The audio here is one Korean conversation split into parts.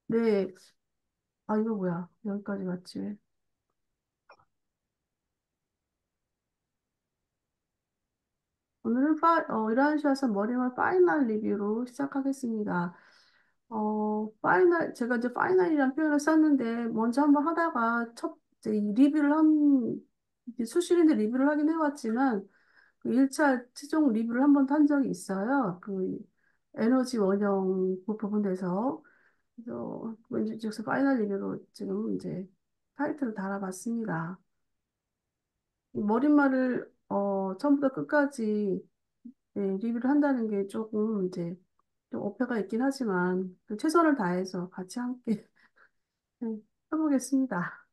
네. 아, 이거 뭐야. 여기까지 갔지 왜. 오늘은 이러한 시와서 머리말 파이널 리뷰로 시작하겠습니다. 제가 이제 파이널이라는 표현을 썼는데, 먼저 한번 하다가 이제 이 이제 수시인데 리뷰를 하긴 해왔지만, 그 1차 최종 리뷰를 한 번 한 적이 있어요. 그 에너지 원형 그 부분에서. 그래서 왠지 즉서 파이널 리뷰로 지금 이제 타이틀을 달아봤습니다. 이 머릿말을 처음부터 끝까지 리뷰를 한다는 게 조금 이제 좀 어폐가 있긴 하지만 그 최선을 다해서 같이 함께 네, 해보겠습니다.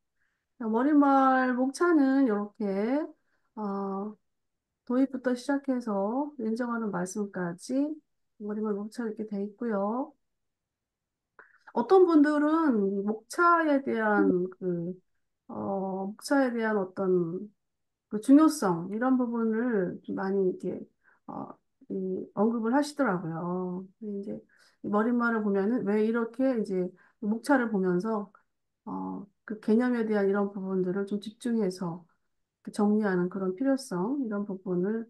머릿말 목차는 이렇게 어, 도입부터 시작해서 인정하는 말씀까지 머릿말 목차 이렇게 돼 있고요. 어떤 분들은 목차에 대한 어떤 그 중요성 이런 부분을 좀 많이 이렇게 어, 언급을 하시더라고요. 근데 이제 이 머릿말을 보면은 왜 이렇게 이제 목차를 보면서 그 개념에 대한 이런 부분들을 좀 집중해서 그 정리하는 그런 필요성 이런 부분을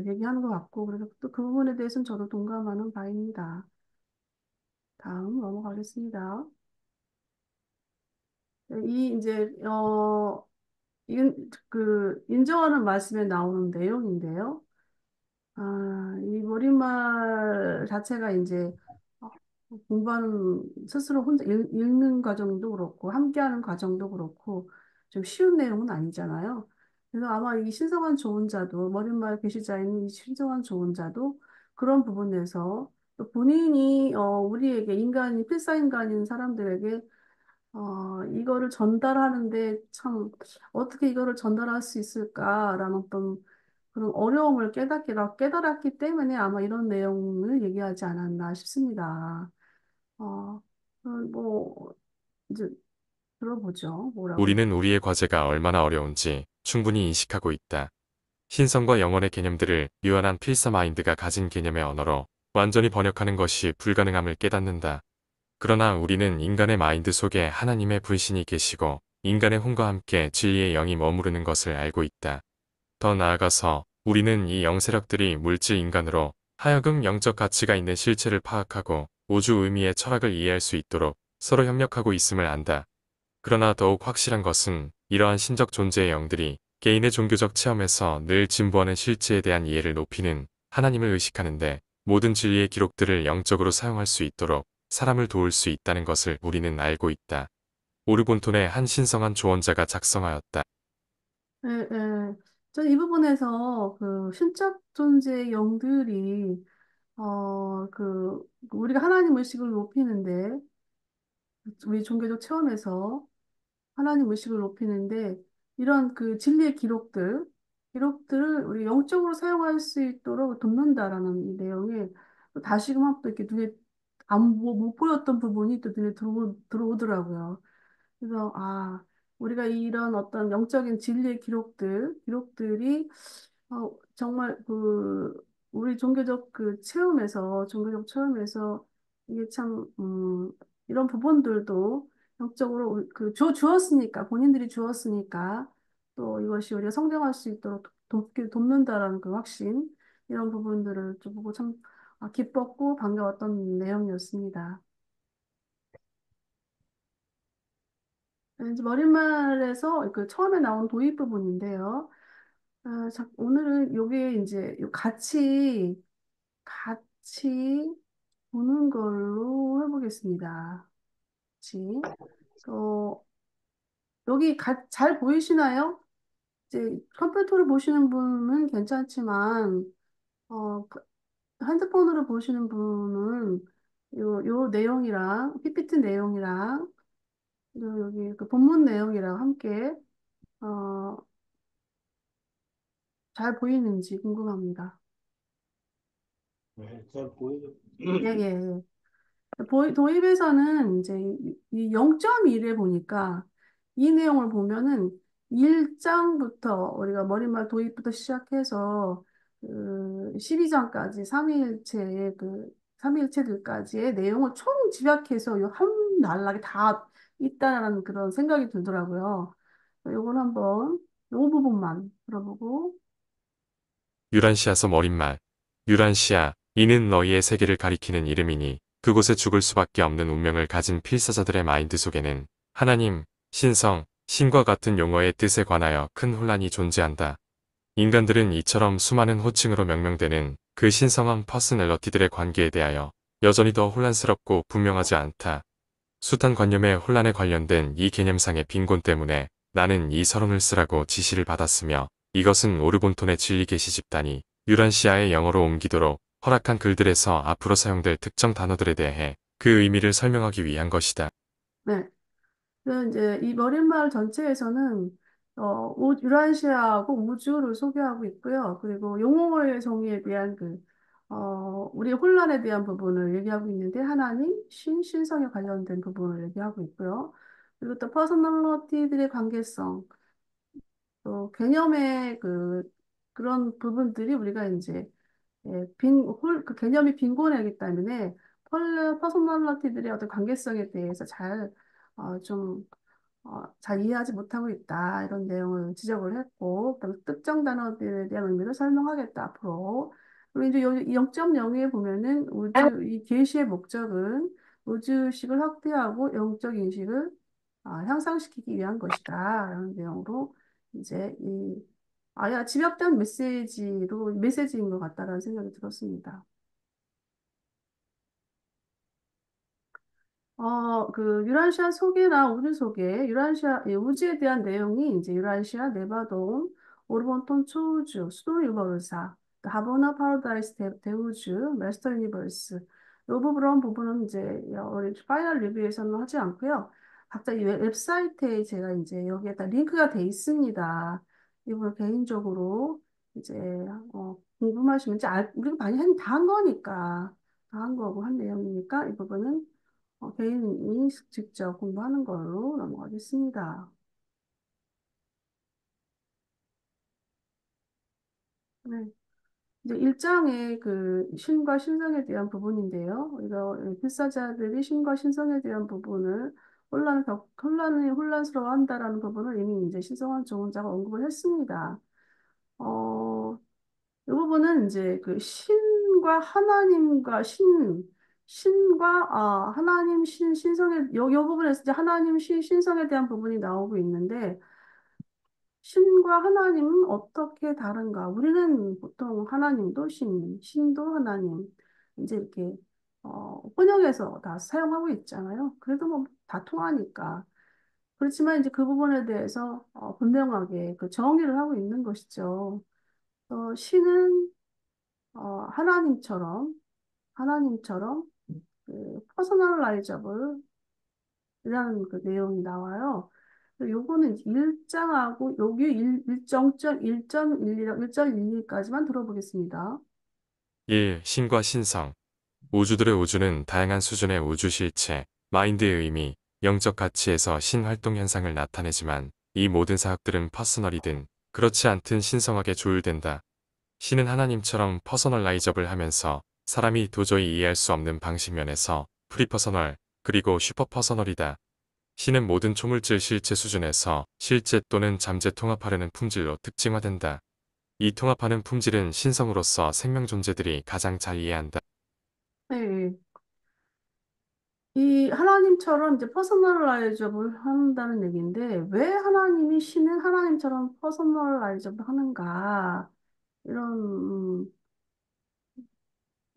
얘기하는 것 같고 그래서 또 그 부분에 대해서는 저도 동감하는 바입니다. 다음 넘어가겠습니다. 이 이제 인정하는 말씀에 나오는 내용인데요. 이 머릿말 자체가 이제 어, 공부하는 스스로 혼자 읽는 과정도 그렇고 함께하는 과정도 그렇고 좀 쉬운 내용은 아니잖아요. 그래서 아마 이 신성한 조언자도 머릿말 계시자인 이 신성한 조언자도 그런 부분에서 또 본인이 우리에게 필사인간인 사람들에게 이거를 전달하는데 참 어떻게 이거를 전달할 수 있을까라는 어떤 그런 어려움을 깨달았기 때문에 아마 이런 내용을 얘기하지 않았나 싶습니다. 어, 뭐 이제 들어보죠. 뭐라고? 우리는 우리의 과제가 얼마나 어려운지 충분히 인식하고 있다. 신성과 영혼의 개념들을 유한한 필사 마인드가 가진 개념의 언어로 완전히 번역하는 것이 불가능함을 깨닫는다. 그러나 우리는 인간의 마인드 속에 하나님의 분신이 계시고 인간의 혼과 함께 진리의 영이 머무르는 것을 알고 있다. 더 나아가서 우리는 이 영세력들이 물질 인간으로 하여금 영적 가치가 있는 실체를 파악하고 우주 의미의 철학을 이해할 수 있도록 서로 협력하고 있음을 안다. 그러나 더욱 확실한 것은 이러한 신적 존재의 영들이 개인의 종교적 체험에서 늘 진보하는 실체에 대한 이해를 높이는 하나님을 의식하는데 모든 진리의 기록들을 영적으로 사용할 수 있도록 사람을 도울 수 있다는 것을 우리는 알고 있다. 오르곤톤의 한 신성한 조언자가 작성하였다. 예, 예. 저는 이 부분에서 그 신적 존재의 영들이 우리가 하나님 의식을 높이는데 우리 종교적 체험에서 하나님 의식을 높이는데 이런 그 진리의 기록들을 우리 영적으로 사용할 수 있도록 돕는다라는 이 내용에 또 다시금 한번 또 이렇게 못 보였던 부분이 또 눈에 들어오더라고요. 그래서, 우리가 이런 어떤 영적인 진리의 기록들이, 정말 우리 종교적 체험에서, 이게 참, 이런 부분들도 영적으로 주었으니까, 본인들이 주었으니까, 또 이것이 우리가 성장할 수 있도록 돕는다라는 그 확신, 이런 부분들을 좀 보고 참, 기뻤고 반가웠던 내용이었습니다. 이제 머릿말에서 그 처음에 나온 도입 부분인데요. 오늘은 요게 이제 같이 보는 걸로 해보겠습니다. 같이. 어, 잘 보이시나요? 이제 컴퓨터를 보시는 분은 괜찮지만, 그 핸드폰으로 보시는 분은 요 내용이랑, PPT 내용이랑, 여기 그 본문 내용이랑 함께, 어, 잘 보이는지 궁금합니다. 네, 잘 보이죠? 예, 예, 예. 도입에서는 이제 이 0.1에 보니까 이 내용을 보면은 1장부터 우리가 머릿말 도입부터 시작해서 그 12장까지 삼위일체들까지의 내용을 총 집약해서 요 한 신랄하게 다 있다라는 그런 생각이 들더라고요. 요건 한번 요 부분만 들어보고. 유란시아서 머릿말. 유란시아, 이는 너희의 세계를 가리키는 이름이니 그곳에 죽을 수밖에 없는 운명을 가진 필사자들의 마인드 속에는 하나님, 신성, 신과 같은 용어의 뜻에 관하여 큰 혼란이 존재한다. 인간들은 이처럼 수많은 호칭으로 명명되는 그 신성한 퍼스널러티들의 관계에 대하여 여전히 더 혼란스럽고 분명하지 않다. 숱한 관념의 혼란에 관련된 이 개념상의 빈곤 때문에 나는 이 서론을 쓰라고 지시를 받았으며 이것은 오르본톤의 진리 계시 집단이 유란시아의 영어로 옮기도록 허락한 글들에서 앞으로 사용될 특정 단어들에 대해 그 의미를 설명하기 위한 것이다. 네. 그 이제 이 머릿말 전체에서는 유라시아하고 우주를 소개하고 있고요. 그리고 용어의 정의에 대한 우리의 혼란에 대한 부분을 얘기하고 있는데 하나님, 신성에 관련된 부분을 얘기하고 있고요. 그리고 또 퍼스널리티들의 관계성, 또 개념의 그런 부분들이 우리가 이제 그 개념이 빈곤하기 때문에 퍼스널리티들의 어떤 관계성에 대해서 잘 이해하지 못하고 있다. 이런 내용을 지적을 했고, 그다음에 특정 단어들에 대한 의미를 설명하겠다, 앞으로. 그리고 이제 이 0.0에 보면은 이 계시의 목적은 우주식을 확대하고 영적 인식을 향상시키기 위한 것이다. 라는 내용으로 이제 아야 집약된 메시지인 것 같다라는 생각이 들었습니다. 유라시아 소개나 우주 소개, 우주에 대한 내용이 이제 유라시아, 네바돔, 오르본톤 초우주, 수도 유버르사, 하버나 파라다이스 대우주, 메스터 유니버스. 그런 부분은 이제 우리 파이널 리뷰에서는 하지 않고요. 각자 이 웹사이트에 제가 이제 여기에다 링크가 돼 있습니다. 이걸 개인적으로 이제 궁금하시면 우리가 많이 다 한 거니까 다 한 거고 한 내용이니까 이 부분은 개인이 직접 공부하는 걸로 넘어가겠습니다. 네. 이제 1장의 신과 신성에 대한 부분인데요. 이거 필사자들이 신과 신성에 대한 부분을 혼란스러워한다라는 부분을 이미 이제 신성한 조언자가 언급을 했습니다. 어, 이 부분은 이제 신과 하나님 요 부분에서 이제 하나님 신성에 대한 부분이 나오고 있는데 신과 하나님은 어떻게 다른가? 우리는 보통 하나님도 신도 하나님 이제 이렇게 번역해서 다 사용하고 있잖아요. 그래도 뭐 다 통하니까. 그렇지만 이제 그 부분에 대해서 분명하게 정의를 하고 있는 것이죠. 신은 하나님처럼 퍼스널라이저블이라는 그 내용이 나와요. 요거는 1장하고 여기 1.1.12랑 1.12까지만 들어보겠습니다. 1. 신과 신성. 우주들의 우주는 다양한 수준의 우주 실체, 마인드의 의미, 영적 가치에서 신활동 현상을 나타내지만 이 모든 사역들은 퍼스널이든 그렇지 않든 신성하게 조율된다. 신은 하나님처럼 퍼서널라이저블 하면서 사람이 도저히 이해할 수 없는 방식면에서 프리퍼서널 그리고 슈퍼퍼서널이다. 신은 모든 초물질 실체 수준에서 실제 또는 잠재 통합하려는 품질로 특징화된다. 이 통합하는 품질은 신성으로서 생명 존재들이 가장 잘 이해한다. 네. 이 하나님처럼 이제 퍼스널라이저블 한다는 얘기인데 왜 신은 하나님처럼 퍼스널라이저블 하는가 이런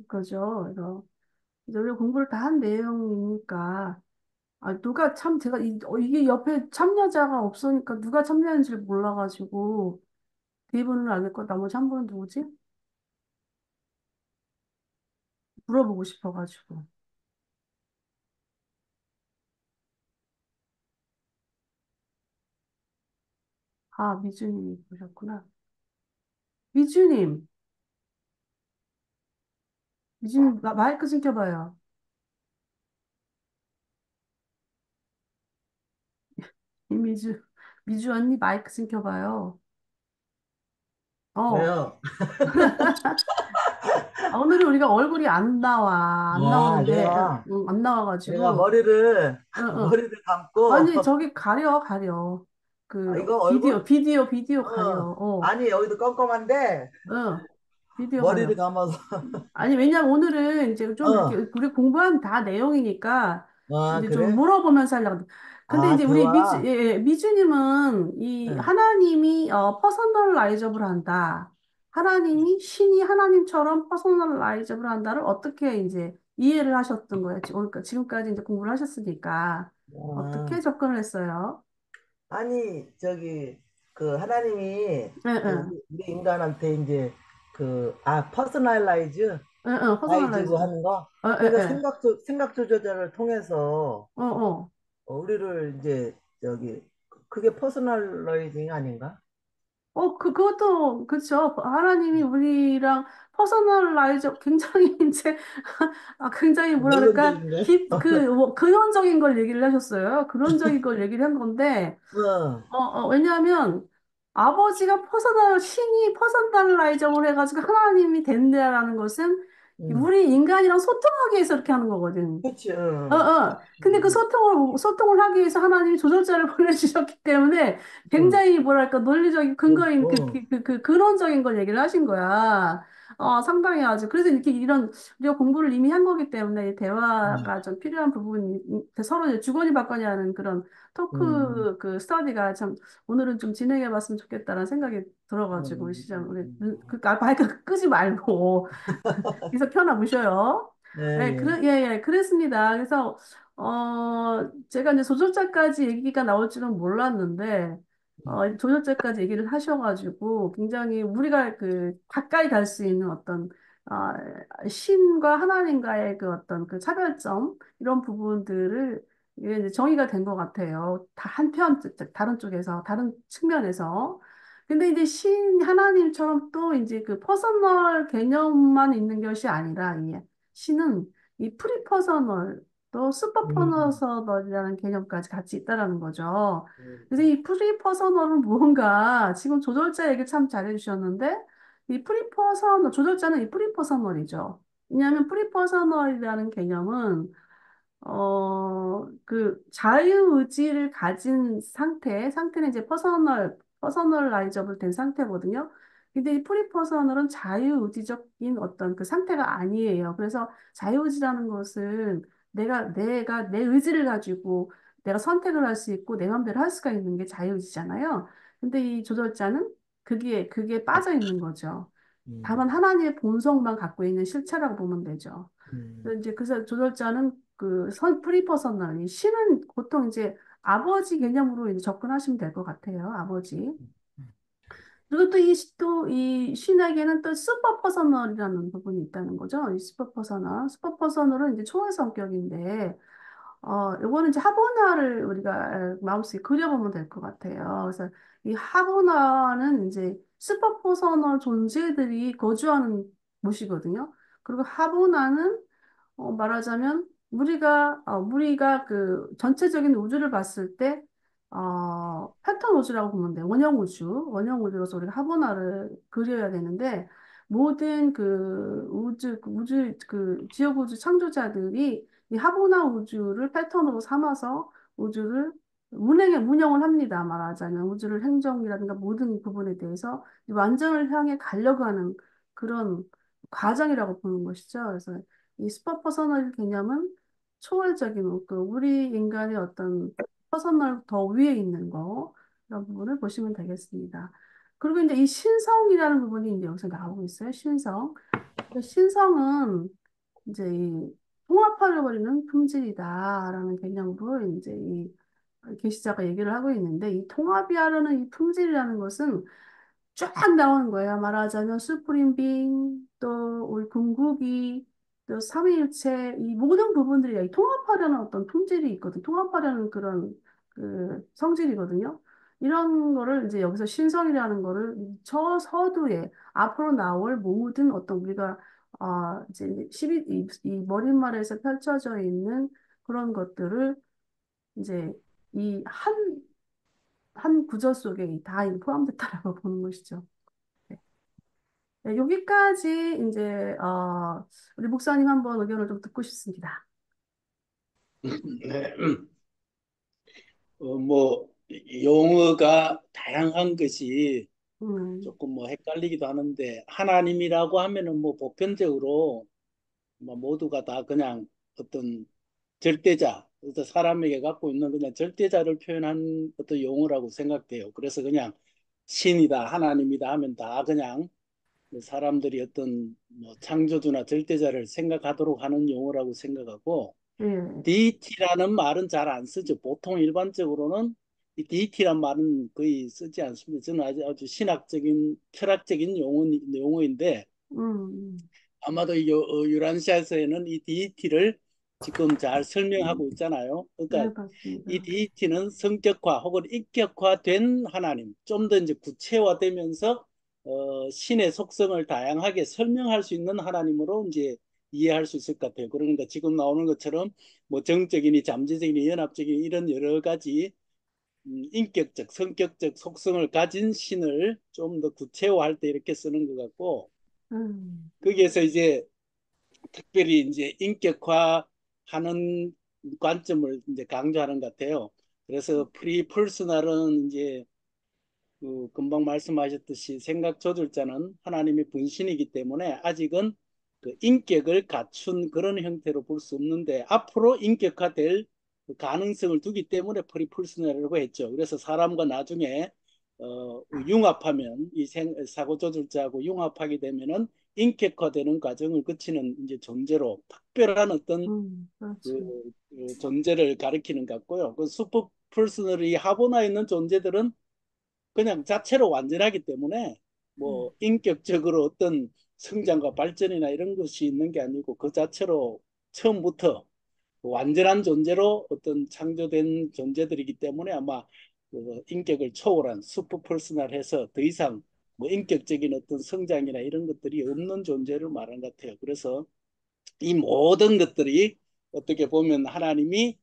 거죠. 그래서 우리가 공부를 다 한 내용이니까 누가 제가 이게 옆에 참여자가 없으니까 누가 참여했는지를 몰라가지고 대부분은 알겠고 나머지 한 분은 누구지? 물어보고 싶어가지고. 미주님이 보셨구나. 미주님, 미주님 마이크 좀 켜봐요. 이미주, 미주 언니 마이크 좀 켜봐요. 어, 왜요? 오늘은 우리가 얼굴이 안 나와. 안 아, 나오는데, 안 내가 나와가지고, 머리를, 응, 응. 머리를 감고, 아니, 저기 가려. 아, 그, 이거 얼굴? 비디오 가려. 아니, 여기도 껌껌한데, 응. 비디오 머리를 가려. 감아서, 아니, 왜냐면 오늘은 이제 좀 이렇게 어, 우리 공부한 다 내용이니까 아, 이제 좀 그래? 물어보면서 하려고. 근데 아, 이제 우리 대화. 미주님은 이 응. 하나님이 퍼서널라이저블 한다. 하나님이 신이 하나님처럼 퍼서널라이저블 한다를 어떻게 이제 이해를 하셨던 거예요? 그러니까 지금까지 이제 공부를 하셨으니까 어떻게 아, 접근을 했어요? 아니, 그, 하나님이, 예, 그, 예, 우리 인간한테 이제, 퍼스널라이즈, 예, 예, 라이즈로 퍼서널라이저. 하는 거. 예, 그러니까 예, 생각 조절을 통해서, 어, 어. 우리를 이제, 그게 퍼스널라이징 아닌가? 그것도, 그쵸. 하나님이 우리랑 퍼서널라이저, 굉장히 이제, 굉장히 뭐라 그럴까, 원론적인데? 근원적인 걸 얘기를 하셨어요. 근원적인 걸 얘기를 한 건데, 어, 왜냐하면, 아버지가 신이 퍼서널라이저를 해가지고 하나님이 된다라는 것은, 응. 우리 인간이랑 소통하기 위해서 이렇게 하는 거거든. 그치, 응. 근데 그 응, 소통을 하기 위해서 하나님이 조절자를 보내주셨기 때문에 응, 굉장히 뭐랄까 논리적인 응, 근거인 응, 근원적인 걸 얘기를 하신 거야. 상당히 아주. 그래서 이렇게 우리가 공부를 이미 한 거기 때문에 이 응, 대화가 좀 필요한 부분이 서로 이제 주거니 받거니 하는 그런 응, 토크 스터디가 참 오늘은 좀 진행해 봤으면 좋겠다라는 생각이 들어가지고 응, 시장, 응, 응. 마이크 끄지 말고 계속 켜놔 보셔요. 네, 네, 예. 그랬습니다. 그래서, 제가 이제 조절자까지 얘기가 나올 줄은 몰랐는데, 조절자까지 얘기를 하셔가지고, 굉장히 우리가 가까이 갈 수 있는 어떤, 신과 하나님과의 그 어떤 그 차별점, 이런 부분들을 이게 이제 정의가 된 것 같아요. 다 한편, 다른 쪽에서, 다른 측면에서. 근데 이제 하나님처럼 또 이제 그 퍼서널 개념만 있는 것이 아니라, 신은 이 프리퍼서널 또 음, 슈퍼퍼서널이라는 개념까지 같이 있다라는 거죠. 그래서 음, 이 프리퍼서널은 무언가 지금 조절자 얘기 참 잘해주셨는데 이 조절자는 이 프리퍼서널이죠. 왜냐하면 프리퍼서널이라는 개념은 자유의지를 가진 상태는 이제 퍼서널라이저블 된 상태거든요. 근데 이 프리퍼서널은 자유의지적인 어떤 그 상태가 아니에요. 그래서 자유의지라는 것은 내가 내 의지를 가지고 내가 선택을 할 수 있고 내 마음대로 할 수가 있는 게 자유의지잖아요. 근데 이 조절자는 그게 빠져 있는 거죠. 다만 음, 하나님의 본성만 갖고 있는 실체라고 보면 되죠. 음, 그래서 조절자는 프리퍼서널이 신은 보통 이제 아버지 개념으로 이제 접근하시면 될 것 같아요. 아버지. 그리고 또 이 신에게는 또 슈퍼퍼서널이라는 부분이 있다는 거죠. 이 슈퍼퍼서널은 이제 초월 성격인데, 요거는 이제 하보나를 우리가 마음속에 그려보면 될 것 같아요. 그래서 이 하보나는 이제 슈퍼퍼서널 존재들이 거주하는 곳이거든요. 그리고 하보나는 말하자면 우리가 그 전체적인 우주를 봤을 때 패턴 우주라고 보면 돼. 원형 우주로서 우리가 하보나를 그려야 되는데 모든 지역 우주 창조자들이 이 하보나 우주를 패턴으로 삼아서 우주를 문영을 합니다. 말하자면 우주를 행정이라든가 모든 부분에 대해서 이 완전을 향해 가려고 하는 그런 과정이라고 보는 것이죠. 그래서 이 슈퍼 퍼서널 개념은 초월적인 우리 인간의 어떤 퍼서널 더 위에 있는 거 이런 부분을 보시면 되겠습니다. 그리고 이제 이 신성이라는 부분이 이제 여기서 나오고 있어요. 신성. 신성은 이제 이 통합하려버리는 품질이다라는 개념으로 이제 이 계시자가 얘기를 하고 있는데 이 통합이 하려는 이 품질이라는 것은 쫙 나오는 거예요. 말하자면 수프림 빙, 또 우리 궁극이, 또 삼위일체 이 모든 부분들이 이 통합하려는 어떤 품질이 있거든. 통합하려는 그런 그 성질이거든요. 이런 거를 이제 여기서 신성이라는 거를 저 서두에 앞으로 나올 모든 어떤 우리가 이제 이 머릿말에서 펼쳐져 있는 그런 것들을 이제 이 한 구절 속에 다 포함됐다라고 보는 것이죠. 네. 네, 여기까지 이제 우리 목사님 한번 의견을 좀 듣고 싶습니다. 네. 뭐 용어가 다양한 것이 음, 조금 뭐 헷갈리기도 하는데 하나님이라고 하면은 뭐 보편적으로 뭐 모두가 다 그냥 어떤 절대자, 어떤 사람에게 갖고 있는 그냥 절대자를 표현한 어떤 용어라고 생각돼요. 그래서 그냥 신이다, 하나님이다 하면 다 그냥 사람들이 어떤 뭐 창조주나 절대자를 생각하도록 하는 용어라고 생각하고 예, DT라는 말은 잘 안 쓰죠. 보통 일반적으로는 이 DT란 말은 거의 쓰지 않습니다. 저는 아주 신학적인, 철학적인 용어인데 음, 아마도 유란시아에서는 이 DT를 지금 잘 설명하고 있잖아요. 네, 그러니까 이 맞습니다. DT는 성격화 혹은 인격화된 하나님, 좀 더 이제 구체화되면서 신의 속성을 다양하게 설명할 수 있는 하나님으로 이제 이해할 수 있을 것 같아요. 그러니까 지금 나오는 것처럼 뭐 정적이니 잠재적이니 연합적이니 이런 여러 가지 인격적, 성격적 속성을 가진 신을 좀 더 구체화할 때 이렇게 쓰는 것 같고 음, 거기에서 이제 특별히 이제 인격화하는 관점을 이제 강조하는 것 같아요. 그래서 프리퍼스널은 이제 그 금방 말씀하셨듯이 생각 조절자는 하나님의 분신이기 때문에 아직은 그 인격을 갖춘 그런 형태로 볼 수 없는데 앞으로 인격화될 그 가능성을 두기 때문에 프리퍼스널이라고 했죠. 그래서 사람과 나중에 융합하면 이 사고 조절자하고 융합하게 되면은 인격화되는 과정을 거치는 이제 존재로 특별한 어떤 그, 그렇죠. 그 존재를 가리키는 것 같고요. 그 슈퍼 퍼스널이 하보나 있는 존재들은 그냥 자체로 완전하기 때문에 음, 뭐 인격적으로 어떤 성장과 발전이나 이런 것이 있는 게 아니고 그 자체로 처음부터 완전한 존재로 어떤 창조된 존재들이기 때문에 아마 그 인격을 초월한 슈퍼 퍼스널해서 더 이상 뭐 인격적인 어떤 성장이나 이런 것들이 없는 존재를 말하는 것 같아요. 그래서 이 모든 것들이 어떻게 보면 하나님이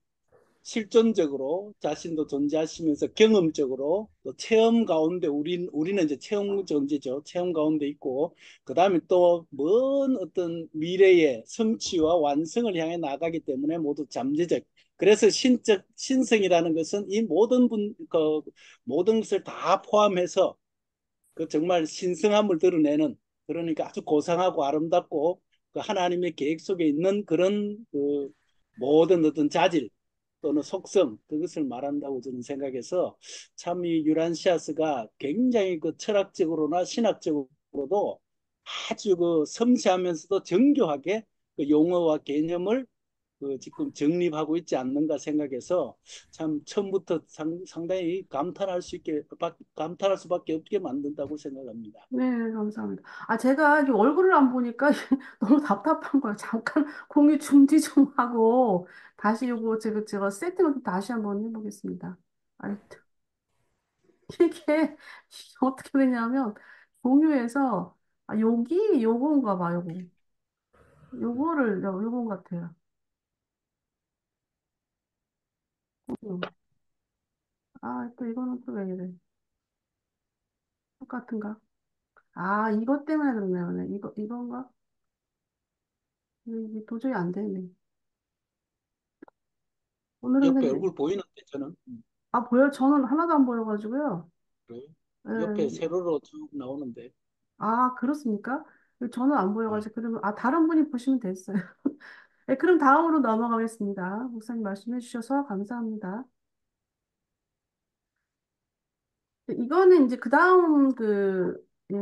실존적으로 자신도 존재하시면서 경험적으로 또 체험 가운데 우리는 이제 체험 존재죠. 체험 가운데 있고 그다음에 또 먼 어떤 미래의 성취와 완성을 향해 나가기 때문에 모두 잠재적. 그래서 신적 신성이라는 것은 이 모든 것을 다 포함해서 그 정말 신성함을 드러내는 그러니까 아주 고상하고 아름답고 그 하나님의 계획 속에 있는 그런 그 모든 어떤 자질 또는 속성 그것을 말한다고 저는 생각해서 참 이 유란시아스가 굉장히 그 철학적으로나 신학적으로도 아주 그 섬세하면서도 정교하게 그 용어와 개념을 그 지금 정립하고 있지 않는가 생각해서 참 처음부터 상당히 감탄할 수밖에 없게 만든다고 생각합니다. 네, 감사합니다. 제가 이게 얼굴을 안 보니까 너무 답답한 거예요. 잠깐 공유 중지 좀 하고 다시 요거 제가 세팅을 다시 한번 해보겠습니다. 아, 이게 어떻게 되냐면 공유해서 여기 요건가 봐, 요거. 요건 같아요. 음. 또 이거는 또 왜 이래? 똑같은가? 이것 때문에 그러네요. 네, 이건가? 이게 도저히 안 되네. 오늘은 옆에 근데, 얼굴 보이는데 저는 보여요? 저는 하나도 안 보여가지고요. 그래요? 네, 옆에 세로로 쭉 나오는데 그렇습니까? 저는 안 네. 보여가지고, 그러면, 다른 분이 보시면 됐어요. 네, 그럼 다음으로 넘어가겠습니다. 목사님 말씀해 주셔서 감사합니다. 이거는 이제 그 다음 예,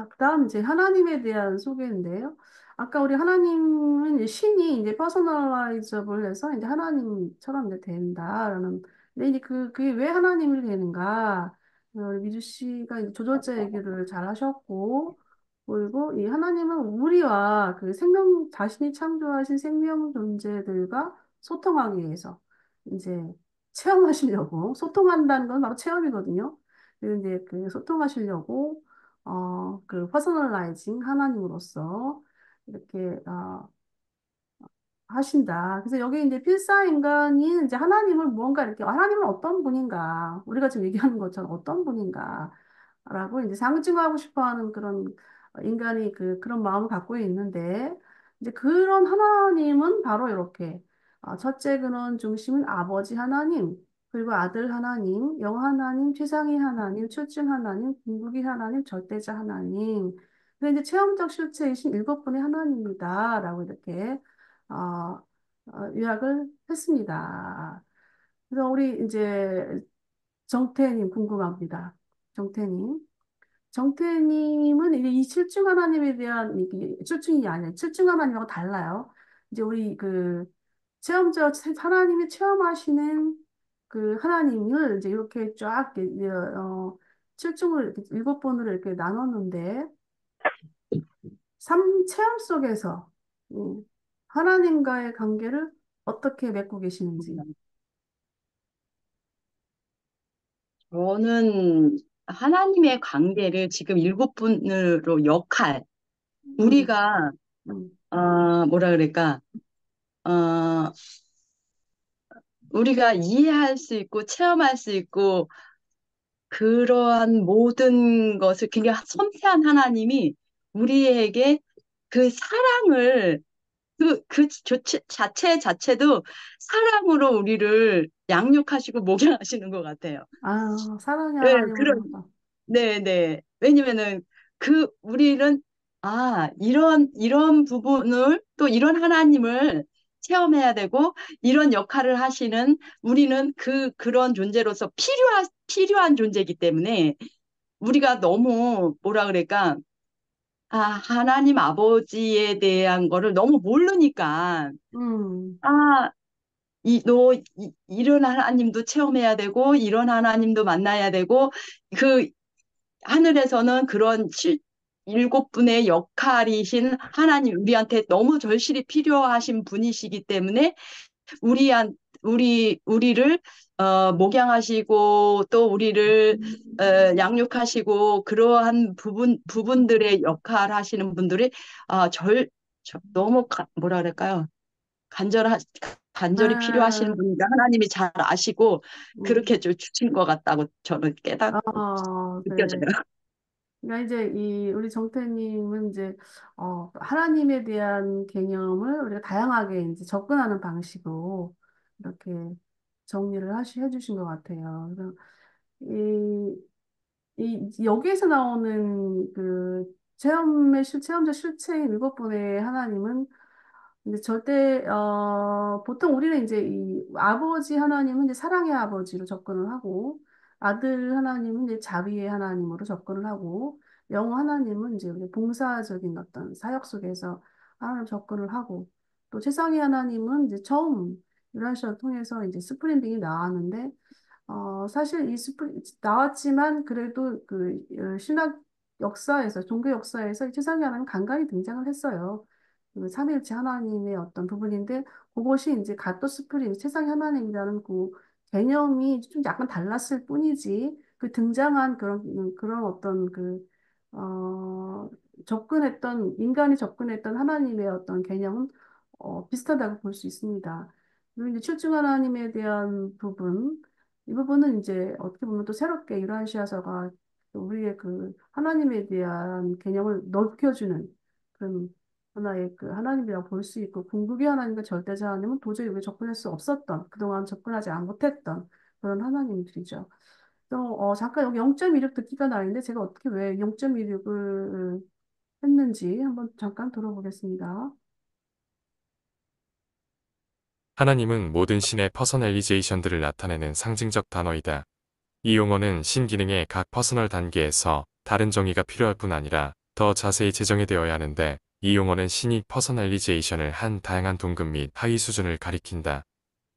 그다음 이제 하나님에 대한 소개인데요. 아까 우리 하나님은 이제 신이 이제 퍼스널라이저블 해서 이제 하나님처럼 이제 된다라는. 근데 이제 그게 왜 하나님이 되는가? 우리 미주 씨가 이제 조절자 얘기를 잘 하셨고, 그리고 이 하나님은 우리와 그 자신이 창조하신 생명 존재들과 소통하기 위해서 이제 체험하시려고, 소통한다는 건 바로 체험이거든요. 그래서 이제 그 소통하시려고 그 퍼스널라이징 하나님으로서 이렇게 하신다. 그래서 여기 이제 필사인간이 이제 하나님을 무언가 이렇게 하나님은 어떤 분인가, 우리가 지금 얘기하는 것처럼 어떤 분인가라고 이제 상징하고 싶어하는 그런 인간이 그런 마음을 갖고 있는데 이제 그런 하나님은 바로 이렇게 첫째 근원 중심은 아버지 하나님, 그리고 아들 하나님, 영 하나님, 최상위 하나님, 출중 하나님, 궁극이 하나님, 절대자 하나님. 근데 이제 체험적 실체이신 일곱 분의 하나님이다라고 이렇게 어, 요약을 했습니다. 그래서 우리 이제 정태님 궁금합니다. 정태님. 정태님은 이제 이 칠중 하나님에 대한 이게 칠중이 아니라 칠중 하나님하고 달라요. 이제 우리 체험적 하나님이 체험하시는 그 하나님을 이제 이렇게 쫙 이렇게, 칠중을 이렇게 일곱 번으로 이렇게 나눴는데 삶 체험 속에서 하나님과의 관계를 어떻게 맺고 계시는지. 저는 하나님의 관계를 지금 일곱 분으로 음, 우리가, 음, 뭐라 그럴까, 어, 우리가 이해할 수 있고, 체험할 수 있고, 그러한 모든 것을 굉장히 섬세한 하나님이 우리에게 그 사랑을, 자체도 사랑으로 우리를 양육하시고 목양하시는 것 같아요. 사랑의 네, 하나님으로. 네네. 왜냐면은 우리는 이런 부분을 또 이런 하나님을 체험해야 되고 이런 역할을 하시는 우리는 그런 존재로서 필요한 존재이기 때문에 우리가 너무 뭐라 그럴까 하나님 아버지에 대한 거를 너무 모르니까 음, 아, 이런 하나님도 체험해야 되고 이런 하나님도 만나야 되고 그 하늘에서는 일곱 분의 역할이신 하나님, 우리한테 너무 절실히 필요하신 분이시기 때문에, 우리를, 목양하시고, 또 우리를, 양육하시고, 그러한 부분들의 역할 하시는 분들이, 아, 너무, 뭐라 그럴까요? 간절하, 간절히 필요하신 네, 분이다. 하나님이 잘 아시고, 음, 그렇게 좀 주신 것 같다고 저는 그래. 느껴져요. 그러니까 이제 우리 정태님은 이제 하나님에 대한 개념을 우리가 다양하게 이제 접근하는 방식으로 이렇게 정리를 해주신 것 같아요. 그래서 여기에서 나오는 체험적 실체인 일곱 분의 하나님은 근데 보통 우리는 이제 이 아버지 하나님은 이제 사랑의 아버지로 접근을 하고, 아들 하나님은 이제 자비의 하나님으로 접근을 하고, 영 하나님은 이제 우리 봉사적인 어떤 사역 속에서 하나님 접근을 하고, 또 최상위 하나님은 이제 처음 유라시아를 통해서 이제 스프링빙이 나왔는데, 사실 나왔지만 그래도 신학 역사에서, 종교 역사에서 최상위 하나님 간간히 등장을 했어요. 삼위일체 하나님의 어떤 부분인데 그것이 이제 갓더 스프링 세상의 하나님이라는 그 개념이 좀 약간 달랐을 뿐이지 그 등장한 그런 어떤 접근했던 인간이 접근했던 하나님의 어떤 개념은 비슷하다고 볼 수 있습니다. 그리고 이제 출중 하나님에 대한 부분 이 부분은 이제 어떻게 보면 또 새롭게 유라시아서가 우리의 하나님에 대한 개념을 넓혀주는 그런 하나의 하나님이라고 볼 수 있고 궁극의 하나님과 절대자 하나님은 도저히 우리가 접근할 수 없었던 그동안 접근하지 못했던 그런 하나님들이죠. 또 잠깐 여기 0.16 듣기가 나는데 제가 어떻게 왜 0.16을 했는지 한번 잠깐 들어보겠습니다. 하나님은 모든 신의 퍼서널리제이션들을 나타내는 상징적 단어이다. 이 용어는 신 기능의 각 퍼서널 단계에서 다른 정의가 필요할 뿐 아니라 더 자세히 제정이 되어야 하는데 이 용어는 신이 퍼서널리제이션을 한 다양한 동급 및 하위 수준을 가리킨다.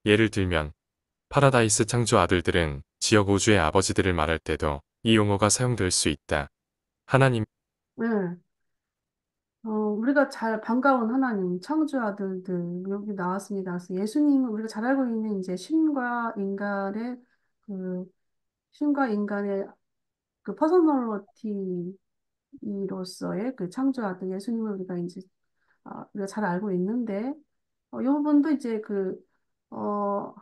예를 들면 파라다이스 창조 아들들은 지역 우주의 아버지들을 말할 때도 이 용어가 사용될 수 있다. 하나님 네. 우리가 잘 반가운 하나님, 창조 아들들, 여기 나왔습니다. 그래서 예수님은 우리가 잘 알고 있는 이제 그, 신과 인간의 퍼서널리티로서의 창조 아들 예수님을 우리가 잘 알고 있는데, 이 부분도 이제 어,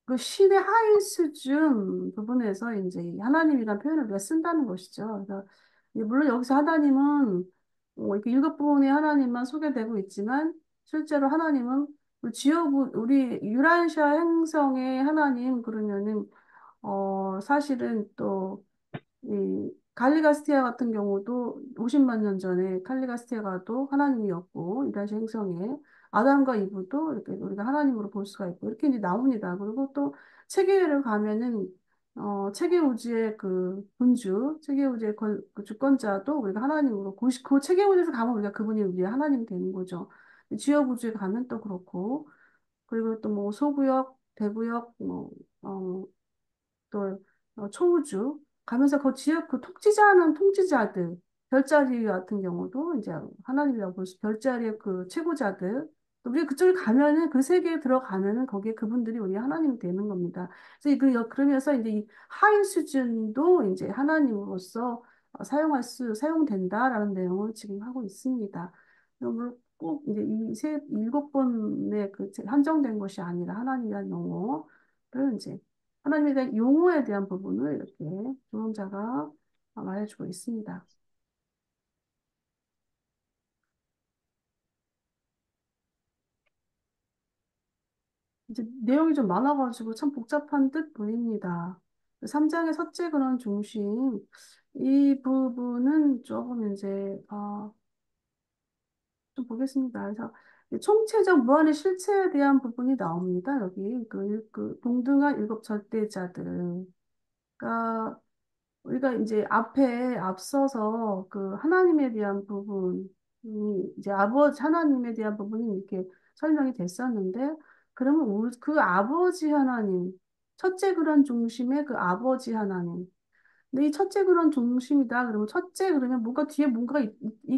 그 신의 하위 수준 부분에서 이제 이 하나님이라는 표현을 우리가 쓴다는 것이죠. 그래서 물론 여기서 하나님은 이렇게 일곱 분의 하나님만 소개되고 있지만 실제로 하나님은 우리 유라시아 행성의 하나님 그러면은 사실은 또 이 갈리가스티아 같은 경우도 50만 년 전에 갈리가스티아가도 하나님이었고 이다시 행성에 아담과 이브도 이렇게 우리가 하나님으로 볼 수가 있고 이렇게 이제 나옵니다. 그리고 또 체계를 가면은 체계 우주의 그 본주, 체계 우주의 그 주권자도 우리가 하나님으로 그 체계 우주에서 가면 우리가 그분이 우리의 하나님 되는 거죠. 지역 우주에 가면 또 그렇고 그리고 또 뭐 소구역, 대구역, 어, 또 초우주 가면서 그 지역 그 통치자는 통치자들 별자리 같은 경우도 이제 하나님이라고 볼 수, 별자리의 그 최고자들 또 우리가 그쪽에 가면은 그 세계에 들어가면은 거기에 그분들이 우리 하나님이 되는 겁니다. 그래서 그러면서 이제 이 하위 수준도 이제 하나님으로서 사용된다라는 내용을 지금 하고 있습니다. 물론 꼭 이제 일곱 번의 그 한정된 것이 아니라 하나님이라는 용어를 이제 하나님에 대한 용어에 대한 부분을 이렇게 조언자가 말해주고 있습니다. 이제 내용이 좀 많아가지고 참 복잡한 뜻 보입니다. 3장의 첫째 근원 중심, 이 부분은 조금 이제, 좀 보겠습니다. 그래서 이 총체적 무한의 실체에 대한 부분이 나옵니다. 여기 그 동등한 일곱 절대자들. 그러니까 우리가 이제 앞서서 그 하나님에 대한 부분이 이제 아버지 하나님에 대한 부분이 이렇게 설명이 됐었는데 그러면 그 아버지 하나님 첫째 그런 중심의 그 아버지 하나님 근데 이 첫째 그런 중심이다 그러면 첫째 그러면 뭔가 뒤에 뭔가가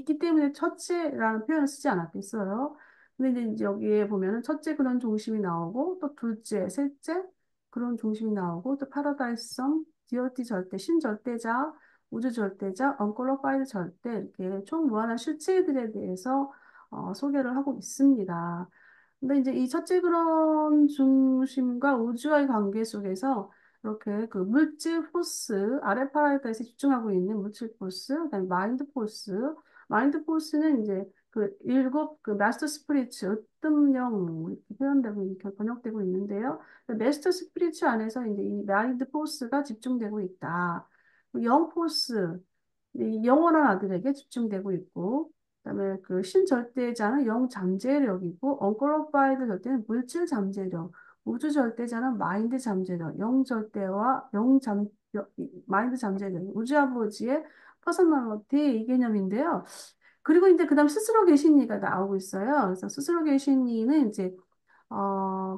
기 때문에 첫째라는 표현을 쓰지 않았겠어요. 근데 이제 여기에 보면은 첫째 그런 중심이 나오고 또 둘째 셋째 그런 중심이 나오고 또 파라다이스성 디어티 절대, 신절대자, 우주절대자, 언퀄리파이드 절대 이렇게 총 무한한 실체들에 대해서 소개를 하고 있습니다. 근데 이제 이 첫째 그런 중심과 우주와의 관계 속에서 이렇게 그 물질 포스, 아래 파라다이스에 집중하고 있는 물질 포스, 그다음에 마인드 포스는 이제 그 일곱 그 마스터 스피리츠, 으뜸령 이렇게 표현되고 이렇게 번역되고 있는데요. 마스터 스피리츠 안에서 이제 이 마인드 포스가 집중되고 있다. 영 포스, 이 영원한 아들에게 집중되고 있고, 그다음에 그 신절대자는 영 잠재력이고, 언컬러파이드 절대는 물질 잠재력, 우주 절대자는 마인드 잠재력, 마인드 잠재력, 우주 아버지의 퍼스널리티 이 개념인데요. 그리고 이제 그다음 스스로 계신 이가 나오고 있어요. 그래서 스스로 계신 이는 이제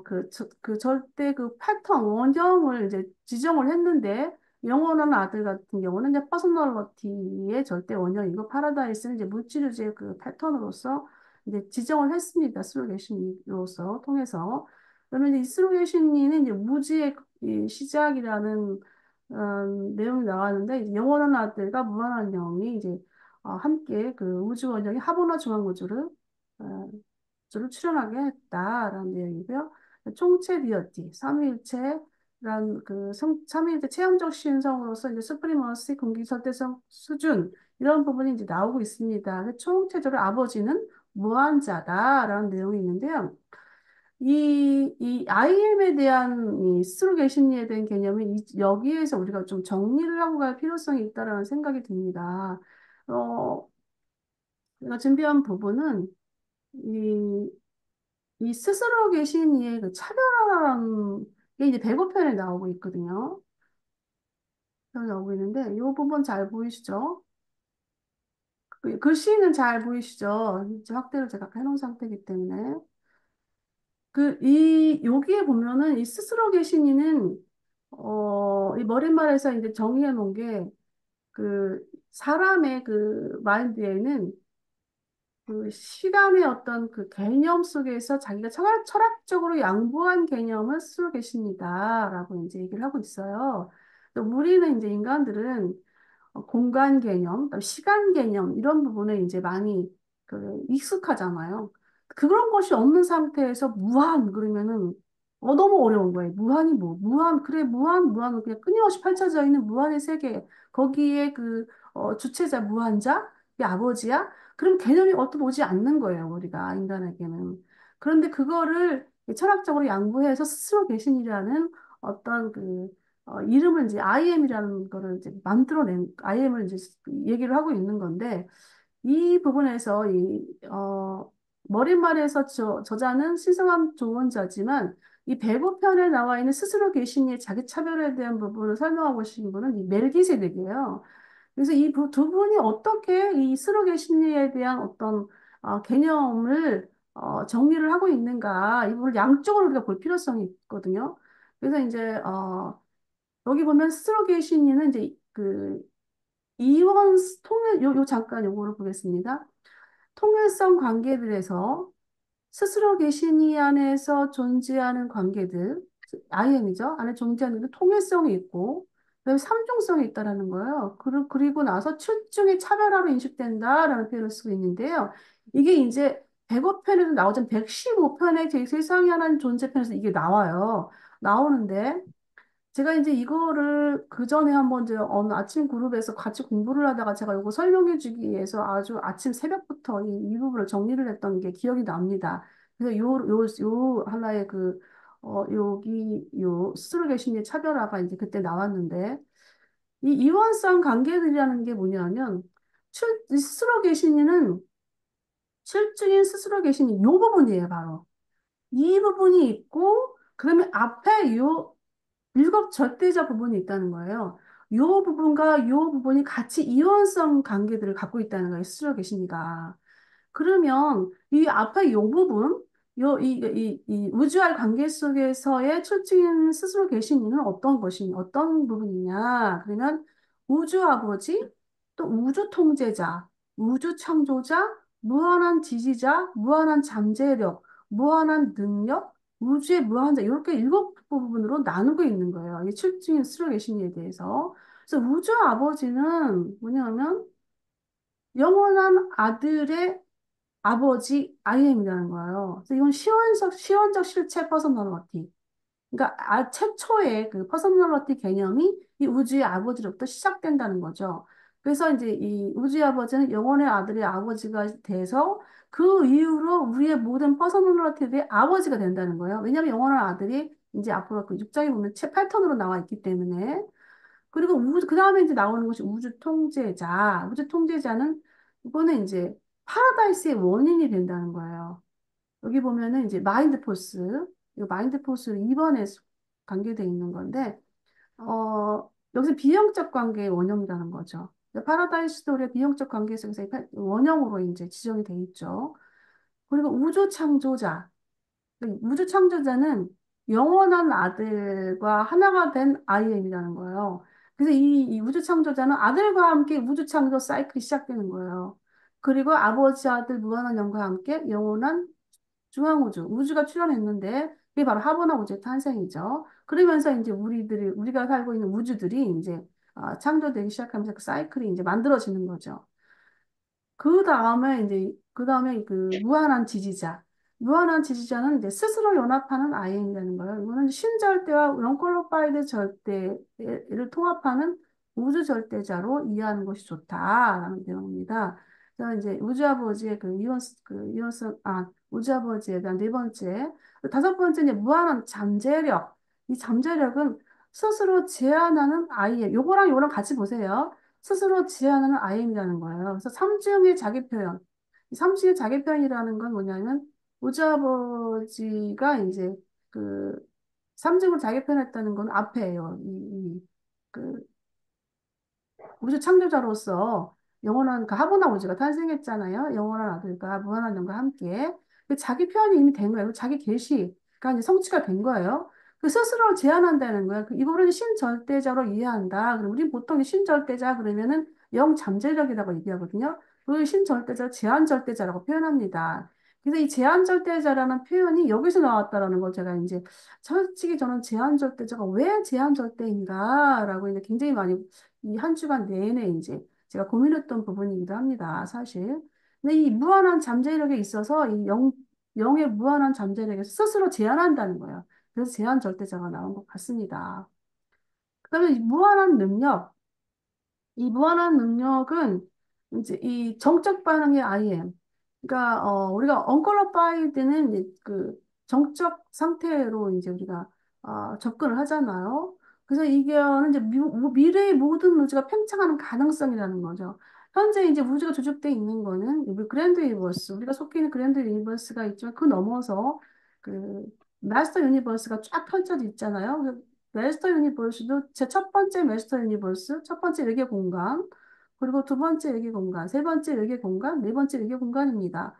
그 절대 그 패턴, 원형을 이제 지정을 했는데, 영원한 아들 같은 경우는 이제 퍼스널리티의 절대 원형이고, 파라다이스는 이제 물질주의 그 패턴으로서 이제 지정을 했습니다. 스루게신으로서 통해서. 그러면 이제 스루게신이는 이제 무지의 이 시작이라는 내용이 나왔는데, 이제 영원한 아들과 무한한 영이 이제 함께 그 우주 원형이 하보나 중앙우주를 어, 를 출연하게 했다라는 내용이고요. 총체 디어티, 삼위일체란 삼위일체 체험적 신성으로서 이제 수프리머시 공기 절대성 수준 이런 부분이 이제 나오고 있습니다. 총체적으로 아버지는 무한자다라는 내용이 있는데요. 이 IM에 대한 이 스루게 심리에 대한 개념이 여기에서 우리가 좀 정리를 하고 갈 필요성이 있다라는 생각이 듭니다. 제가 준비한 부분은 이 이 스스로 계신 이의 그 차별화라는 게 이제 배고편에 나오고 있거든요. 나오고 있는데 이 부분 잘 보이시죠? 글씨는 잘 보이시죠? 이제 확대를 제가 해놓은 상태이기 때문에 여기에 보면은 이 스스로 계신 이는 이 머릿말에서 이제 정의해 놓은 게 사람의 그 마인드에는 그 시간의 어떤 그 개념 속에서 자기가 철학적으로 양보한 개념을 쓰고 계십니다라고 이제 얘기를 하고 있어요. 또 우리는 이제 인간들은 공간 개념, 또 시간 개념 이런 부분에 이제 많이 익숙하잖아요. 그런 것이 없는 상태에서 무한 그러면은 너무 어려운 거예요. 무한이 뭐? 무한 그래 무한은 그냥 끊임없이 펼쳐져 있는 무한의 세계. 거기에 그 주체자 무한자, 이 아버지야. 그럼 개념이 어떻게 오지 않는 거예요. 우리가 인간에게는. 그런데 그거를 철학적으로 양보해서 스스로 계신이라는 어떤 이름을 이제 I am이라는 거를 이제 만들어낸 I am을 이제 얘기를 하고 있는 건데 이 부분에서 머릿말에서 저자는 신성한 조언자지만 이 배고편에 나와 있는 스스로 계시니의 자기 차별에 대한 부분을 설명하고 계신 분은 이 멜기세덱이에요. 그래서 이 두 분이 어떻게 이 스스로 계시니에 대한 어떤 개념을 정리를 하고 있는가 이 부분을 양쪽으로 우리가 볼 필요성이 있거든요. 그래서 이제 여기 보면 스스로 계시니는 이제 이원 통일 요 잠깐 요거를 보겠습니다. 통일성 관계들에서 스스로 계신 안에서 존재하는 관계들, IM이죠. 안에 존재하는 게 통일성이 있고, 그다음에 삼중성이 있다라는 거예요. 그리고 나서 출중의 차별화로 인식된다라는 표현을 쓰고 있는데요. 이게 이제 105편에도 나오잖아요. 115편에 제 세상에 하나님 존재편에서 이게 나와요. 나오는데, 제가 이제 이거를 그 전에 한번 이제 어느 아침 그룹에서 같이 공부를 하다가 제가 이거 설명해 주기 위해서 아주 아침 새벽부터 이 부분을 정리를 했던 게 기억이 납니다. 그래서 요 하나의 스스로 계신의 차별화가 이제 그때 나왔는데, 이 이원성 관계들이라는 게 뭐냐면, 이 스스로 계신이는 실증인 스스로 계신이 요 부분이에요, 바로. 이 부분이 있고, 그러면 앞에 요 일곱 절대자 부분이 있다는 거예요. 요 부분과 요 부분이 같이 이원성 관계들을 갖고 있다는 거예요. 스스로 계시니까. 그러면 이 앞에 요 부분, 이 우주와의 관계 속에서의 출증인 스스로 계신 이는 어떤 부분이냐? 그러면 우주 아버지, 또 우주 통제자, 우주 창조자, 무한한 지지자, 무한한 잠재력, 무한한 능력, 우주의 무한자, 이렇게 일곱 부분으로 나누고 있는 거예요. 이 출증인 스스로 계신 이에 대해서. 그래서 우주 아버지는 뭐냐면 영원한 아들의 아버지 IM이라는 거예요. 그래서 이건 시원적 실체 퍼스널리티. 그러니까 최초의 그 퍼스널리티 개념이 이 우주의 아버지로부터 시작된다는 거죠. 그래서 이제 이 우주의 아버지는 영혼의 아들의 아버지가 돼서 그 이후로 우리의 모든 퍼스널리티의 아버지가 된다는 거예요. 왜냐하면 영혼의 아들이 이제 앞으로 그 6장에 보면 책 패턴으로 나와 있기 때문에 그리고 그 다음에 이제 나오는 것이 우주 통제자. 우주 통제자는 이거는 이제 파라다이스의 원인이 된다는 거예요. 여기 보면은 이제 마인드 포스, 이 마인드 포스 2번에 관계되어 있는 건데, 여기서 비형적 관계의 원형이라는 거죠. 파라다이스 스토리의 비형적 관계 속에서 원형으로 이제 지정이 돼 있죠. 그리고 우주 창조자. 우주 창조자는 영원한 아들과 하나가 된 IM이라는 거예요. 그래서 이 우주 창조자는 아들과 함께 우주 창조 사이클이 시작되는 거예요. 그리고 아버지 아들 무한한 영과 함께 영원한 우주가 출현했는데 그게 바로 하버나 우주의 탄생이죠. 그러면서 이제 우리가 살고 있는 우주들이 이제 창조되기 시작하면서 그 사이클이 이제 만들어지는 거죠. 그 다음에 무한한 지지자. 무한한 지지자는 이제 스스로 연합하는 아이엠이라는 거예요. 이거는 신절대와 언퀄리파이드 절대를 통합하는 우주 절대자로 이해하는 것이 좋다라는 내용입니다. 그래서 이제 우주 아버지에 대한 네 번째. 다섯 번째, 이제 무한한 잠재력. 이 잠재력은 스스로 제한하는 아이엠. 요거랑 같이 보세요. 스스로 지향하는 IM이라는 거예요. 그래서 삼중의 자기 표현. 이 삼중의 자기 표현이라는 건 뭐냐면, 우주아버지가 이제 그 삼중으로 자기 표현했다는 건 앞에예요. 그 우주 창조자로서 영원한 그 하보나 우주가 탄생했잖아요. 영원한 아들과 무한한 영과 함께. 자기 표현이 이미 된 거예요. 자기 계시가 이제 성취가 된 거예요. 그 스스로를 제한한다는 거야. 이거를 신절대자로 이해한다. 그럼 우리 보통 신절대자 그러면은 영잠재력이라고 얘기하거든요. 그 신절대자, 제한절대자라고 표현합니다. 그래서 이 제한절대자라는 표현이 여기서 나왔다라는 걸 제가 이제 솔직히 저는 제한절대자가 왜 제한절대인가라고 이제 굉장히 많이 이 한 주간 내내 이제 제가 고민했던 부분이기도 합니다. 사실. 근데 이 무한한 잠재력에 있어서 영의 무한한 잠재력에서 스스로 제한한다는 거예요. 그래서 제한 절대자가 나온 것 같습니다. 그다음에 이 무한한 능력, 이 무한한 능력은 이제 이 정적 반응의 IM. 그러니까 우리가 unqualified는 이제 그 정적 상태로 이제 우리가 접근을 하잖아요. 그래서 이게는 이제 미래의 모든 우주가 팽창하는 가능성이라는 거죠. 현재 이제 우주가 조직되어 있는 거는 우리 그랜드 유니버스, 우리가 속해 있는 그랜드 유니버스가 있지만 그 넘어서 그 마스터 유니버스가 쫙 펼쳐져 있잖아요. 마스터 유니버스도 제 첫 번째 마스터 유니버스, 첫 번째 외계 공간, 그리고 두 번째 외계 공간, 세 번째 외계 공간, 네 번째 외계 공간입니다.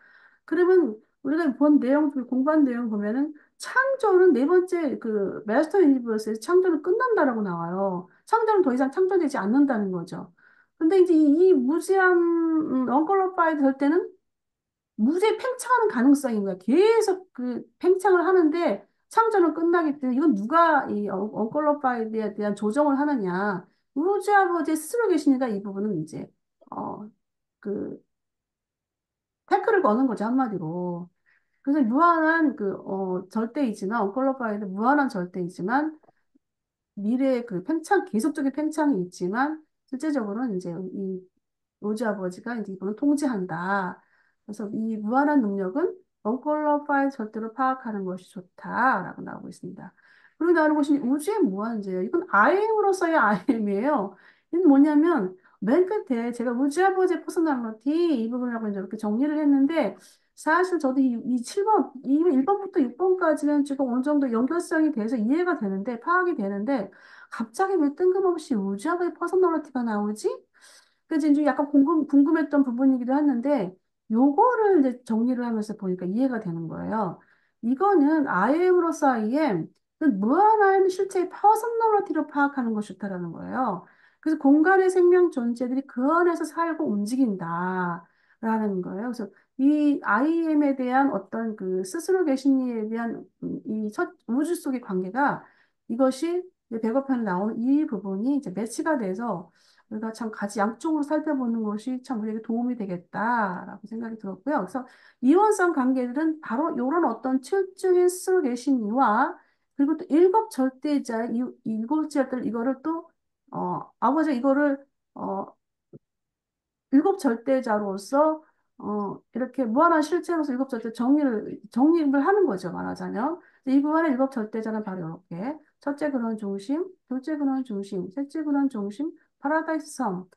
그러면 우리가 본 내용, 공간 내용 보면은 창조는 네 번째 그 마스터 유니버스에서 창조는 끝난다라고 나와요. 창조는 더 이상 창조되지 않는다는 거죠. 근데 이제 이 무제한 언컬러파이드 될 때는 무죄 팽창하는 가능성인 거야. 계속 그 팽창을 하는데 창조는 끝나기 때문에 이건 누가 이 언컬러파이드에 대한 조정을 하느냐. 우주 아버지 스스로 계시니까 이 부분은 이제 어 그 태클을 거는 거죠, 한마디로. 그래서 무한한 그 절대이지만 언컬러파이드 무한한 절대이지만 미래의 그 팽창 계속적인 팽창이 있지만 실제적으로는 이제 이 로즈 아버지가 이제 이거를 통제한다. 그래서 이 무한한 능력은 언퀄러파이 절대로 파악하는 것이 좋다라고 나오고 있습니다. 그리고 나오는 것이 우주의 무한재예요. 이건 IM으로서의 IM이에요. 이건 뭐냐면 맨 끝에 제가 우주 아버지의 퍼스널리티 이 부분이라고 이제 이렇게 정리를 했는데 사실 저도 이 7번, 이 1번부터 6번까지는 지금 어느 정도 연결성이 돼서 이해가 되는데 파악이 되는데 갑자기 왜 뜬금없이 우주 아버지의 퍼스널리티가 나오지? 그래서 이제 약간 궁금했던 부분이기도 했는데, 요거를 이제 정리를 하면서 보니까 이해가 되는 거예요. 이거는 IM으로서 IM, 무한한 실체의 퍼스널리티로 파악하는 것이 좋다라는 거예요. 그래서 공간의 생명 존재들이 그 안에서 살고 움직인다라는 거예요. 그래서 이 IM에 대한 어떤 그 스스로 계신 이에 대한 이 첫 우주 속의 관계가 이것이 이제 백어편에 나오는 이 부분이 이제 매치가 돼서 우리가 참 같이 양쪽으로 살펴보는 것이 참 우리에게 도움이 되겠다라고 생각이 들었고요. 그래서 이원성 관계들은 바로 이런 어떤 칠중의 스스로 계신 이와 그리고 또 일곱 절대자, 이 일곱 절대 이거를 또 아버지 이거를 어, 일곱 절대자로서 이렇게 무한한 실체로서 일곱 절대 정립을 하는 거죠, 말하자면. 이 구간의 일곱 절대자는 바로 이렇게 첫째 근원 중심, 둘째 근원 중심, 셋째 근원 중심, 파라다이스 섬,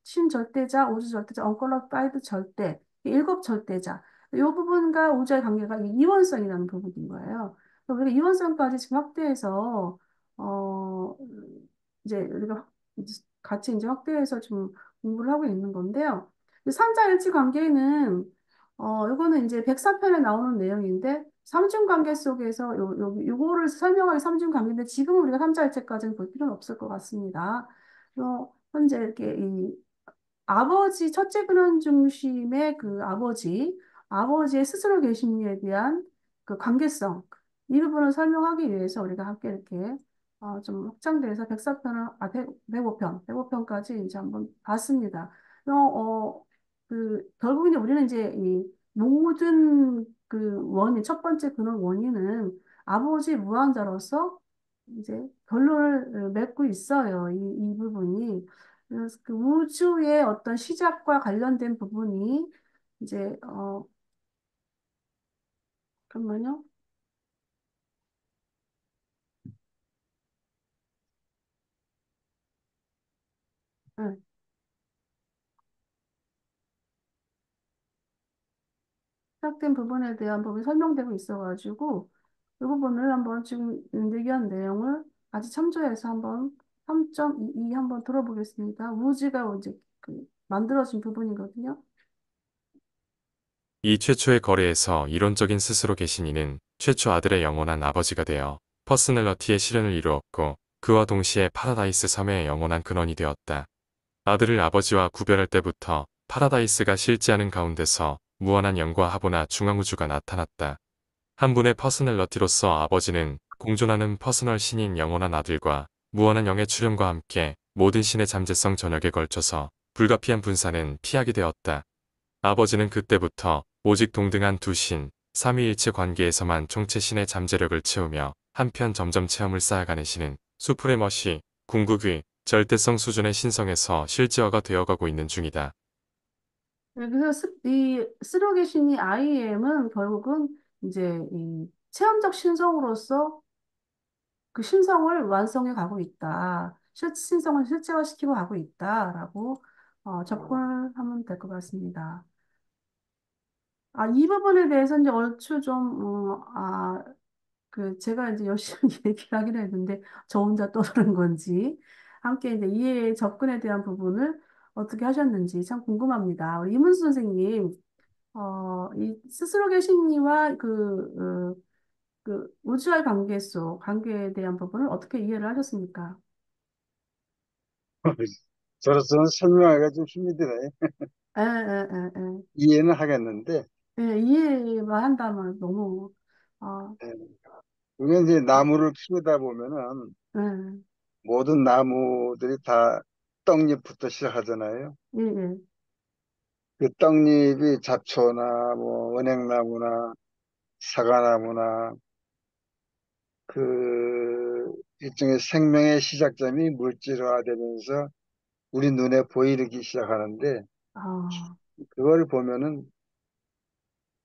신절대자, 우주절대자, 언컬러파이드 절대, 이 일곱 절대자. 이 부분과 우주의 관계가 이 이원성이라는 부분인 거예요. 그래서 우리가 이원성까지 지금 확대해서 어, 이제 우리가 같이 이제 확대해서 좀 공부를 하고 있는 건데요. 삼자일치 관계는 이거는 이제 104편에 나오는 내용인데 삼중관계 속에서 요거를 설명하기 삼중관계인데 지금 우리가 삼자일체까지는 볼 필요는 없을 것 같습니다. 현재 이렇게 이 아버지 첫째 근원 중심의 그 아버지의 스스로 계심에 대한 그 관계성 이 부분을 설명하기 위해서 우리가 함께 이렇게 좀 확장돼서 104편을 105편까지 이제 한번 봤습니다. 결국 이제 우리는 이제 이 모든 그 원인 첫 번째 근원 원인은 아버지 무한자로서 이제 결론을 맺고 있어요. 이 부분이. 그래서 그 우주의 어떤 시작과 관련된 부분이 이제 잠깐만요. 네. 시작된 부분에 대한 부분이 설명되고 있어가지고 이 부분을 한번 지금 얘기한 내용을 같이 참조해서 한번 3.22 한번 들어보겠습니다. 우주가 이제 그 만들어진 부분이거든요. 이 최초의 거래에서 이론적인 스스로 계신 이는 최초 아들의 영원한 아버지가 되어 퍼스널러티의 실현을 이루었고 그와 동시에 파라다이스 섬의 영원한 근원이 되었다. 아들을 아버지와 구별할 때부터 파라다이스가 실제하는 가운데서 무한한 영과 하보나 중앙우주가 나타났다. 한 분의 퍼스널러티로서 아버지는 공존하는 퍼스널 신인 영원한 아들과 무한한 영의 출현과 함께 모든 신의 잠재성 전역에 걸쳐서 불가피한 분산은 피하게 되었다. 아버지는 그때부터 오직 동등한 두 신, 삼위일체 관계에서만 총체신의 잠재력을 채우며 한편 점점 체험을 쌓아가는 신은 수프레머시, 궁극의, 절대성 수준의 신성에서 실제화가 되어가고 있는 중이다. 그래서 이 쓰러계신이 IM은 결국은 이제 이 체험적 신성으로서 그 신성을 완성해 가고 있다. 신성을 실제화시키고 가고 있다라고 접근을 하면 될 것 같습니다. 이 부분에 대해서 이제 얼추 제가 이제 열심히 얘기를 하긴 했는데, 저 혼자 떠드는 건지, 함께 이제 이해 접근에 대한 부분을 어떻게 하셨는지 참 궁금합니다. 우리 이문수 선생님, 이 스스로 계신이와 그 우주와의 관계에 대한 부분을 어떻게 이해를 하셨습니까? 저로서는 설명하기가 좀 힘이 드네. 에, 에, 에, 에. 이해는 하겠는데, 예, 이해만 한다면 너무, 아, 예, 우리가 이제 나무를 키우다 보면은 예, 모든 나무들이 다 떡잎부터 시작하잖아요. 예, 예. 그 떡잎이 잡초나 뭐 은행나무나 사과나무나 그 일종의 생명의 시작점이 물질화되면서 우리 눈에 보이기 시작하는데, 아, 그걸 보면은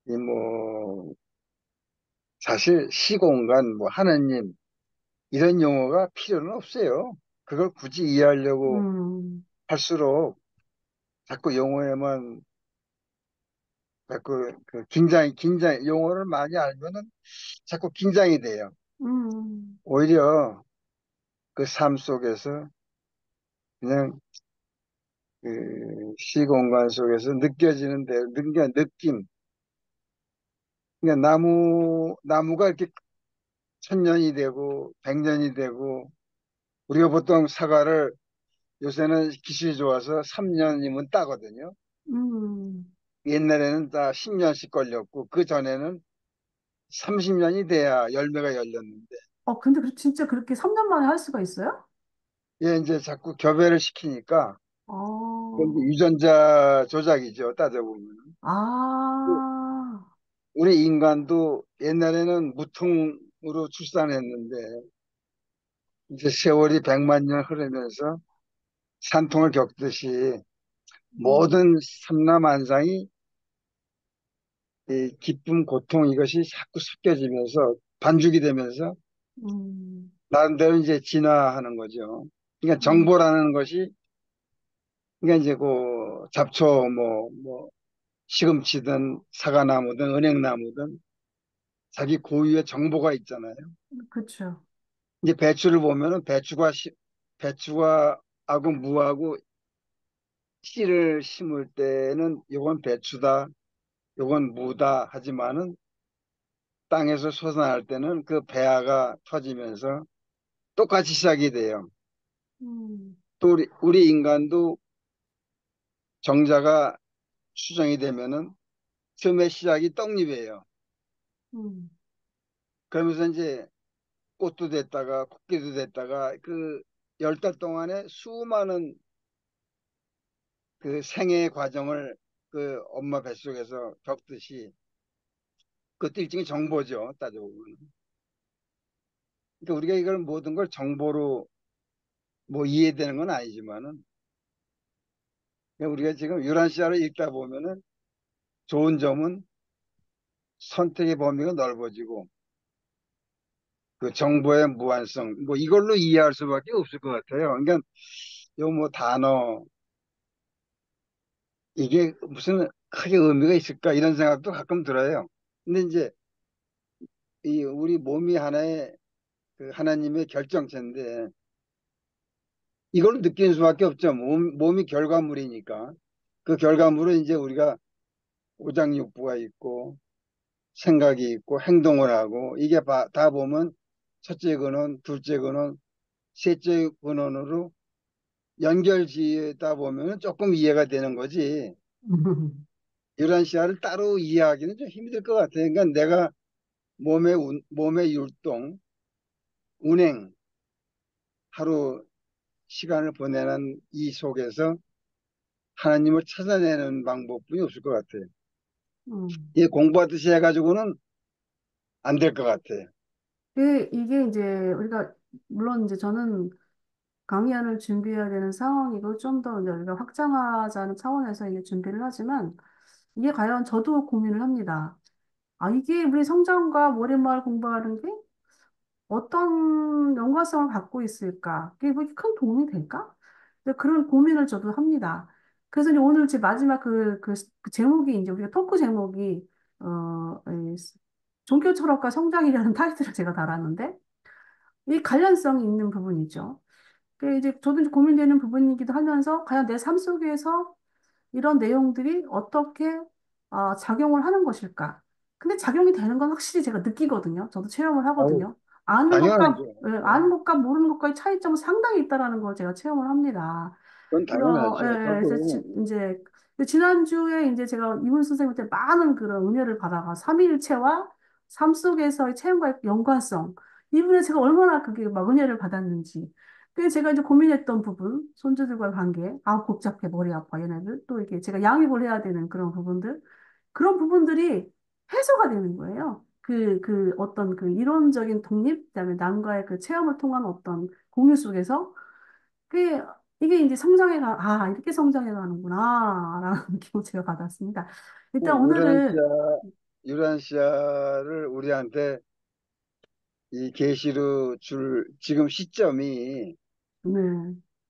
이 뭐 사실 시공간 뭐 하느님 이런 용어가 필요는 없어요. 그걸 굳이 이해하려고 음, 할수록 자꾸 용어에만 자꾸 그 긴장 용어를 많이 알면은 자꾸 긴장이 돼요. 음, 오히려 그 삶 속에서 그냥 그 시공간 속에서 느껴지는 대 느낌. 그러니까 나무가 이렇게 1000년이 되고 100년이 되고, 우리가 보통 사과를 요새는 기술이 좋아서 3년이면 따거든요. 음. 옛날에는 다 10년씩 걸렸고, 그 전에는 30년이 돼야 열매가 열렸는데, 근데 진짜 그렇게 3년 만에 할 수가 있어요? 얘 이제 자꾸 교배를 시키니까, 그건 이제 어, 유전자 조작이죠, 따져보면. 아, 우리 인간도 옛날에는 무통으로 출산했는데, 이제 세월이 100만 년 흐르면서 산통을 겪듯이 음, 모든 삼라만상이 이 기쁨, 고통 이것이 자꾸 섞여지면서 반죽이 되면서 음, 나름대로 이제 진화하는 거죠. 그러니까 음, 정보라는 것이, 그러니까 이제 그 잡초 뭐 시금치든 사과나무든 은행나무든 자기 고유의 정보가 있잖아요. 그쵸. 이제 배추를 보면은 배추가 하고 무하고 씨를 심을 때는 요건 배추다, 요건 무다 하지만은 땅에서 솟아날 때는 그 배아가 터지면서 똑같이 시작이 돼요. 음, 또 우리 인간도 정자가 수정이 되면은 처음에 시작이 떡잎이에요. 음, 그러면서 이제 꽃도 됐다가 꽃게도 됐다가 그 10달 동안에 수많은 그 생애 과정을 그 엄마 뱃속에서 겪듯이, 그것도 일종의 정보죠, 따져보면. 그러니까 우리가 이걸 모든 걸 정보로 뭐 이해되는 건 아니지만은, 그냥 우리가 지금 유란시아를 읽다 보면은 좋은 점은 선택의 범위가 넓어지고 그 정보의 무한성 뭐 이걸로 이해할 수밖에 없을 것 같아요. 그러니까 요 뭐 단어 이게 무슨 크게 의미가 있을까 이런 생각도 가끔 들어요. 근데 이제 이 우리 몸이 하나의 그 하나님의 결정체인데 이걸 느끼는 수밖에 없죠. 몸이 결과물이니까. 그 결과물은 이제 우리가 오장육부가 있고 생각이 있고 행동을 하고, 이게 다 보면 첫째 근원, 둘째 근원, 셋째 근원으로 연결지다 보면 조금 이해가 되는 거지. 유란시아를 따로 이해하기는 좀 힘들 것 같아요. 그러니까 내가 몸의 율동, 운행, 하루 시간을 보내는 이 속에서 하나님을 찾아내는 방법뿐이 없을 것 같아요. 음. 이 공부하듯이 해가지고는 안 될 것 같아요. 이게 이제 우리가 물론 이제 저는 강의안을 준비해야 되는 상황이고 좀 더 이제 우리가 확장하자는 차원에서 이게 준비를 하지만 이게 과연 저도 고민을 합니다. 아, 이게 우리 성장과 머릿말 공부하는 게 어떤 연관성을 갖고 있을까? 이게 뭐 큰 도움이 될까? 근데 그런 고민을 저도 합니다. 그래서 이제 오늘 제 마지막 그 제목이 이제 우리가 토크 제목이 이 종교 철학과 성장이라는 타이틀을 제가 달았는데 이 관련성이 있는 부분이죠. 이제 저도 이제 고민되는 부분이기도 하면서 과연 내 삶 속에서 이런 내용들이 어떻게 작용을 하는 것일까? 근데 작용이 되는 건 확실히 제가 느끼거든요. 저도 체험을 아우, 하거든요. 아는 것과, 당연하죠. 예, 아는 것과 모르는 것과의 차이점은 상당히 있다라는 걸 제가 체험을 합니다. 그건 예, 당연하죠. 예, 그래서 저도 이제 지난주에 이제 제가 이문 선생님한테 많은 그런 은혜를 받아가 삼위일체와 삶 속에서의 체험과의 연관성 이분에 제가 얼마나 그게 막 은혜를 받았는지 그게 제가 이제 고민했던 부분 손주들과의 관계 아 복잡해 머리 아파 얘네들 또 이렇게 제가 양육을 해야 되는 그런 부분들 그런 부분들이 해소가 되는 거예요. 그 어떤 그 이론적인 독립, 그다음에 남과의 그 체험을 통한 어떤 공유 속에서 그게 이게 이제 이렇게 성장해 가는구나, 라는 느낌을 제가 받았습니다. 그 일단 오늘은, 유란시아를 우리한테 이 계시로 줄 지금 시점이 네,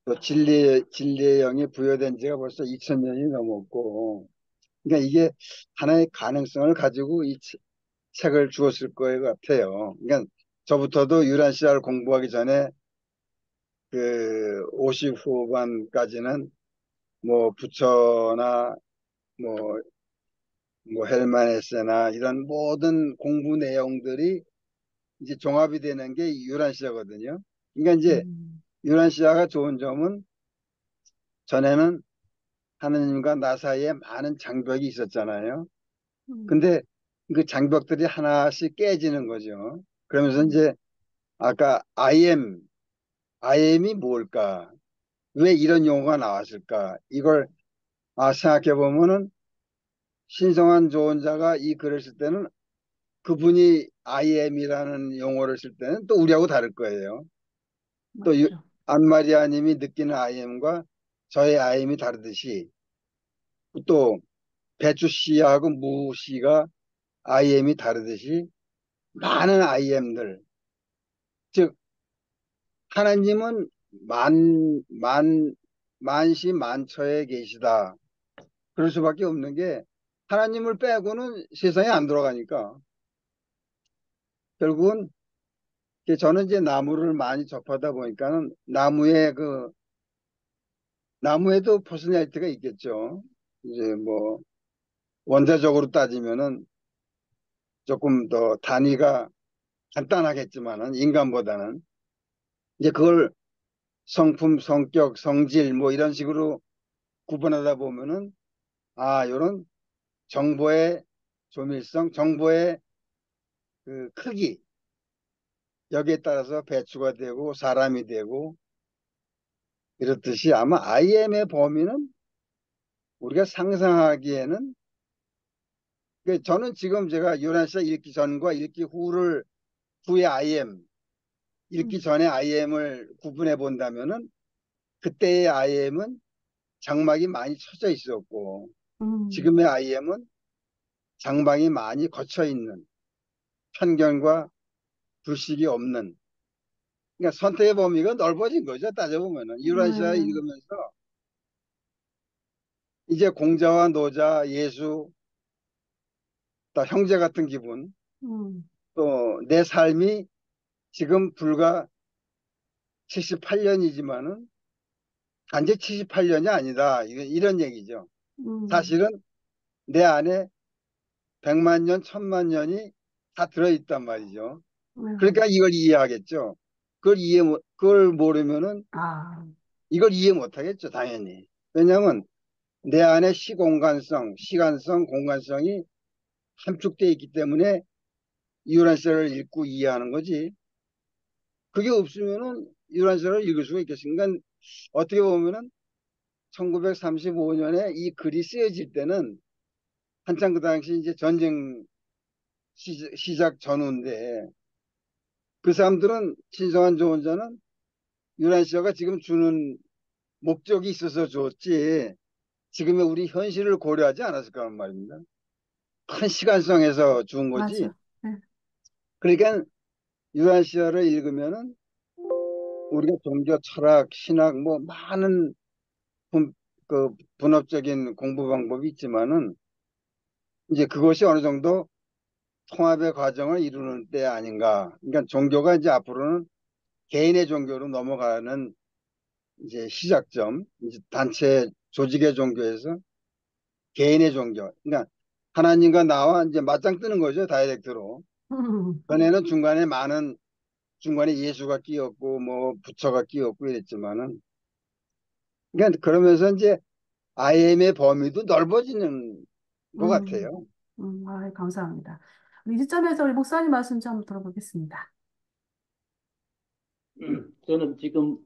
또 진리의 영이 부여된 지가 벌써 2000년이 넘었고, 그러니까 이게 하나의 가능성을 가지고 이 책을 주었을 거예요 같아요. 그러니까 저부터도 유란시아를 공부하기 전에 그 50 후반까지는 뭐 부처나 뭐, 뭐 헬만 헤세나 이런 모든 공부 내용들이 이제 종합이 되는 게 유란시아거든요. 그러니까 이제 음, 유란시아가 좋은 점은 전에는 하느님과 나 사이에 많은 장벽이 있었잖아요. 음, 근데 그 장벽들이 하나씩 깨지는 거죠. 그러면서 음, 이제 아까 IM이 뭘까? 왜 이런 용어가 나왔을까? 이걸 생각해 보면은 신성한 조언자가 이 글을 쓸 때는 그분이 IM이라는 용어를 쓸 때는 또 우리하고 다를 거예요. 또 맞죠. 안마리아 님이 느끼는 IM과 저의 IM이 다르듯이 또 배추 씨하고 무 씨가 IM이 다르듯이 많은 IM들, 즉 하나님은 만시 만처에 계시다. 그럴 수밖에 없는 게 하나님을 빼고는 세상에 안 돌아가니까 결국은 저는 이제 나무를 많이 접하다 보니까는 나무에도 퍼스널리티가 있겠죠. 이제 뭐 원자적으로 따지면은 조금 더 단위가 간단하겠지만은 인간보다는 이제 그걸 성품, 성격, 성질 뭐 이런 식으로 구분하다 보면은 요런 정보의 조밀성, 정보의 그 크기 여기에 따라서 배추가 되고 사람이 되고 이렇듯이 아마 IM의 범위는 우리가 상상하기에는 저는 지금 제가 요나시아 읽기 전과 읽기 후의 IM, 읽기 음, 전에 IM을 구분해 본다면은 그때의 IM은 장막이 많이 쳐져 있었고 음, 지금의 IM은 장막이 많이 거쳐 있는 편견과 불식이 없는 그러니까 선택의 범위가 넓어진 거죠. 따져보면은 유라시아 네, 읽으면서 이제 공자와 노자, 예수, 또 형제 같은 기분 음, 또 내 삶이 지금 불과 78년이지만은 단지 78년이 아니다. 이런 얘기죠. 음, 사실은 내 안에 100만 년, 1000만 년이 다 들어있단 말이죠. 네, 그러니까 이걸 이해하겠죠. 그걸 모르면은 아, 이걸 이해 못하겠죠, 당연히. 왜냐하면 내 안에 시공간성, 시간성, 공간성이 함축되어 있기 때문에 유란세를 읽고 이해하는 거지. 그게 없으면은 유란세를 읽을 수가 있겠습니까? 그러니까 어떻게 보면은 1935년에 이 글이 쓰여질 때는 한창 그 당시 이제 전쟁 시작 전후인데 그 사람들은 신성한 조언자는 유란시아가 지금 주는 목적이 있어서 줬지 지금의 우리 현실을 고려하지 않았을 거란 말입니다. 큰 시간성에서 준 거지. 맞아. 네. 그러니까 유란시아를 읽으면은 우리가 종교, 철학, 신학 뭐 많은 분, 그 분업적인 공부 방법이 있지만은 이제 그것이 어느 정도 통합의 과정을 이루는 때 아닌가. 그러니까 종교가 이제 앞으로는 개인의 종교로 넘어가는 이제 시작점, 이제 단체 조직의 종교에서 개인의 종교. 그러니까 하나님과 나와 이제 맞짱 뜨는 거죠, 다이렉트로. 전에는 중간에 예수가 끼었고 뭐 부처가 끼었고 이랬지만은 그러니까 그러면서 이제 IM의 범위도 넓어지는 것 음, 같아요. 아, 감사합니다. 이 시점에서 우리 목사님 말씀 좀 들어보겠습니다. 저는 지금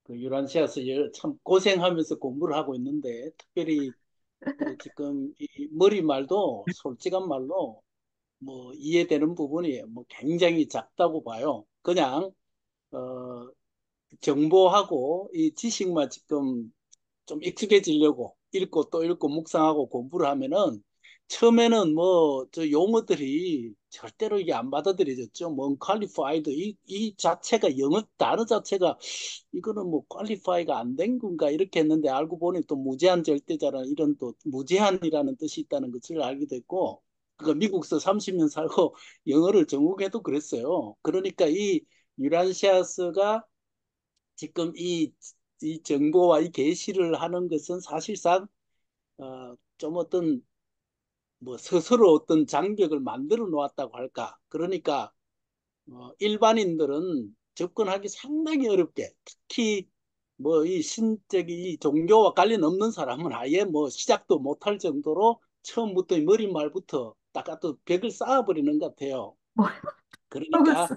그 유란시아서 참 고생하면서 공부를 하고 있는데 특별히 지금 이 머리말도 솔직한 말로 뭐 이해되는 부분이 뭐 굉장히 작다고 봐요. 그냥 어, 정보하고 이 지식만 지금 좀 익숙해지려고 읽고 또 읽고 묵상하고 공부를 하면은 처음에는 뭐 저 용어들이 절대로 이게 안 받아들여졌죠. 뭐 unqualified 이 자체가 영어 단어 자체가 이거는 뭐 qualify가 안 된 건가 이렇게 했는데 알고 보니 또 무제한 절대자라는 이런 또 무제한이라는 뜻이 있다는 것을 알게 됐고 그 미국서 30년 살고 영어를 전공해도 그랬어요. 그러니까 이 유란시아스가 지금 이 정보와 이 계시를 하는 것은 사실상 좀 어떤 뭐 스스로 어떤 장벽을 만들어 놓았다고 할까. 그러니까 일반인들은 접근하기 상당히 어렵게 특히 뭐 이 신적인 이 종교와 관련 없는 사람은 아예 뭐 시작도 못할 정도로 처음부터 이 머리말부터 딱 갖다 벽을 쌓아버리는 것 같아요. 뭐라고 그러니까 했어?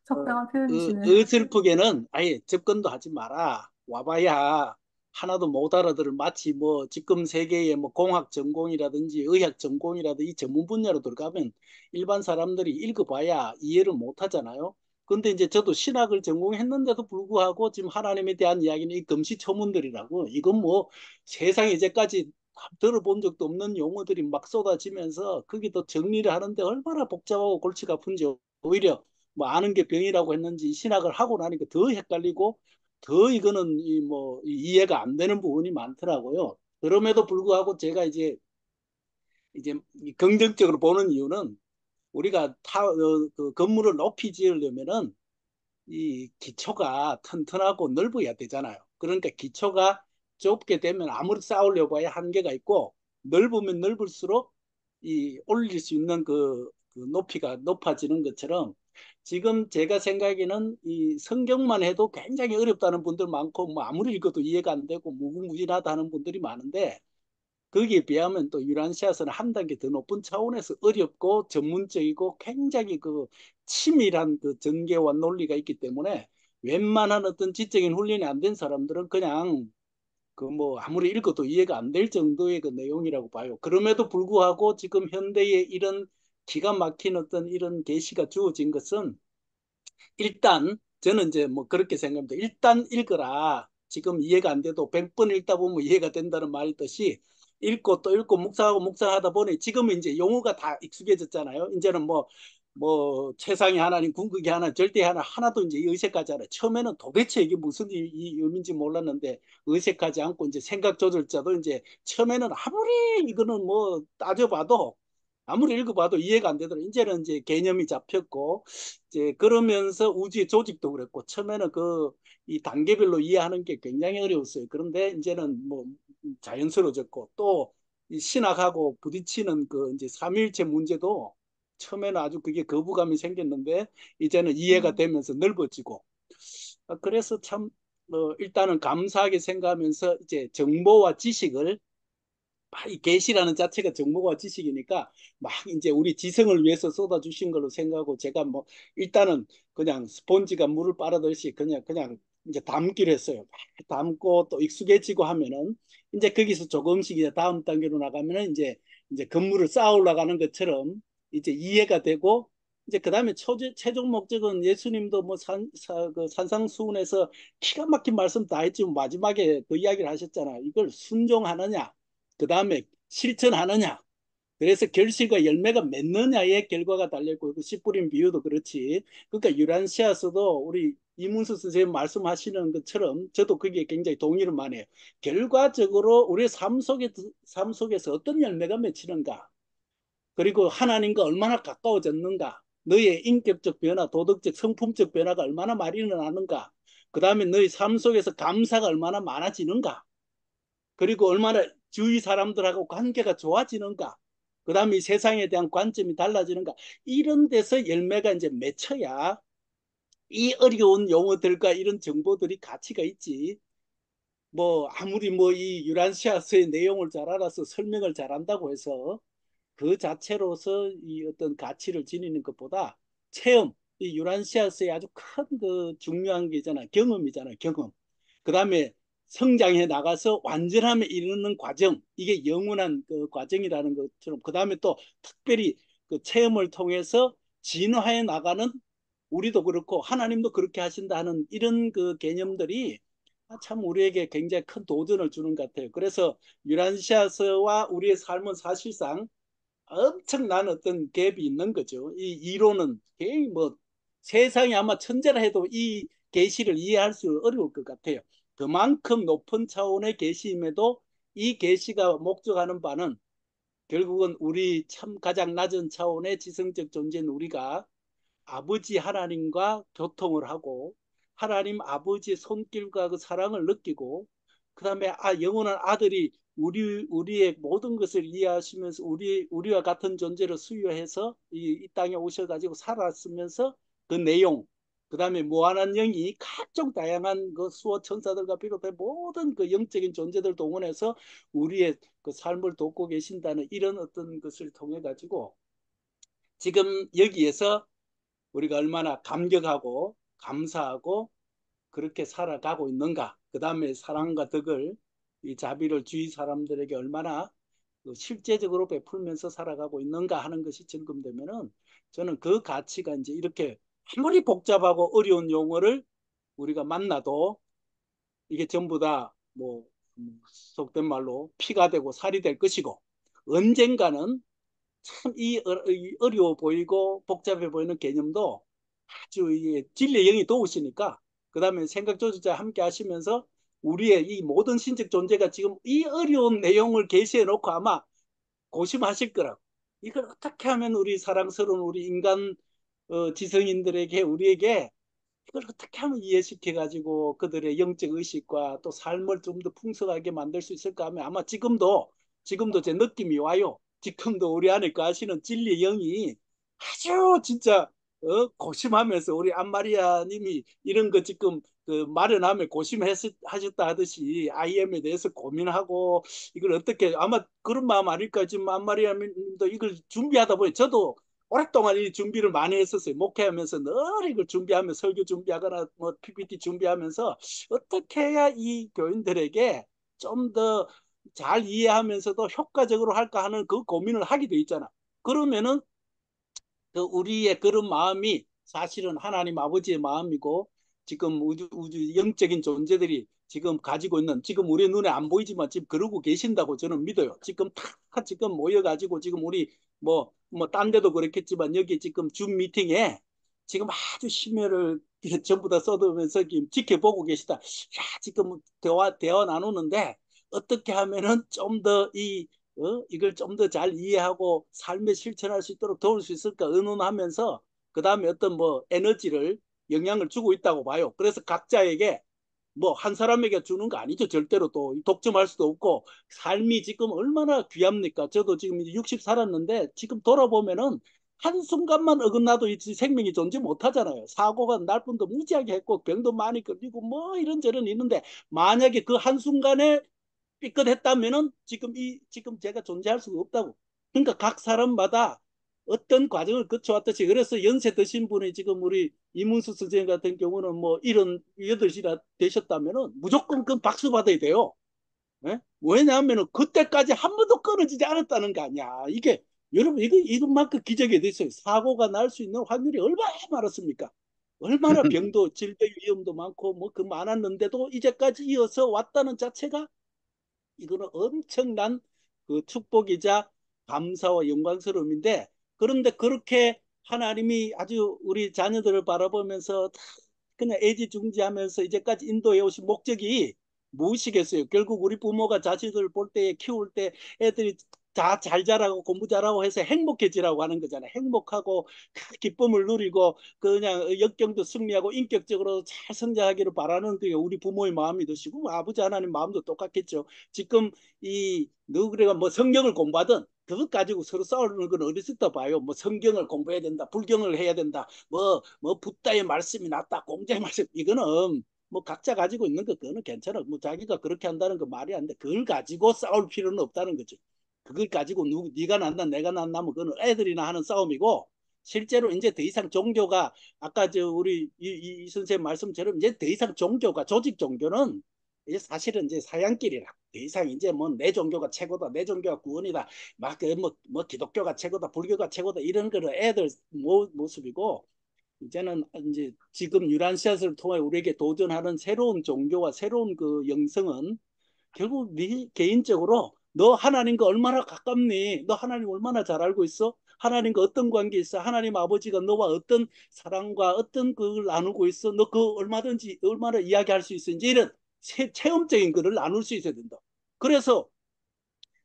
적당한 표현이시네. 어설프게는 아예 접근도 하지 마라. 와봐야 하나도 못 알아들을 마치 뭐 지금 세계의 뭐 공학 전공이라든지 의학 전공이라든지 이 전문 분야로 들어가면 일반 사람들이 읽어봐야 이해를 못 하잖아요. 근데 이제 저도 신학을 전공했는데도 불구하고 지금 하나님에 대한 이야기는 이 금시초문들이라고 이건 뭐 세상에 이제까지 들어본 적도 없는 용어들이 막 쏟아지면서 거기도 정리를 하는데 얼마나 복잡하고 골치가 아픈지 오히려 뭐 아는 게 병이라고 했는지 신학을 하고 나니까 더 헷갈리고 더 이거는 이 뭐 이해가 안 되는 부분이 많더라고요. 그럼에도 불구하고 제가 이제 긍정적으로 보는 이유는 우리가 그 건물을 높이 지으려면은 이 기초가 튼튼하고 넓어야 되잖아요. 그러니까 기초가 좁게 되면 아무리 쌓으려고 해야 한계가 있고 넓으면 넓을수록 이 올릴 수 있는 그 높이가 높아지는 것처럼 지금 제가 생각에는 이 성경만 해도 굉장히 어렵다는 분들 많고 뭐 아무리 읽어도 이해가 안 되고 무궁무진하다는 분들이 많은데 거기에 비하면 또 유란시아서는 한 단계 더 높은 차원에서 어렵고 전문적이고 굉장히 그 치밀한 그 전개와 논리가 있기 때문에 웬만한 어떤 지적인 훈련이 안 된 사람들은 그냥 그 뭐 아무리 읽어도 이해가 안 될 정도의 그 내용이라고 봐요. 그럼에도 불구하고 지금 현대의 이런 기가 막힌 어떤 이런 계시가 주어진 것은 일단 저는 이제 뭐 그렇게 생각합니다. 일단 읽어라. 지금 이해가 안 돼도 100번 읽다 보면 이해가 된다는 말이 있듯이 읽고 또 읽고 묵상하고 묵상하다 보니 지금은 이제 용어가 다 익숙해졌잖아요. 이제는 뭐 최상위 하나님, 궁극이 하나, 절대 하나 하나도 이제 의식하지 않아요. 처음에는 도대체 이게 무슨 이 의미인지 몰랐는데 의식하지 않고 이제 생각 조절자도 이제 처음에는 아무리 이거는 뭐 따져봐도 아무리 읽어봐도 이해가 안 되더라고요. 이제는 이제 개념이 잡혔고 이제 그러면서 우주의 조직도 그랬고 처음에는 그 이 단계별로 이해하는 게 굉장히 어려웠어요. 그런데 이제는 뭐 자연스러워졌고 또 이 신학하고 부딪히는 그 이제 삼위일체 문제도 처음에는 아주 그게 거부감이 생겼는데 이제는 이해가 되면서 넓어지고 그래서 참 일단은 감사하게 생각하면서 이제 정보와 지식을 이 계시라는 자체가 정보와 지식이니까 막 이제 우리 지성을 위해서 쏟아주신 걸로 생각하고 제가 뭐 일단은 그냥 스폰지가 물을 빨아들듯이 그냥 이제 담기로 했어요. 막 담고 또 익숙해지고 하면은 이제 거기서 조금씩 이제 다음 단계로 나가면은 이제 건물을 쌓아 올라가는 것처럼 이제 이해가 되고 이제 그다음에 최종 목적은 예수님도 뭐 그 산상수훈에서 기가 막힌 말씀 다 했지만 마지막에 그 이야기를 하셨잖아. 이걸 순종하느냐, 그다음에 실천하느냐. 그래서 결실과 열매가 맺느냐의 결과가 달려있고 그 씨 뿌린 비유도 그렇지. 그러니까 유란시아서도 우리 이문수 선생님 말씀하시는 것처럼 저도 그게 굉장히 동의를 많이 해요. 결과적으로 우리의 삶 속에서 어떤 열매가 맺히는가, 그리고 하나님과 얼마나 가까워졌는가, 너의 인격적 변화, 도덕적, 성품적 변화가 얼마나 많이 일어나는가, 그 다음에 너의 삶 속에서 감사가 얼마나 많아지는가, 그리고 얼마나 주위 사람들하고 관계가 좋아지는가, 그 다음에 세상에 대한 관점이 달라지는가, 이런 데서 열매가 이제 맺혀야 이 어려운 용어들과 이런 정보들이 가치가 있지. 뭐 아무리 뭐 이 유란시아서의 내용을 잘 알아서 설명을 잘한다고 해서 그 자체로서 이 어떤 가치를 지니는 것보다 체험, 이 유란시아스의 아주 큰 그 중요한 게 있잖아. 경험이잖아, 경험. 그 다음에 성장해 나가서 완전함에 이르는 과정, 이게 영원한 그 과정이라는 것처럼, 그 다음에 또 특별히 그 체험을 통해서 진화해 나가는, 우리도 그렇고 하나님도 그렇게 하신다는 이런 그 개념들이 참 우리에게 굉장히 큰 도전을 주는 것 같아요. 그래서 유란시아스와 우리의 삶은 사실상 엄청난 어떤 갭이 있는 거죠. 이 이론은 굉장히 뭐 세상에 아마 천재라 해도 이 계시를 이해할 수 어려울 것 같아요. 그만큼 높은 차원의 계시임에도 이 계시가 목적하는 바는 결국은 우리 참 가장 낮은 차원의 지성적 존재인 우리가 아버지 하나님과 교통을 하고 하나님 아버지의 손길과 그 사랑을 느끼고 그다음에 영원한 아들이 우리의 모든 것을 이해하시면서 우리와 같은 존재를 수요해서 이 땅에 오셔가지고 살았으면서 그 내용, 그다음에 무한한 영이 각종 다양한 그 수호 천사들과 비롯해 모든 그 영적인 존재들 동원해서 우리의 그 삶을 돕고 계신다는 이런 어떤 것을 통해 가지고 지금 여기에서 우리가 얼마나 감격하고 감사하고 그렇게 살아가고 있는가. 그 다음에 사랑과 덕을, 이 자비를 주위 사람들에게 얼마나 그 실제적으로 베풀면서 살아가고 있는가 하는 것이 점검되면은 저는 그 가치가 이제 이렇게 아무리 복잡하고 어려운 용어를 우리가 만나도 이게 전부 다뭐 속된 말로 피가 되고 살이 될 것이고 언젠가는 참 이 어려워 보이고 복잡해 보이는 개념도 아주 진리의 영이 도우시니까 그 다음에 생각 조절자 함께 하시면서 우리의 이 모든 신적 존재가 지금 이 어려운 내용을 계시해 놓고 아마 고심하실 거라고. 이걸 어떻게 하면 우리 사랑스러운 우리 인간 지성인들에게 우리에게 이걸 어떻게 하면 이해시켜 가지고 그들의 영적 의식과 또 삶을 좀 더 풍성하게 만들 수 있을까 하면 아마 지금도 제 느낌이 와요. 지금도 우리 안에 거하시는 진리의 영이 아주 진짜 고심하면서 우리 안마리아 님이 이런 거 지금 그 마련하며 고심하셨다 하듯이 IM에 대해서 고민하고 이걸 어떻게 아마 그런 마음 아닐까. 지금 안마리아 님도 이걸 준비하다 보니 저도 오랫동안 이 준비를 많이 했었어요. 목회하면서 늘 이걸 준비하며 설교 준비하거나 뭐 PPT 준비하면서 어떻게 해야 이 교인들에게 좀 더 잘 이해하면서도 효과적으로 할까 하는 그 고민을 하게 돼 있잖아. 그러면은 그 우리의 그런 마음이 사실은 하나님 아버지의 마음이고 지금 우주 영적인 존재들이 지금 가지고 있는 지금 우리 눈에 안 보이지만 지금 그러고 계신다고 저는 믿어요. 지금 다 지금 모여가지고 지금 우리 딴 데도 그렇겠지만 여기 지금 줌 미팅에 지금 아주 심혈을 전부 다 쏟으면서 지금 지켜보고 계시다. 야, 지금 대화 나누는데 어떻게 하면은 좀더이 이걸 좀 더 잘 이해하고 삶에 실천할 수 있도록 도울 수 있을까 의논하면서 그 다음에 어떤 뭐 에너지를 영향을 주고 있다고 봐요. 그래서 각자에게 뭐 한 사람에게 주는 거 아니죠. 절대로 또 독점할 수도 없고 삶이 지금 얼마나 귀합니까? 저도 지금 이제 60 살았는데 지금 돌아보면은 한순간만 어긋나도 이 생명이 존재 못하잖아요. 사고가 날 뿐도 무지하게 했고 병도 많이 걸리고 뭐 이런저런 있는데 만약에 그 한순간에 삐끗했다면은 지금 제가 존재할 수가 없다고. 그러니까 각 사람마다 어떤 과정을 거쳐왔듯이 그래서 연세 드신 분이 지금 우리 이문수 선생님 같은 경우는 뭐 이런 8시나 되셨다면은 무조건 그 박수 받아야 돼요. 예? 왜냐하면 그때까지 한 번도 끊어지지 않았다는 거 아니야. 이게 여러분 이것만큼 기적이 됐어요. 사고가 날 수 있는 확률이 얼마나 많았습니까? 얼마나 병도 질병 위험도 많고 뭐 그 많았는데도 이제까지 이어서 왔다는 자체가 이거는 엄청난 그 축복이자 감사와 영광스러움인데 그런데 그렇게 하나님이 아주 우리 자녀들을 바라보면서 다 그냥 애지중지하면서 이제까지 인도해 오신 목적이 무엇이겠어요? 결국 우리 부모가 자식을 볼 때 키울 때 애들이 다 잘 자라고 공부 잘하고 해서 행복해지라고 하는 거잖아요. 행복하고 그 기쁨을 누리고 그냥 역경도 승리하고 인격적으로 잘 성장하기를 바라는 게 우리 부모의 마음이 되시고 뭐 아버지 하나님 마음도 똑같겠죠. 지금 이 누구래가 뭐 성경을 공부하든 그것 가지고 서로 싸우는 건 어렸을 때 봐요. 뭐 성경을 공부해야 된다, 불경을 해야 된다, 뭐 붓다의 말씀이 낫다, 공자의 말씀 이거는 뭐 각자 가지고 있는 거 그거는 괜찮아. 뭐 자기가 그렇게 한다는 거 말이 안 돼. 그걸 가지고 싸울 필요는 없다는 거죠. 그걸 가지고 네가 낫나 내가 낫나 뭐 그거는 애들이나 하는 싸움이고 실제로 이제 더 이상 종교가 아까 저 우리 이 선생님 말씀처럼 이제 더 이상 종교가 조직 종교는 이제 사실은 이제 사양길이라 더 이상 이제 뭐 내 종교가 최고다 내 종교가 구원이다 뭐 기독교가 최고다 불교가 최고다 이런 거를 애들 모습이고 이제는 이제 지금 유란시아스를 통해 우리에게 도전하는 새로운 종교와 새로운 그 영성은 결국 네 개인적으로 너 하나님과 얼마나 가깝니? 너 하나님 얼마나 잘 알고 있어? 하나님과 어떤 관계 있어? 하나님 아버지가 너와 어떤 사랑과 어떤 그걸 나누고 있어? 너 그 얼마든지 얼마나 이야기할 수 있어? 이제 이런 체험적인 거를 나눌 수 있어야 된다. 그래서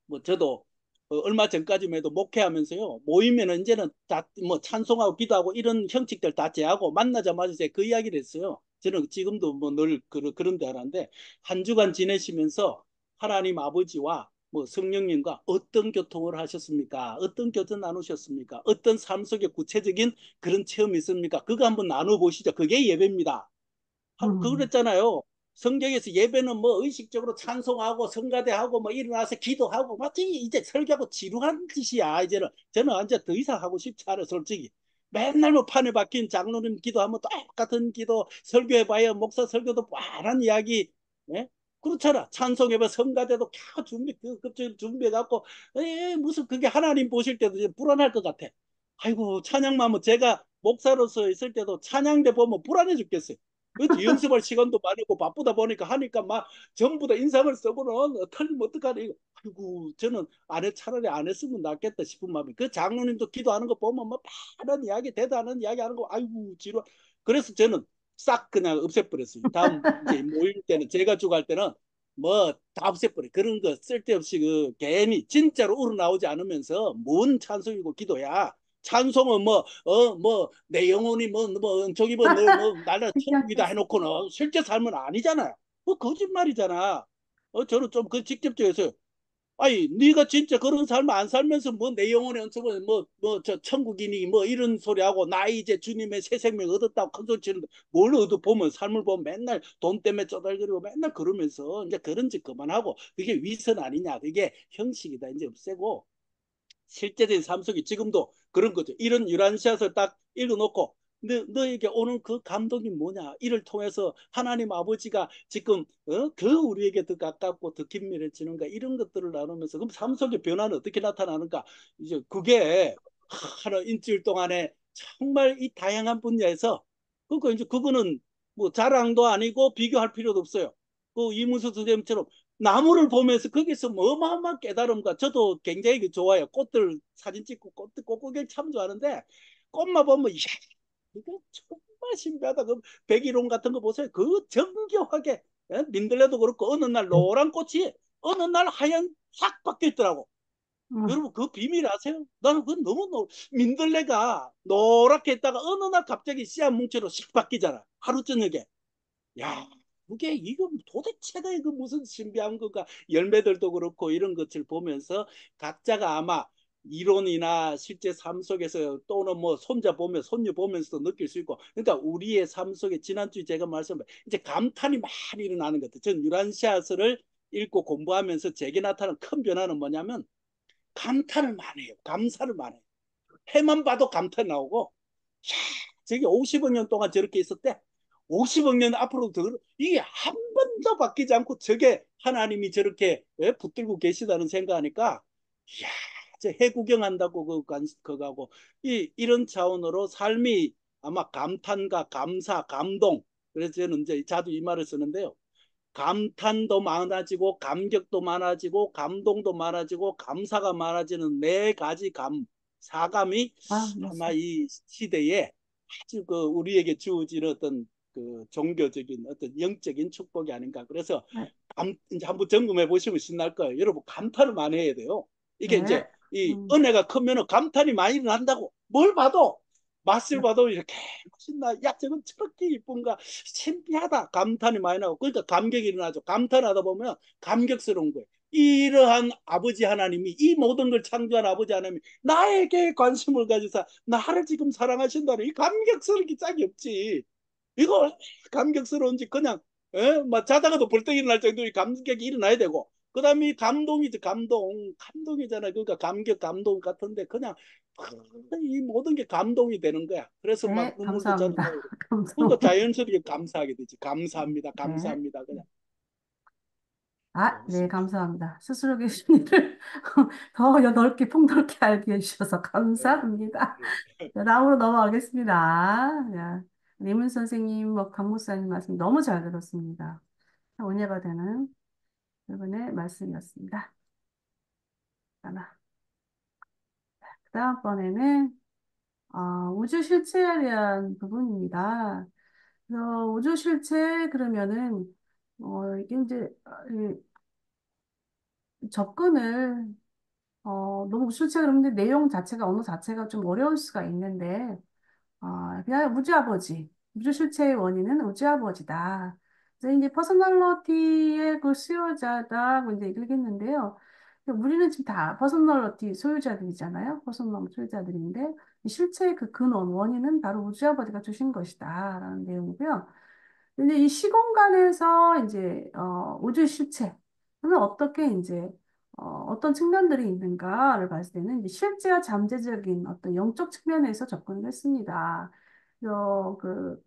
뭐 저도 얼마 전까지만 해도 목회하면서요 모이면은 이제는 다 뭐 찬송하고 기도하고 이런 형식들 다 제하고 만나자마자 제가 그 이야기를 했어요. 저는 지금도 뭐 늘 그런 데 하는데 한 주간 지내시면서 하나님 아버지와 뭐 성령님과 어떤 교통을 하셨습니까? 어떤 교통 나누셨습니까? 어떤 삶 속에 구체적인 그런 체험이 있습니까? 그거 한번 나눠보시죠. 그게 예배입니다. 음, 그랬잖아요. 성경에서 예배는 뭐 의식적으로 찬송하고 성가대하고 뭐 일어나서 기도하고 막 이제 설교하고 지루한 짓이야. 이제는 저는 완전 더 이상 하고 싶지 않아요, 솔직히. 맨날 뭐 판에 박힌 장로님 기도하면 똑같은 기도, 설교해봐야 목사 설교도 뻔한 이야기. 예? 그렇잖아. 찬송해봐 성가대도 캬 준비해갖고 무슨 그게 하나님 보실 때도 이제 불안할 것 같아. 아이고 찬양만 하면 제가 목사로서 있을 때도 찬양대 보면 불안해 죽겠어요. 그렇지 연습할 시간도 많고 바쁘다 보니까 하니까 막 전부 다 인상을 써보는 틀리면 어떡하니 아이고 저는 차라리 안 했으면 낫겠다 싶은 마음이 그 장로님도 기도하는 거 보면 뭐 파란 이야기 대단한 이야기 하는 거 아이고 지루 그래서 저는 싹 그냥 없애버렸어요. 다음 이제 모일 때는 제가 주갈 때는 뭐 다 없애버려 그런 거 쓸데없이 그 괜히 진짜로 우러나오지 않으면서 뭔 찬송이고 기도야 찬송은 내 영혼이 저기 날라 천국이다 괜찮겠어. 해놓고는 실제 삶은 아니잖아요. 뭐 거짓말이잖아. 저는 좀 그 직접적이어서 아니 네가 진짜 그런 삶 안 살면서 뭐 내 영혼의 언성은 저 천국이니 뭐 이런 소리하고 나 이제 주님의 새 생명 얻었다고 큰 소리 치는데 뭘 얻어 보면 삶을 보면 맨날 돈 때문에 쪼달거리고 맨날 그러면서 이제 그런 짓 그만하고 그게 위선 아니냐 그게 형식이다 이제 없애고 실제적인 삶 속에 지금도 그런 거죠. 이런 유란시앗을 딱 읽어놓고 너에게 오는 그 감동이 뭐냐? 이를 통해서 하나님 아버지가 지금 더 우리에게 더 가깝고 더 긴밀해지는가 이런 것들을 나누면서 그럼 삶 속의 변화는 어떻게 나타나는가? 이제 그게 하나 일주일 동안에 정말 이 다양한 분야에서 그러니까 이제 그거는 뭐 자랑도 아니고 비교할 필요도 없어요. 그 이문수 선생님처럼 나무를 보면서 거기서 뭐 어마어마한 깨달음과 저도 굉장히 좋아요. 꽃들 사진 찍고 꽃구경 참 좋아하는데 꽃만 보면 이야 이거 정말 신기하다. 그 백일홍 같은 거 보세요. 그 정교하게 민들레도 그렇고 어느 날 노란 꽃이 어느 날 하얀 싹 바뀌어 있더라고. 음, 여러분 그 비밀 아세요? 나는 그건 너무 민들레가 노랗게 있다가 어느 날 갑자기 씨앗 뭉치로 싹 바뀌잖아. 하루 저녁에. 야, 그게 이거 도대체가 이거 무슨 신비한 거가 열매들도 그렇고 이런 것을 보면서 각자가 아마 이론이나 실제 삶 속에서 또는 뭐 손자 보면 손녀 보면서 느낄 수 있고 그러니까 우리의 삶 속에 지난주에 제가 말씀한 이제 감탄이 많이 일어나는 것 같아요. 전 유란시아서를 읽고 공부하면서 제게 나타난 큰 변화는 뭐냐면 감탄을 많이 해요. 감사를 많이 해요. 해만 봐도 감탄 나오고 저게 50억 년 동안 저렇게 있었대. 50억 년 앞으로 더 이게 한 번도 바뀌지 않고 저게 하나님이 저렇게 붙들고 계시다는 생각하니까 이야, 저 해구경한다고 그거하고 이런 차원으로 삶이 아마 감탄과 감사, 감동. 그래서 저는 이제 자주 이 말을 쓰는데요. 감탄도 많아지고 감격도 많아지고 감동도 많아지고 감사가 많아지는 네 가지 사감이 아, 아마 맞습니다. 이 시대에 아주 그 우리에게 주어지는 어떤 그 종교적인 어떤 영적인 축복이 아닌가. 그래서 네, 이제 한번 점검해 보시면 신날 거예요. 여러분 감탄을 많이 해야 돼요. 이게 이제 네, 이 음, 은혜가 크면 감탄이 많이 일어난다고. 뭘 봐도 맛을 봐도 이렇게 신나. 야, 저건 저렇게 이쁜가. 신비하다. 감탄이 많이 나고. 그러니까 감격이 일어나죠. 감탄하다 보면 감격스러운 거예요. 이러한 아버지 하나님이 이 모든 걸 창조한 아버지 하나님이 나에게 관심을 가지사 나를 지금 사랑하신다는 이 감격스러운 게 짝이 없지. 이거 감격스러운지 그냥 막 자다가도 벌떡 일어날 정도의 감격이 일어나야 되고 그다음에 감동이지 감동이잖아. 그러니까 감격 감동 같은데 그냥 이 모든 게 감동이 되는 거야. 그래서 막 네, 눈물도 자주 감사합니다. 나오고 그러니까 감사합니다. 자연스럽게 감사하게 되지. 감사합니다 네. 감사합니다 그냥 아, 네, 고맙습니다. 감사합니다. 스스로 계신 일을 더 넓게, 폭넓게 알게 해주셔서 감사합니다. 자, 다음으로 넘어가겠습니다. 자, 리문 선생님, 뭐, 강 목사님 말씀 너무 잘 들었습니다. 은혜가 되는 이번에 말씀이었습니다. 하나. 그 다음번에는 우주 실체에 대한 부분입니다. 그래서 우주 실체 그러면은 이게 이제 접근을 너무 우수체 그러는데 내용 자체가 언어 자체가 좀 어려울 수가 있는데 그냥 우주 아버지, 우주 실체의 원인은 우주 아버지다. 그래서 이제 퍼스널러티의 그 수요자다 이제 얘기했는데요. 우리는 지금 다 퍼스널러티 소유자들이잖아요. 퍼스널 소유자들인데 이 실체의 그 근원, 원인은 바로 우주 아버지가 주신 것이다라는 내용이고요. 근데 이 시공간에서 이제 우주 실체는 어떻게 이제 어떤 측면들이 있는가를 봤을 때는 이제 실제와 잠재적인 어떤 영적 측면에서 접근을 했습니다. 그래서 그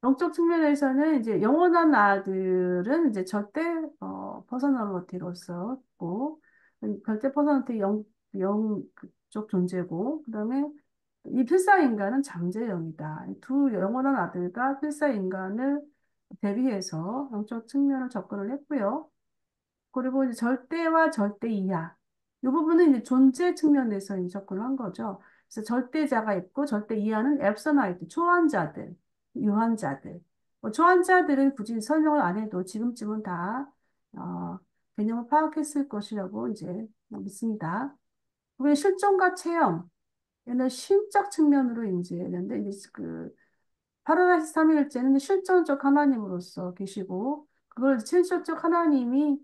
영적 측면에서는 이제 영원한 나들은 이제 절대 퍼서널리티로서고 절대 퍼서널리티 영적 존재고 그다음에 이 필사인간은 잠재형이다. 두 영원한 아들과 필사인간을 대비해서 영적 측면을 접근을 했고요. 그리고 이제 절대와 절대 이하. 이 부분은 이제 존재 측면에서 이제 접근을 한 거죠. 그래서 절대자가 있고 절대 이하는 앱서나이트, 초환자들, 유한자들. 초환자들은 굳이 설명을 안 해도 지금쯤은 다 어, 개념을 파악했을 것이라고 이제 믿습니다. 그리고 실존과 체험, 얘는 신적 측면으로 이제 했는데 이제 그 파라다이스 삼위일체는 실존적 하나님으로서 계시고 그걸 실존적 하나님이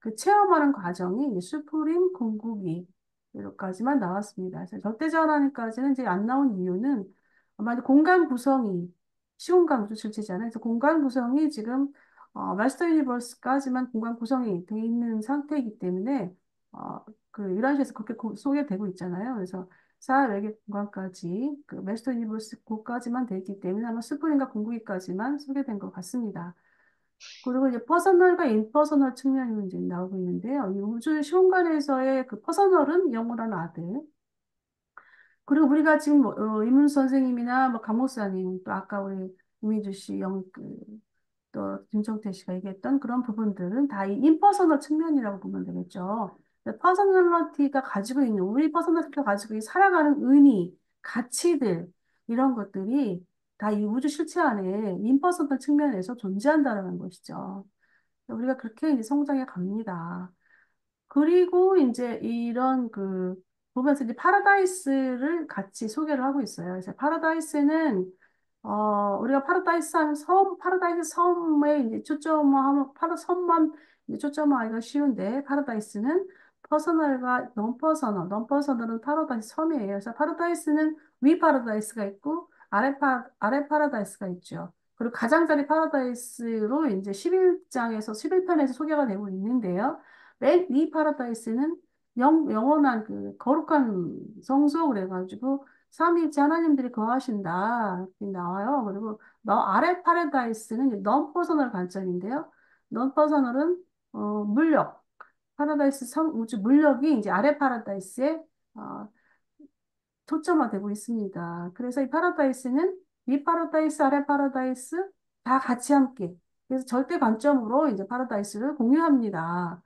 그 체험하는 과정이 이제 수프림 궁극이 여기까지만 나왔습니다. 그래서 절대자 하나님까지는 이제 안 나온 이유는 아마 이제 공간 구성이 시공간 우주 실체잖아요. 그래서 공간 구성이 지금 마스터 유니버스까지만 공간 구성이 돼 있는 상태이기 때문에 그 유라시에서 그렇게 소개되고 있잖아요. 그래서 4외계 공간까지 그 마스터 유니버스 고까지만 돼 있기 때문에 아마 스프링과 궁극기까지만 소개된 것 같습니다. 그리고 이제 퍼서널과 인퍼서널 측면이 이제 나오고 있는데요. 이 우주 시공간에서의 그 퍼서널은 영원한 아들. 그리고 우리가 지금 뭐, 이문 선생님이나 뭐 강목사님 또 아까 우리 이미주 씨, 또 김정태 씨가 얘기했던 그런 부분들은 다 이 인퍼서널 측면이라고 보면 되겠죠. 퍼서널리티가 가지고 있는 우리 퍼서널리티가 가지고 있는 살아가는 의미, 가치들 이런 것들이 다 이 우주 실체 안에 인퍼서널 측면에서 존재한다는 것이죠. 우리가 그렇게 이제 성장해 갑니다. 그리고 이제 이런 그 보면서 이제 파라다이스를 같이 소개를 하고 있어요. 그래서 파라다이스는 우리가 파라다이스 하면 파라다이스 섬에 이제 초점하면 섬만 이제 초점하기가 쉬운데 파라다이스는 퍼서널과 non 퍼서널은 파라다이스 섬이에요. 그래서 파라다이스는 위 파라다이스가 있고 아래 파라다이스가 있죠. 그리고 가장자리 파라다이스로 이제 11장에서 11편에서 소개가 되고 있는데요. 맨 위 파라다이스는 영원한 그 거룩한 성소 그래가지고 삼위일체 하나님들이 거하신다 이렇게 나와요. 그리고 너 아래 파라다이스는 넌 퍼서널 관점인데요. 넌 퍼서널은 물력, 파라다이스 우주 물력이 이제 아래 파라다이스에 어, 초점화되고 있습니다. 그래서 이 파라다이스는 위 파라다이스, 아래 파라다이스 다 같이 함께. 그래서 절대 관점으로 이제 파라다이스를 공유합니다.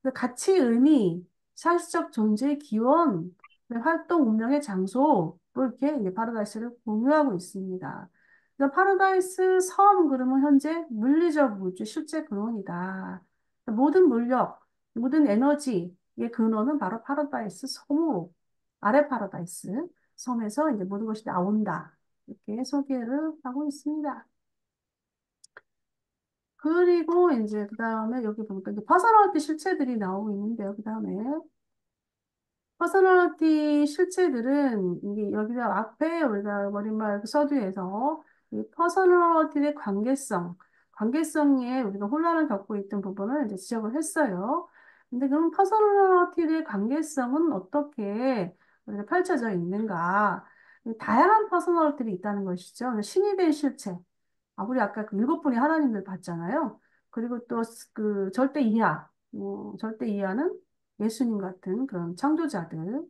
근데 가치, 의미, 사실적 존재의 기원, 활동, 운명의 장소, 뭐 이렇게 이제 파라다이스를 공유하고 있습니다. 그래서 파라다이스 섬, 그러면 현재 물리적 우주 실제 근원이다. 모든 물력, 모든 에너지의 근원은 바로 파라다이스 섬으로, 아래 파라다이스 섬에서 이제 모든 것이 나온다. 이렇게 소개를 하고 있습니다. 그리고 이제 그 다음에 여기 보니까 이제 퍼스널리티 실체들이 나오고 있는데요. 그 다음에 퍼스널리티 실체들은 이게 여기서 앞에 우리가 머릿말 서두에서 이 퍼스널리티의 관계성에 우리가 혼란을 겪고 있던 부분을 이제 지적을 했어요. 근데 그럼 퍼스널리티의 관계성은 어떻게 우리가 펼쳐져 있는가? 다양한 퍼스널리티들이 있다는 것이죠. 신이 된 실체. 우리 아까 그 일곱 분의 하나님들 봤잖아요. 그리고 또 그 절대 이하, 절대 이하는 예수님 같은 그런 창조자들,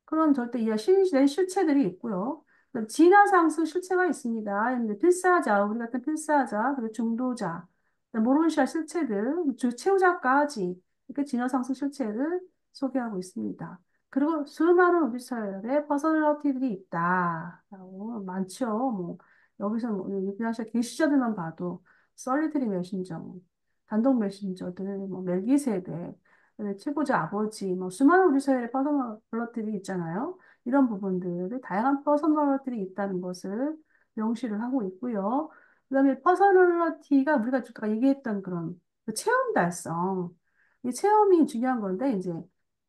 그런 절대 이하 신이 된 실체들이 있고요. 그다음 진화상수 실체가 있습니다. 근데 필사자, 우리 같은 필사자, 그리고 중도자, 그다음 모론시아 실체들, 최후자까지 이렇게 진화상수 실체를 소개하고 있습니다. 그리고 수많은 우리 사회에 퍼스널리티들이 있다. 라고 많죠. 뭐 여기서 뭐 유비아시아 계시자들만 봐도 솔리트리 메신저, 뭐, 단독 메신저들, 뭐 멜기세덱, 최고자 아버지, 뭐 수많은 우리 사회에 퍼스널리티들이 있잖아요. 이런 부분들을 다양한 퍼스널리티들이 있다는 것을 명시를 하고 있고요. 그다음에 퍼스널리티가 우리가 아까 얘기했던 그런 그 체험 달성, 이 체험이 중요한 건데 이제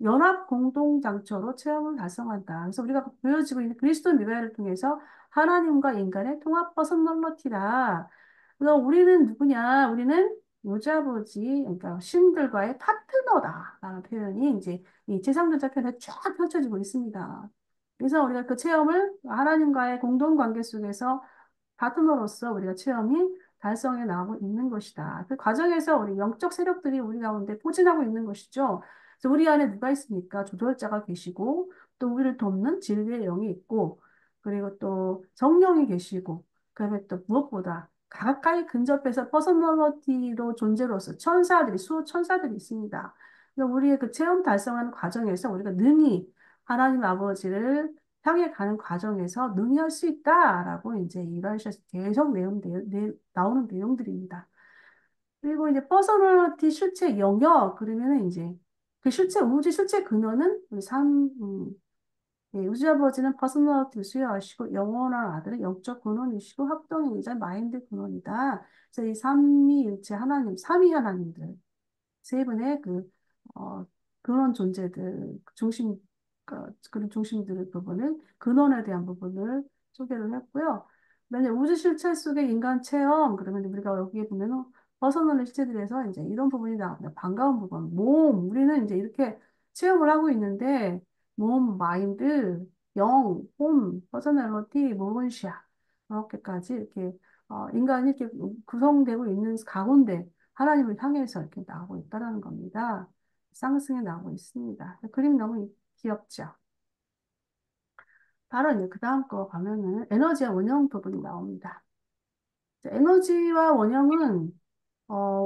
연합 공동 장처로 체험을 달성한다. 그래서 우리가 보여지고 있는 그리스도 미가를 통해서 하나님과 인간의 통합 퍼스널리티다. 그래서 우리는 누구냐? 우리는 무자보지, 그러니까 신들과의 파트너다라는 표현이 이제 이 제3전자 편에 쫙 펼쳐지고 있습니다. 그래서 우리가 그 체험을 하나님과의 공동 관계 속에서 파트너로서 우리가 체험이 달성해 나가고 있는 것이다. 그 과정에서 우리 영적 세력들이 우리 가운데 포진하고 있는 것이죠. 그래서 우리 안에 누가 있습니까? 조절자가 계시고, 또 우리를 돕는 진리의 영이 있고, 그리고 또 성령이 계시고, 그다음에 또 무엇보다 가까이 근접해서 퍼스널리티로 존재로서 수호 천사들이 있습니다. 그래서 우리의 그 체험 달성하는 과정에서 우리가 능히 하나님 아버지를 향해 가는 과정에서 능히 할 수 있다라고 이제 이발시에서 계속 나오는 내용들입니다. 그리고 이제 퍼스널리티 실체 영역 그러면은 이제 그 실체 우주 실체 근원은 우리 우주 아버지는 퍼스널리티를 수여하시고 영원한 아들은 영적 근원이시고 합동이자 마인드 근원이다. 그래서 이 삼위일체 하나님, 삼위 하나님들 세 분의 어, 그런 존재들, 그런 중심들의 부분을, 근원에 대한 부분을 소개를 했고요. 그다음에 우주 실체 속의 인간 체험, 그러면 우리가 여기에 보면은 벗어나는 실체들에서 이제 이런 부분이 나옵니다. 반가운 부분, 우리는 이제 이렇게 체험을 하고 있는데, 마인드, 영, 퍼서널리티, 모론시아, 이렇게까지 이렇게, 인간이 이렇게 구성되고 있는 가운데, 하나님을 향해서 이렇게 나오고 있다는 겁니다. 쌍승에 나오고 있습니다. 그림 너무 귀엽죠? 바로 이제 그 다음 거 가면은 에너지와 원형 부분이 나옵니다. 에너지와 원형은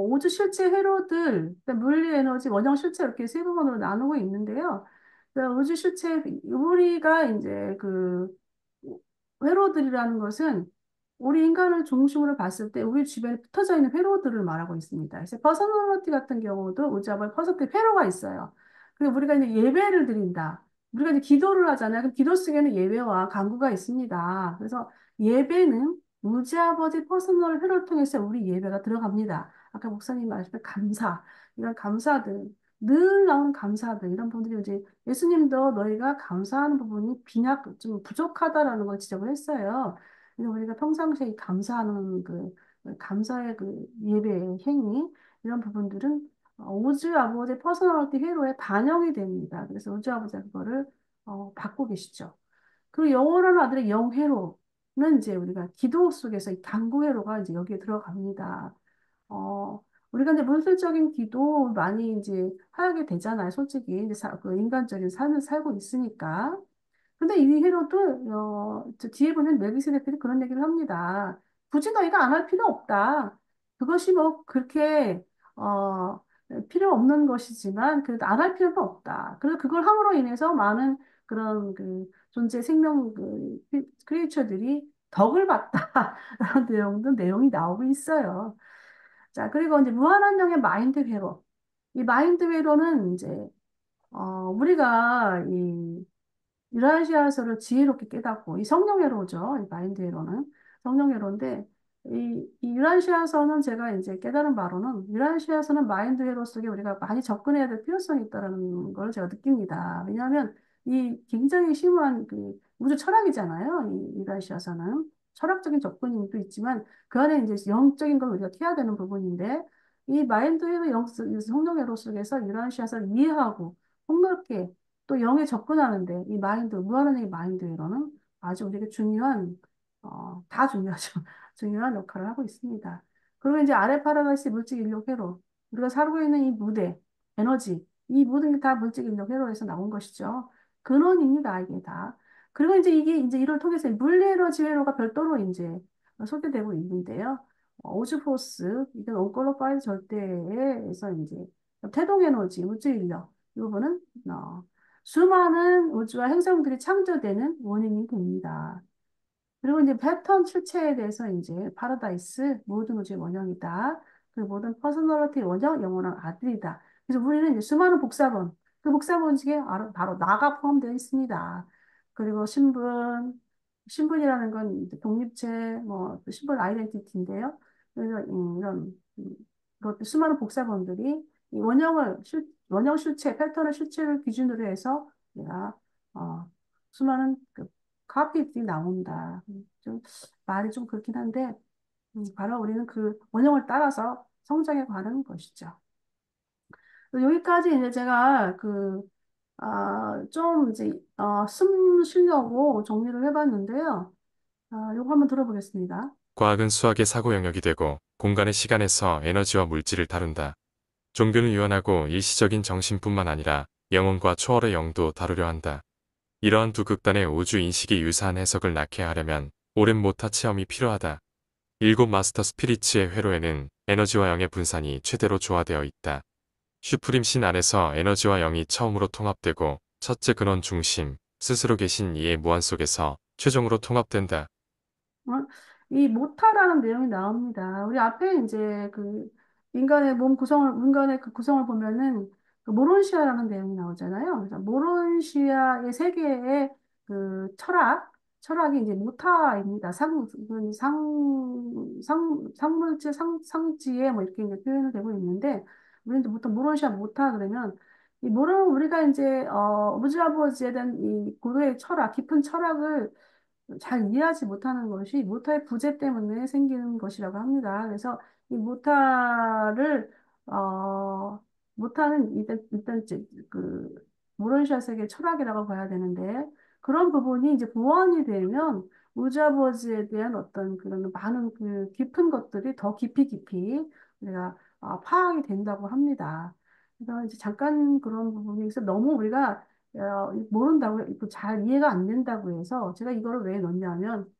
우주 실체 회로들, 그러니까 물리 에너지, 원형 실체 이렇게 세 부분으로 나누고 있는데요. 그러니까 우주 실체, 우리가 이제 회로들이라는 것은 우리 인간을 중심으로 봤을 때 우리 주변에 붙어져 있는 회로들을 말하고 있습니다. 그래서 퍼스널리티 같은 경우도 우주하고 퍼스널리티 회로가 있어요. 그리고 우리가 이제 예배를 드린다. 우리가 이제 기도를 하잖아요. 그럼 기도 속에는 예배와 간구가 있습니다. 그래서 예배는 우주 아버지 퍼스널 회로를 통해서 우리 예배가 들어갑니다. 아까 목사님 말씀하신 감사, 이런 감사들, 늘 나오는 감사들, 이런 분들이 이제 예수님도 너희가 감사하는 부분이 좀 부족하다라는 걸 지적을 했어요. 그래서 우리가 평상시에 이 감사하는 감사의 예배의 행위, 이런 부분들은 우주 아버지 퍼스널리티 회로에 반영이 됩니다. 그래서 우주 아버지가 그거를 받고 계시죠. 그리고 영원한 아들의 영회로는 이제 우리가 기도 속에서 이 당부회로가 이제 여기에 들어갑니다. 우리가 이제 문술적인 기도 많이 이제 하게 되잖아요. 솔직히 이제 그 인간적인 삶을 살고 있으니까. 근데 이 회로도 저 뒤에 보면 멜기세덱들이 그런 얘기를 합니다. 굳이 너희가 안 할 필요 없다. 그것이 뭐 그렇게 어, 필요 없는 것이지만 그래도 안 할 필요는 없다. 그래서 그걸 함으로 인해서 많은 그런 그 존재 생명 그 크리에이처들이 덕을 봤다라는 내용이 나오고 있어요. 자, 그리고 이제 무한한 영의 마인드 회로. 이 마인드 회로는 이제 우리가 이 유라시아서를 지혜롭게 깨닫고 이 성령회로죠. 이 마인드회로는 성령회로인데 이 유라시아서는 제가 이제 깨달은 바로는 유라시아서는 마인드회로 속에 우리가 많이 접근해야 될 필요성이 있다는 걸 제가 느낍니다. 왜냐하면 이 굉장히 심오한 그 우주 철학이잖아요. 이 유라시아서는 철학적인 접근도 있지만 그 안에 이제 영적인 걸 우리가 캐야 되는 부분인데 이 마인드회로 성령회로 속에서 유라시아서를 이해하고 폭넓게 또 영에 접근하는데 이 마인드, 무한한의 마인드로는 아주 우리에게 중요한, 다 중요하죠. 중요한 역할을 하고 있습니다. 그리고 이제 아래 파라다이스 물질 인력 회로, 우리가 살고 있는 이 무대, 에너지, 이 모든 게 다 물질 인력 회로에서 나온 것이죠. 근원입니다, 이게 다. 그리고 이제 이게 이제 이를 통해서 물리 에너지 회로가 별도로 이제 소개되고 있는데요. 오즈포스, 이건 언퀄리파이드 절대에서 이제 태동 에너지, 물질 인력, 이 부분은 수많은 우주와 행성들이 창조되는 원인이 됩니다. 그리고 이제 패턴 출체에 대해서 이제 파라다이스 모든 우주의 원형이다. 그리고 모든 퍼스널리티 원형 영원한 아들이다. 그래서 우리는 이제 수많은 복사본 그 복사본 중에 바로 나가 포함되어 있습니다. 그리고 신분이라는 건 이제 독립체 뭐또 신분 아이덴티티인데요. 그래서 이런 그것도 수많은 복사본들이 이 원형 실체 패턴의 실체를 기준으로 해서 내가 수많은 그 카피들이 나온다. 좀 말이 좀 그렇긴 한데 바로 우리는 그 원형을 따라서 성장해 가는 것이죠. 여기까지 이제 제가 좀 이제 숨 쉬려고 정리를 해봤는데요. 요거 한번 들어보겠습니다. 과학은 수학의 사고 영역이 되고 공간의 시간에서 에너지와 물질을 다룬다. 종교는 유한하고 일시적인 정신뿐만 아니라 영혼과 초월의 영도 다루려 한다. 이러한 두 극단의 우주 인식이 유사한 해석을 낳게 하려면 오랜 모타 체험이 필요하다. 일곱 마스터 스피리츠의 회로에는 에너지와 영의 분산이 최대로 조화되어 있다. 슈프림 신 안에서 에너지와 영이 처음으로 통합되고 첫째 근원 중심, 스스로 계신 이의 무한 속에서 최종으로 통합된다. 어? 이 모타라는 내용이 나옵니다. 우리 앞에 이제 그 인간의 그 구성을 보면은 그 모론시아라는 내용이 나오잖아요. 그래서 모론시아의 세계의 그 철학이 이제 모타입니다. 상물질, 상지에 뭐 이렇게 이제 표현이 되고 있는데, 우리는 이제 보통 모론시아 모타 그러면, 우리가 이제, 무지아버지에 대한 이 고도의 철학, 깊은 철학을 잘 이해하지 못하는 것이 모타의 부재 때문에 생기는 것이라고 합니다. 그래서 이 어, 모타는 일단 이제 그 모론샷에게 철학이라고 봐야 되는데 그런 부분이 이제 보완이 되면 무지아버지에 대한 어떤 그런 많은 그 깊은 것들이 더 깊이 우리가 파악이 된다고 합니다. 그래서 이제 잠깐 그런 부분이 있어 너무 우리가 모른다고, 잘 이해가 안 된다고 해서 제가 이거를 왜 넣냐면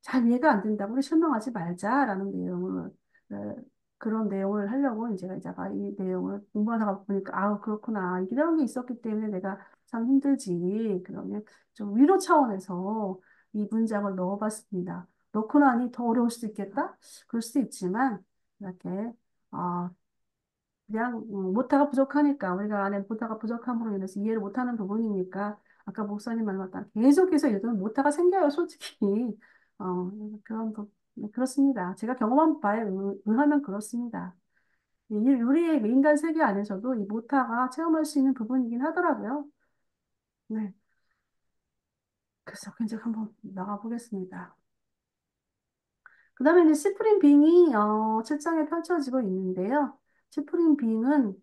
잘 이해가 안 된다고 우리 실망하지 말자라는 내용을, 에, 그런 내용을 하려고 이제 제가 이 내용을 공부하다가 보니까, 그렇구나. 이런 게 있었기 때문에 내가 참 힘들지. 그러면 좀 위로 차원에서 이 문장을 넣어봤습니다. 넣고 나니 더 어려울 수도 있겠다? 그럴 수도 있지만, 이렇게, 어, 그냥 모타가 부족하니까 우리가 안에 모타가 부족함으로 인해서 이해를 못하는 부분이니까 아까 목사님 말 맞다. 계속해서 읽으면 모타가 생겨요, 솔직히. 어, 네, 그렇습니다. 제가 경험한 바에 의하면 그렇습니다. 우리의 인간 세계 안에서도 이 모타가 체험할 수 있는 부분이긴 하더라고요. 네. 그래서 이제 한번 나가보겠습니다. 그 다음에 이제 시프린 빙이 7장에 펼쳐지고 있는데요. 시프린 빙은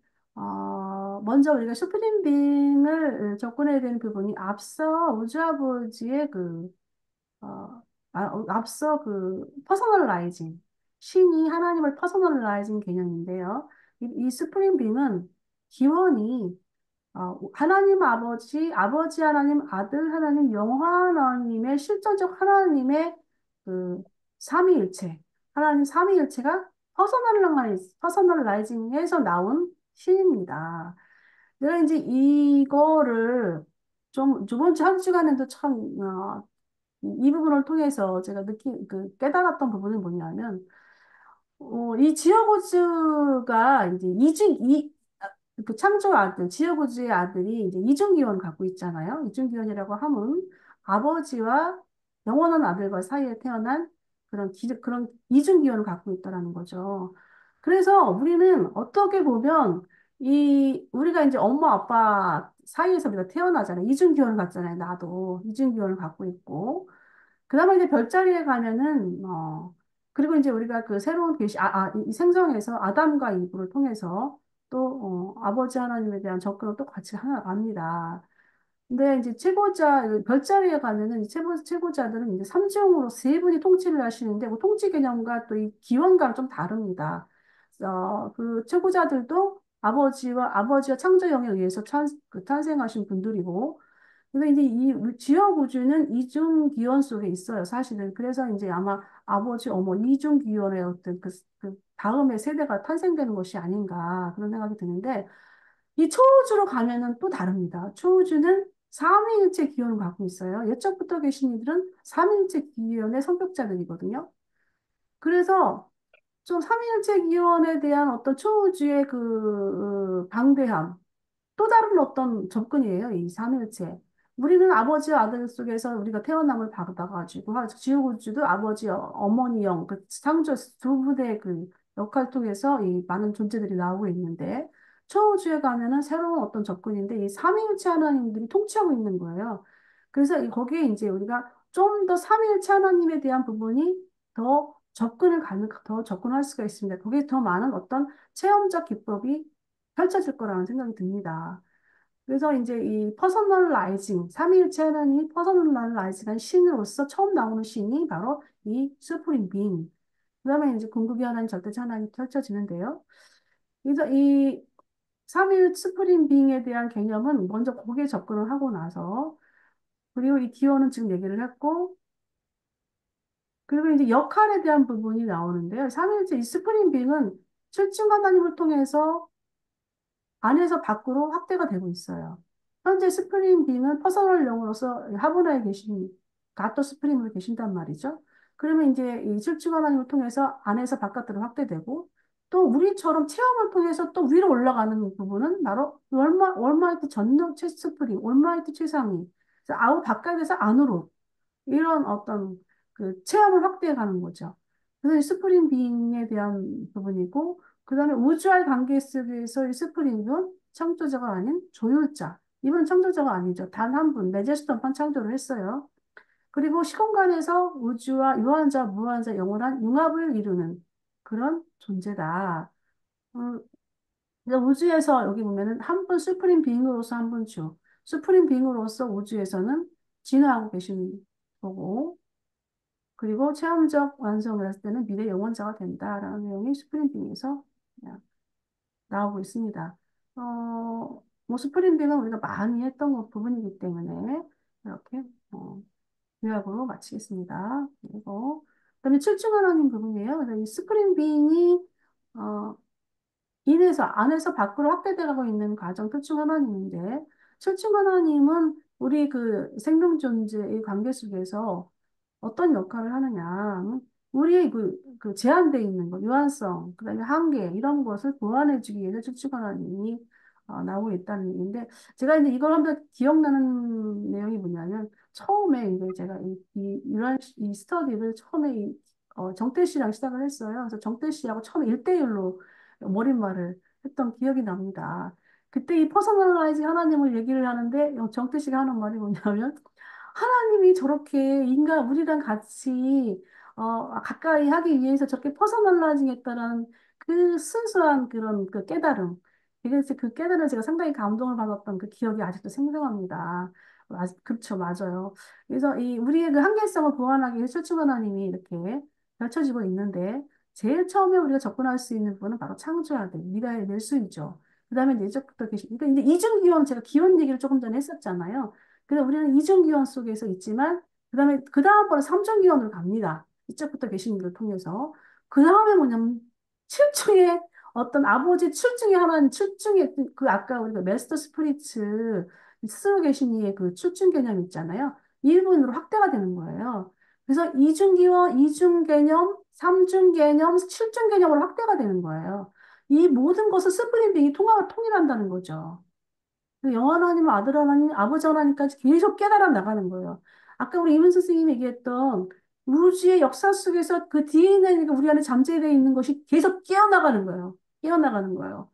먼저 우리가 슈프림빙을 접근해야 되는 부분이 앞서 우주아버지의 어, 앞서 퍼서널라이징, 신이 하나님을 퍼서널라이징 개념인데요. 이 스프링빙은 기원이 하나님 아버지, 아버지 하나님, 아들 하나님, 영화 하나님의 실존적 하나님의 그 삼위일체, 하나님 삼위일체가 퍼서널라이징에서 나온 신입니다. 내가 이제 이거를 좀 두 번째 한 주간에도 참, 이 부분을 통해서 제가 깨달았던 부분이 뭐냐면, 이 지어고즈가 이제 그 창조 아들, 지어고즈의 아들이 이제 이중기원을 갖고 있잖아요. 이중기원이라고 하면 아버지와 영원한 아들과 사이에 태어난 그런 이중기원을 갖고 있다라는 거죠. 그래서 우리는 어떻게 보면 우리가 이제 엄마 아빠 사이에서 우리가 태어나잖아요. 이중기원을 갖잖아요. 나도 이중기원을 갖고 있고. 그다음에 이제 별자리에 가면은 그리고 이제 우리가 그 새로운 이 생성에서 아담과 이브를 통해서 또 아버지 하나님에 대한 접근을 또 같이 합니다. 근데 이제 별자리에 가면은 최고자들은 이제 삼중으로 세 분이 통치를 하시는데 그 통치 개념과 또 이 기원과는 좀 다릅니다. 그 최고자들도 아버지와 창조 영에 의해서 탄생하신 분들이고 근데 이제 이 지어구주는 이중기원 속에 있어요, 사실은. 그래서 이제 아마 아버지, 어머, 이중기원의 어떤 그 다음의 세대가 탄생되는 것이 아닌가, 그런 생각이 드는데, 이 초우주로 가면은 또 다릅니다. 초우주는 삼위일체 기원을 갖고 있어요. 옛적부터 계신 이들은 삼위일체 기원의 성격자들이거든요. 그래서 좀 삼위일체 기원에 대한 어떤 초우주의 방대함, 또 다른 어떤 접근이에요, 이 삼일체. 우리는 아버지와 아들 속에서 우리가 태어남을 받아가지고, 지옥우주도 아버지, 어머니 영, 그 창조 두 부대의 그 역할 통해서 이 많은 존재들이 나오고 있는데, 초우주에 가면은 새로운 어떤 접근인데, 이 삼위일체 하나님들이 통치하고 있는 거예요. 그래서 거기에 이제 우리가 좀 더 삼위일체 하나님에 대한 부분이 더 접근할 수가 있습니다. 거기에 더 많은 어떤 체험적 기법이 펼쳐질 거라는 생각이 듭니다. 그래서 이제 이 퍼서널라이징, 삼위일체 하나님이 퍼서널라이징한 신으로서 처음 나오는 신이 바로 이 수프림 빙. 그다음에 이제 궁극의 하나님, 절대체 하나님이 펼쳐지는데요. 그래서 이 삼위 수프림 빙에 대한 개념은 먼저 거기에 접근을 하고 나서 그리고 이 기원은 지금 얘기를 했고 그리고 이제 역할에 대한 부분이 나오는데요. 삼위일체 이 수프림 빙은 실증 하나님을 통해서 안에서 밖으로 확대가 되고 있어요. 현재 스프링 빙은 퍼서널 영으로서 하브나에 계신 가토 스프링으로 계신단 말이죠. 그러면 이제 이 실증 하나님을 통해서 안에서 바깥으로 확대되고 또 우리처럼 체험을 통해서 또 위로 올라가는 부분은 바로 월마이트 전능체 스프링, 월마이트 최상위, 그래서 아웃 바깥에서 안으로 이런 어떤 그 체험을 확대해 가는 거죠. 그래서 이 스프링 빙에 대한 부분이고, 그 다음에 우주와의 관계 속에서 이 스프링은 창조자가 아닌 조율자. 이분은 창조자가 아니죠. 단 한 분, 메제스톤판 창조를 했어요. 그리고 시공간에서 우주와 유한자, 무한자, 영원한 융합을 이루는 그런 존재다. 음, 그래서 우주에서 여기 보면은 한 분 수프림 빙으로서 한 분 주. 수프림 빙으로서 우주에서는 진화하고 계신 거고, 그리고 체험적 완성을 했을 때는 미래 영원자가 된다라는 내용이 스프린팅에서 나오고 있습니다. 뭐 스프린팅은 우리가 많이 했던 부분이기 때문에 이렇게 요약으로 마치겠습니다. 그리고 그다음에 출중 하나님 부분이에요. 그래서 이 스프린팅이 인에서 안에서 밖으로 확대되고 있는 과정 출중 하나님인데 출중 하나님은 우리 그 생명 존재의 관계 속에서 어떤 역할을 하느냐. 우리의 그 제한되어 있는 것, 유한성, 그다음에 한계, 이런 것을 보완해주기 위해서 축축하나님이 나오고 있다는 얘기인데, 제가 이제 이걸 한번 기억나는 내용이 뭐냐면, 처음에 이제 제가 이런 이 스터디를 처음에 정태 씨랑 시작을 했어요. 그래서 정태 씨하고 처음에 1대1로 머릿말을 했던 기억이 납니다. 그때 이 퍼서널라이징 하나님을 얘기를 하는데, 정태 씨가 하는 말이 뭐냐면, 하나님이 저렇게 우리랑 같이 가까이 하기 위해서 저렇게 퍼서널라이징 했다라는 그 순수한 그런 그 깨달음. 그래서 그 깨달음을 제가 상당히 감동을 받았던 그 기억이 아직도 생생합니다. 그렇죠, 맞아요. 그래서 이 우리의 그 한계성을 보완하기 위해 출중 하나님이 이렇게 펼쳐지고 있는데 제일 처음에 우리가 접근할 수 있는 부분은 바로 창조하되 네가 낼 수있죠. 그다음에 내적부터 계시. 그러니까 이제 이중기원 제가 기원 얘기를 조금 전에 했었잖아요. 그래서 우리는 이중기원 속에서 있지만 그다음에 그 다음번에 삼중기원으로 갑니다. 이쪽부터 계신 분을 통해서 그 다음에 뭐냐면 7중에 어떤 아버지 출중의 하나님 출중의 그 아까 우리가 메스터 스피리츠 스스로 계신 이의 그 출중 개념 있잖아요. 이 부분으로 확대가 되는 거예요. 그래서 이중기원, 이중 개념, 삼중 개념, 칠중 개념으로 확대가 되는 거예요. 이 모든 것을 스프링 빙이 통일한다는 거죠. 영원 하나님, 아들 하나님, 아버지 하나님까지 계속 깨달아 나가는 거예요. 아까 우리 이문 선생님이 얘기했던 우주의 역사 속에서 그 DNA가 우리 안에 잠재되어 있는 것이 계속 깨어나가는 거예요. 깨어나가는 거예요.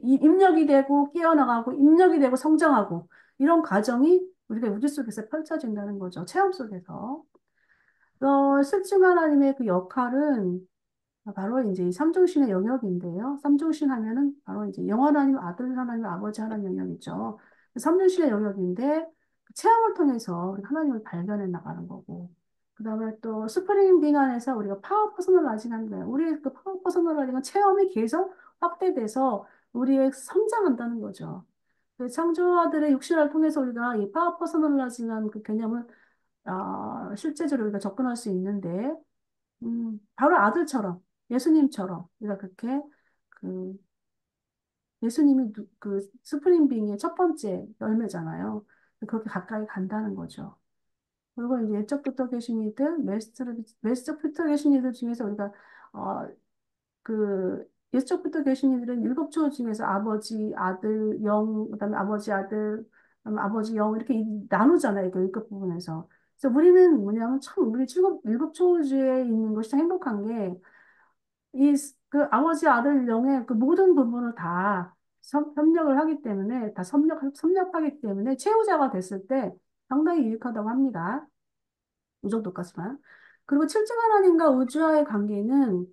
입력이 되고 깨어나가고 입력이 되고 성장하고 이런 과정이 우리가 우주 속에서 펼쳐진다는 거죠. 체험 속에서. 실증 하나님의 그 역할은 바로 이제 이 삼중신의 영역인데요. 삼중신 하면은 바로 이제 영원 하나님, 아들 하나님, 아버지 하나님 영역이죠. 삼중신의 영역인데 그 체험을 통해서 우리 하나님을 발견해 나가는 거고. 그다음에 또 스프링 빙 안에서 우리가 파워 퍼스널라이징 하는 거예요. 우리의 그 파워 퍼스널라이징은 체험이 계속 확대돼서 우리의 성장한다는 거죠. 그 창조아들의 육신을 통해서 우리가 이 파워 퍼스널라이징한 그 개념을 실제적으로 우리가 접근할 수 있는데 바로 아들처럼, 예수님처럼, 우리가 그렇게, 그, 예수님이 그 스프링빙의 첫 번째 열매잖아요. 그렇게 가까이 간다는 거죠. 그리고 이제 옛적부터 계신 이들, 메스적부터 계신 이들 중에서 우리가, 어, 그, 옛적부터 계신 이들은 일곱 초 중에서 아버지, 아들, 영, 그다음에 아버지, 아들, 그다음에 아버지, 영, 이렇게 나누잖아요. 그 일곱 부분에서. 그래서 우리는 뭐냐면 참, 우리 일곱 초주에 있는 것이 참 행복한 게, 그 아버지 아들 영의 그 모든 부분을 다 협력을 하기 때문에 다 섭렵하기 때문에 최후자가 됐을 때 상당히 유익하다고 합니다. 이 정도까지만. 그리고 칠중 하나님과 우주와의 관계는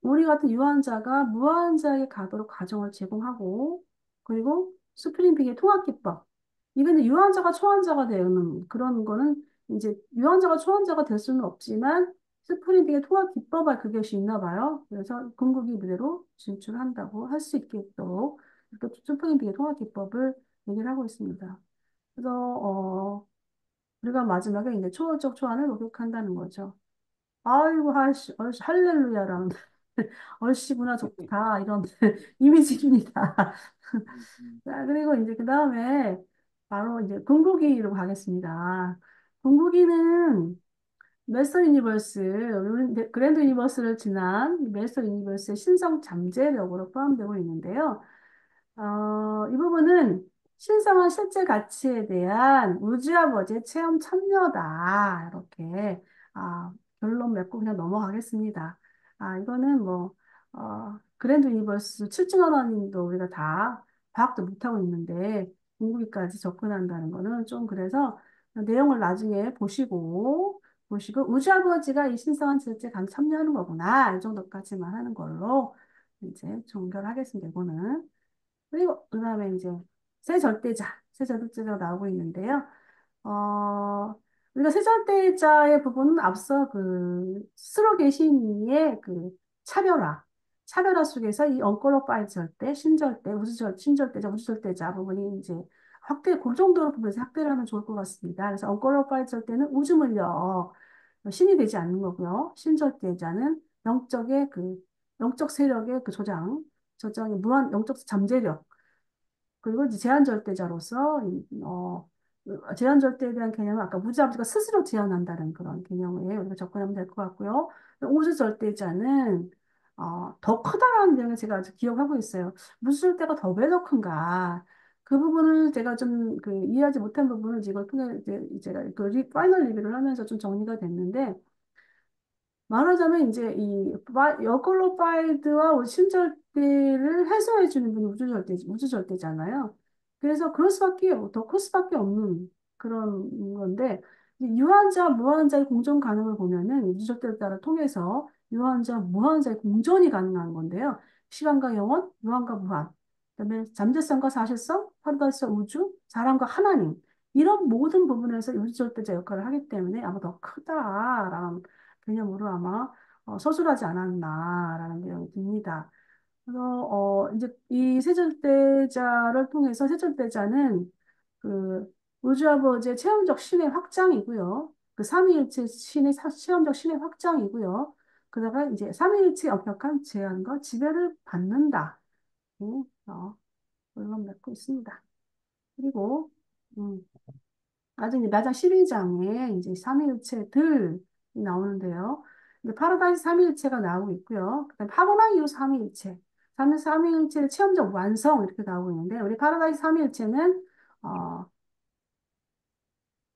우리 같은 유한자가 무한자에게 가도록 과정을 제공하고 그리고 수프림픽의 통합 기법. 이건 이제 유한자가 초한자가 되는 그런 거는 이제 유한자가 초한자가 될 수는 없지만 스프링픽의 통합 기법을 그것이 있나 봐요. 그래서 궁극이 그대로 진출한다고 할 수 있도록 이렇게 스프링픽의 통합 기법을 얘기를 하고 있습니다. 그래서 우리가 마지막에 이제 초월적 초안을 목격한다는 거죠. 아이고, 할렐루야라는, 얼씨구나 좋다, 이런 이미지입니다. 자, 그리고 이제 그 다음에 바로 이제 궁극기로 가겠습니다. 궁극기는 메스터 유니버스, 그랜드 유니버스를 지난 메스터 유니버스의 신성 잠재력으로 포함되고 있는데요. 이 부분은 신성한 실제 가치에 대한 우주아버지의 체험 참여다. 이렇게, 아, 결론 맺고 그냥 넘어가겠습니다. 이거는 뭐, 그랜드 유니버스 칠중하나님도 우리가 다 파악도 못하고 있는데, 공부기까지 접근한다는 거는 좀 그래서 내용을 나중에 보시고, 우주아버지가 이 신성한 실제 감 참여하는 거구나. 이 정도까지만 하는 걸로 이제 종결하겠습니다. 이거는. 그리고 그 다음에 이제 새 절대자가 나오고 있는데요. 어, 우리가 새 절대자의 부분은 앞서 그 스스로 계신 이의 그 차별화 속에서 이 언퀄리파이드 절대, 신절대, 신절대자, 우주절대자 부분이 이제 그 정도로 부분에서 확대를 하면 좋을 것 같습니다. 그래서 언퀄리파이드 절대는 우주물력, 신이 되지 않는 거고요. 신절대자는 영적 세력의 그 저장이 영적 잠재력, 그리고 이제 제한절대자로서, 제한절대에 대한 개념은 아까 무지아버지가 스스로 제한한다는 그런 개념에 우리가 접근하면 될 것 같고요. 우주절대자는, 더 커다란 내용을 제가 아직 기억하고 있어요. 무주절대가 왜 더 큰가? 그 부분을 제가 좀 이해하지 못한 부분을 이걸 통해 이제 제가 파이널 리뷰를 하면서 좀 정리가 됐는데, 말하자면 이제 여컬로 파일드와 신절대를 해소해주는 분이 우주절대잖아요. 그래서 더 클 수밖에 없는 그런 건데, 유한자, 무한자의 공존 가능을 보면은 우주절대를 통해서 유한자, 무한자의 공존이 가능한 건데요. 시간과 영원, 무한과 무한. 그다음에 잠재성과 사실성, 파라다이스와 우주, 사람과 하나님. 이런 모든 부분에서 우주절대자 역할을 하기 때문에 아마 더 크다라는 개념으로 아마 서술하지 않았나라는 내용이 듭니다. 그래서 이제 이 세절대자를 통해서 세절대자는 그 우주아버지의 체험적 신의 확장이고요. 그 삼위일체 신의 체험적 신의 확장이고요. 그다가 이제 삼위일체의 엄격한 제한과 지배를 받는다. 물론 맺고 있습니다. 그리고 음, 아직 이제 마장 12장에 이제 삼위일체들이 나오는데요. 이제 파라다이스 삼위일체가 나오고 있고요. 그다음에 파고난 이후 삼위일체, 삼위일체의 체험적 완성 이렇게 나오고 있는데 우리 파라다이스 삼위일체는 어,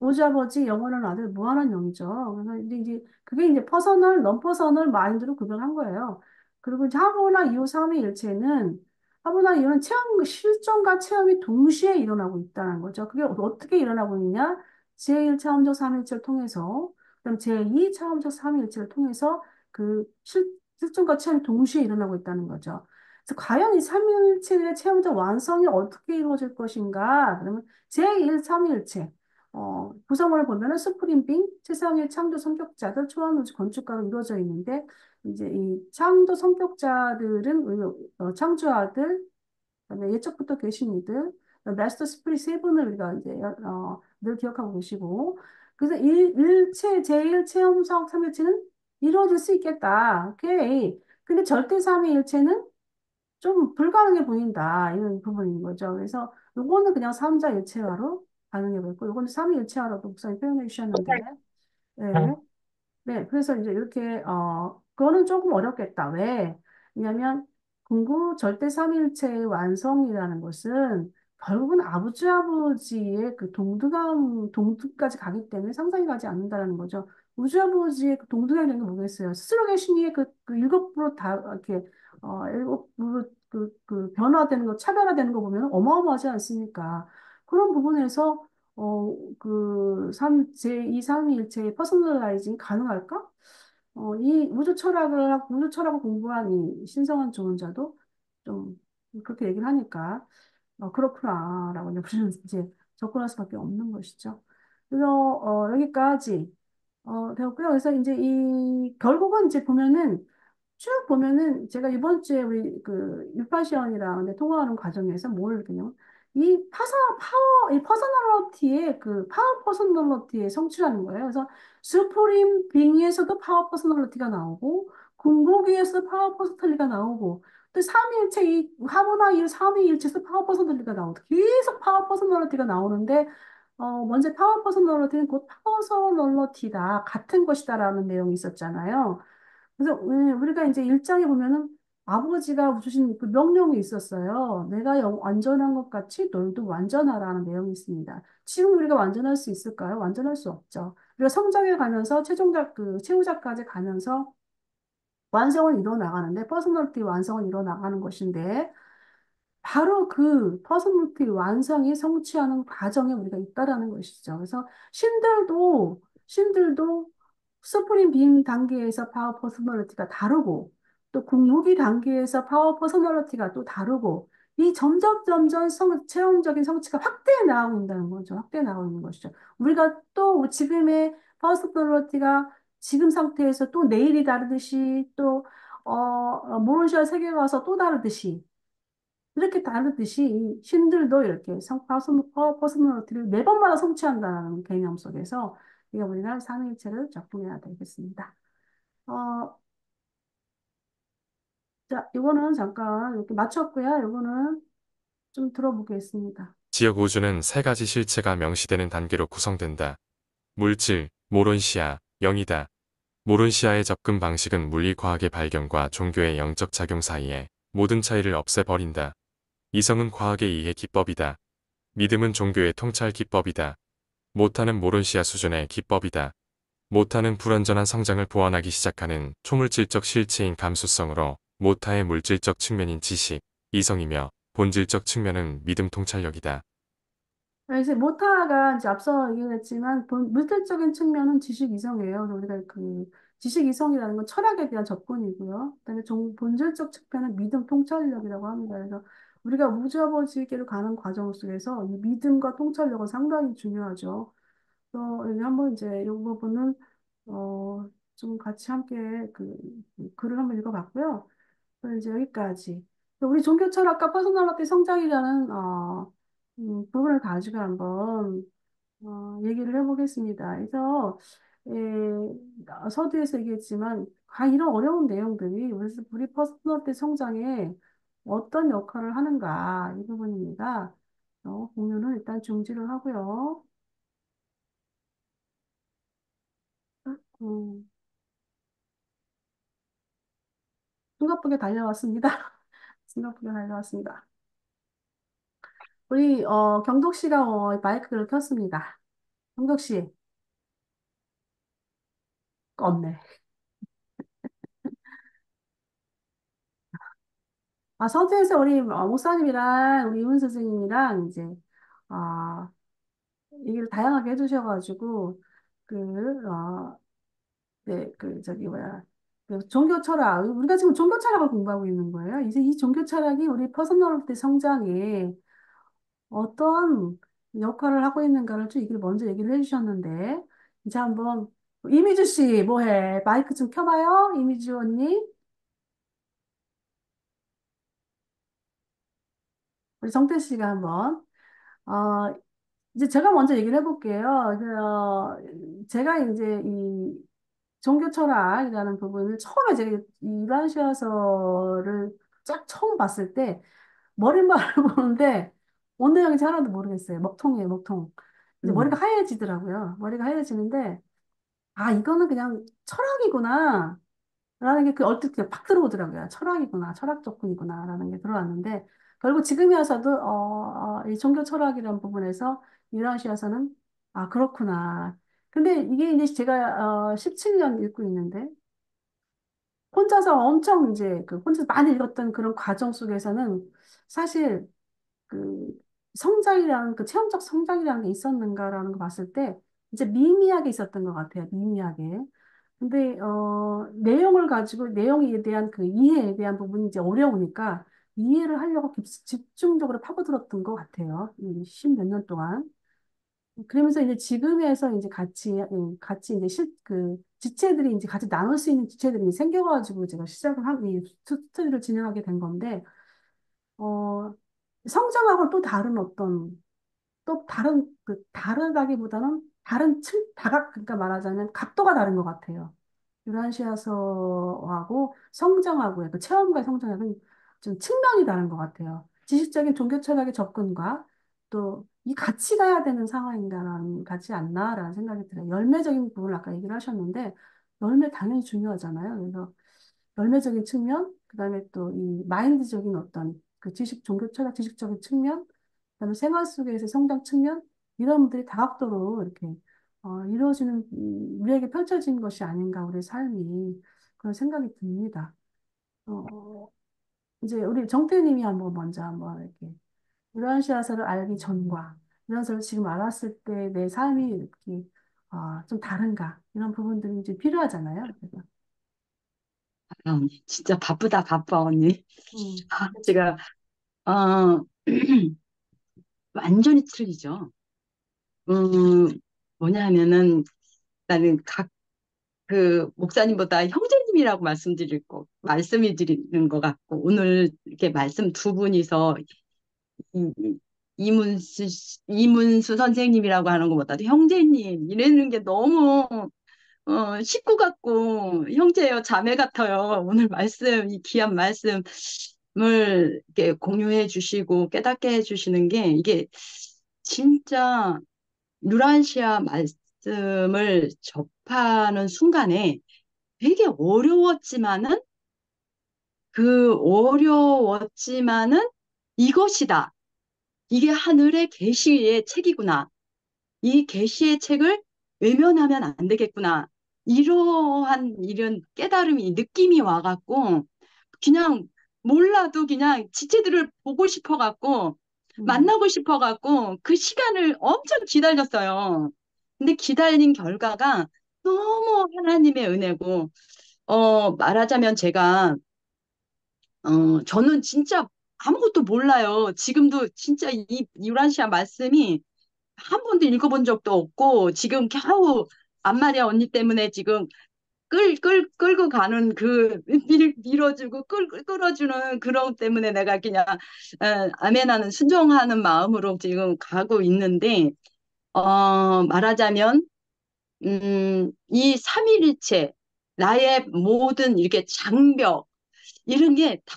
오지아버지 영원한 아들 무한한 영이죠. 그래서 이제 그게 이제 퍼서널, 넌퍼서널 마인드로 구별한 거예요. 그리고 이제 하모나 이후 삼위일체는 하모나 이후는 체험, 실존과 체험이 동시에 일어나고 있다는 거죠. 그게 어떻게 일어나고 있냐? 제1차원적 삼위일체를 통해서, 그다음 제2차원적 삼위일체를 통해서 그 실존과 체험이 동시에 일어나고 있다는 거죠. 그래서 과연 이 삼위일체의 체험적 완성이 어떻게 이루어질 것인가? 그러면 제1 삼위일체. 구성원을 보면은 스프링 빙, 세상의 창조 성격자들, 초원우주 건축가로 이루어져 있는데, 이제 이 창조 성격자들은 창조아들, 그다음에 예적부터 계신 이들, 마스터 스프릿 세 분을 우리가 이제 늘 기억하고 계시고, 그래서 제1 체험성 삼일체는 이루어질 수 있겠다. 오케이. 근데 절대 삼위일체는 좀 불가능해 보인다. 이런 부분인 거죠. 그래서 요거는 그냥 삼자일체화로 반응해 보고, 요거는 삼위일체화로도 목사님 표현해 주셨는데, 네. 네, 그래서 이제 이렇게, 그거는 조금 어렵겠다. 왜? 왜냐면, 궁구 절대 삼일체의 완성이라는 것은 결국은 아버지의 그 동등까지 가기 때문에 상상이 가지 않는다는 거죠. 우주아버지의 그 동등이라는 게 뭐겠어요? 스스로 계신 이의 그 일곱으로 다, 이렇게, 일곱으로 변화되는 거, 차별화되는 거 보면 어마어마하지 않습니까? 그런 부분에서 제2, 삼위일체의 퍼스널라이징이 가능할까? 이 우주 철학을 공부한 이 신성한 조언자도 좀 그렇게 얘기를 하니까, 그렇구나라고 이제 우리는 이제 접근할 수밖에 없는 것이죠. 그래서, 여기까지, 되었고요. 그래서 이제 결국은 이제 보면은, 쭉 보면은 제가 이번 주에 우리 그 유파시언이랑 네, 통화하는 과정에서 뭘 그냥 이 퍼서널리티의 그 파워 퍼서널리티의 성취라는 거예요. 그래서 수프림 빙에서도 파워 퍼서널리티가 나오고 궁극기에서 파워 퍼서널리티가 나오고 또 삼위일체 이 화보나 이 삼위일체에서 파워 퍼서널리티가 나오고 계속 파워 퍼서널리티가 나오는데 먼저 파워 퍼서널리티는 곧 퍼서널리티다 같은 것이다라는 내용이 있었잖아요. 그래서 우리가 이제 일장에 보면은 아버지가 주신 그 명령이 있었어요. 내가 완전한 것 같이 너희도 완전하라는 내용이 있습니다. 지금 우리가 완전할 수 있을까요? 완전할 수 없죠. 우리가 성장해 가면서 최후작까지 가면서 완성을 이뤄 나가는데 퍼스널티 완성을 이뤄 나가는 것인데 바로 그 퍼스널티 완성이 성취하는 과정에 우리가 있다라는 것이죠. 그래서 신들도 스프링 빈 단계에서 파워 퍼스널리티가 다르고 또 궁극이 단계에서 파워 퍼스널리티가 또 다르고 이 점점 체험적인 성취가 확대해 나가고 있다는 거죠. 확대해 나가고 있는 것이죠. 우리가 또 지금의 퍼스널리티가 지금 상태에서 또 내일이 다르듯이 또 모론시아 세계에 가서 또 다르듯이 이렇게 다르듯이 이 신들도 이렇게 파워 퍼스널리티를 매번마다 성취한다는 개념 속에서 이게 우리가 삼위일체를 작동해야 되겠습니다. 어, 자, 이거는 잠깐 이렇게 마쳤고요. 이거는 좀 들어보겠습니다. 지역 우주는 세 가지 실체가 명시되는 단계로 구성된다. 물질, 모론시아, 영이다. 모론시아의 접근 방식은 물리과학의 발견과 종교의 영적 작용 사이에 모든 차이를 없애버린다. 이성은 과학에 의해 기법이다. 믿음은 종교의 통찰 기법이다. 못하는 모론시아 수준의 기법이다. 모타는 불완전한 성장을 보완하기 시작하는 초물질적 실체인 감수성으로 모타의 물질적 측면인 지식, 이성이며 본질적 측면은 믿음 통찰력이다. 그래서 모타가 이제 앞서 얘기했지만 물질적인 측면은 지식 이성이에요. 그래서 우리가 지식 이성이라는 건 철학에 대한 접근이고요. 그다음에 본질적 측면은 믿음 통찰력이라고 합니다. 그래서 우리가 무지아버지께로 가는 과정 속에서 이 믿음과 통찰력은 상당히 중요하죠. 여기 한번 이제 이 부분은 좀 같이 함께 그 글을 한번 읽어봤고요. 그럼 이제 여기까지. 우리 종교 철학과 퍼스널리티 성장이라는 부분을 가지고 한번 얘기를 해보겠습니다. 그래서 서두에서 얘기했지만 이런 어려운 내용들이 우리 퍼스널리티 성장에 어떤 역할을 하는가 이 부분입니다. 공유는 일단 중지를 하고요. 음, 싱가포르에 달려왔습니다. 싱가포르에 달려왔습니다. 우리 경덕 씨가 마이크를 켰습니다. 경덕 씨 껐네. 서두에서 우리 목사님이랑 우리 이문 선생님이랑 이제 아 얘기를 다양하게 해주셔가지고 네, 저기 뭐야 종교 철학 우리가 지금 종교 철학을 공부하고 있는 거예요. 이제 이 종교 철학이 우리 퍼스널리티 성장에 어떤 역할을 하고 있는가를 좀 얘기를 먼저 얘기를 해주셨는데 이제 한번 이미주 씨 뭐해? 마이크 좀 켜봐요. 이미주 언니. 우리 정태 씨가 한번 어, 이제 제가 먼저 얘기를 해볼게요. 제가 이제 이 종교 철학이라는 부분을 처음에 제가 이란시아서를 쫙 처음 봤을 때 머릿말을 보는데 어느 형인지 하나도 모르겠어요. 먹통이에요, 먹통. 이제 머리가 음. 하얘지더라고요. 머리가 하얘지는데 이거는 그냥 철학이구나. 라는 게 얼뜻 그냥 팍 들어오더라고요. 철학이구나, 철학 접근이구나, 라는 게 들어왔는데, 결국 지금에 와서도, 이 종교 철학이라는 부분에서, 유라시아서는, 그렇구나. 근데 이게 이제 제가, 17년 읽고 있는데, 혼자서 엄청 이제, 혼자서 많이 읽었던 그런 과정 속에서는, 사실, 그, 성장이라는, 체험적 성장이라는 게 있었는가라는 거 봤을 때, 이제 미미하게 있었던 것 같아요. 미미하게. 근데 내용을 가지고 내용에 대한 이해에 대한 부분이 이제 어려우니까 이해를 하려고 집중적으로 파고들었던 것 같아요. 이 십몇 년 동안. 그러면서 이제 지금에서 이제 같이 이제 지체들이 이제 같이 나눌 수 있는 지체들이 생겨가지고 제가 시작을 이 스터디를 진행하게 된 건데, 어, 성장하고 또 다른 또 다르다기보다는 그러니까 말하자면 각도가 다른 것 같아요. 유라시아서하고 성장하고의 체험과의 성장하고는 좀 측면이 다른 것 같아요. 지식적인 종교 철학의 접근과 또 이 같이 가야 되는 상황인가라는 같지 않나라는 생각이 들어요. 열매적인 부분을 아까 얘기를 하셨는데 열매 당연히 중요하잖아요. 그래서 열매적인 측면, 그다음에 또 이 마인드적인 어떤 종교 철학 지식적인 측면, 그다음에 생활 속에서 성장 측면 이런 분들이 다각도로 이렇게 이루어지는 우리에게 펼쳐진 것이 아닌가 우리의 삶이 그런 생각이 듭니다. 어, 이제 우리 정태님이 먼저 한번 이렇게 유라시아서를 알기 전과 유라시아서를 지금 알았을 때 내 삶이 이렇게 좀 다른가 이런 부분들이 이제 필요하잖아요. 그래서 진짜 바쁘다, 바빠, 언니. 그렇죠. 제가, 어, 완전히 틀리죠. 뭐냐 하면은, 나는 목사님보다 형제님이라고 말씀이 드리는 것 같고, 오늘 이렇게 말씀 두 분이서 이- 이문수 선생님이라고 하는 것보다도 형제님 이러는 게 너무 식구 같고 형제요 자매 같아요. 오늘 이 귀한 말씀을 이렇게 공유해 주시고 깨닫게 해 주시는 게 이게 진짜 누란시아 말씀을 접하는 순간에 되게 어려웠지만은 이것이다. 이게 하늘의 계시의 책이구나. 이 계시의 책을 외면하면 안 되겠구나. 이런 깨달음이, 느낌이 와갖고, 그냥 몰라도 그냥 지체들을 보고 싶어갖고, 음, 만나고 싶어갖고, 그 시간을 엄청 기다렸어요. 근데 기다린 결과가 너무 하나님의 은혜고, 말하자면 제가, 저는 진짜 아무것도 몰라요. 지금도 진짜 이 유란시아 말씀이 한 번도 읽어본 적도 없고, 지금 겨우 안마리아 언니 때문에 지금 끌고 가는 밀어주고 끌어주는 그런 때문에 내가 그냥, 아멘하는 순종하는 마음으로 지금 가고 있는데, 말하자면, 이 삼위일체, 나의 모든 이렇게 장벽, 이런 게 다,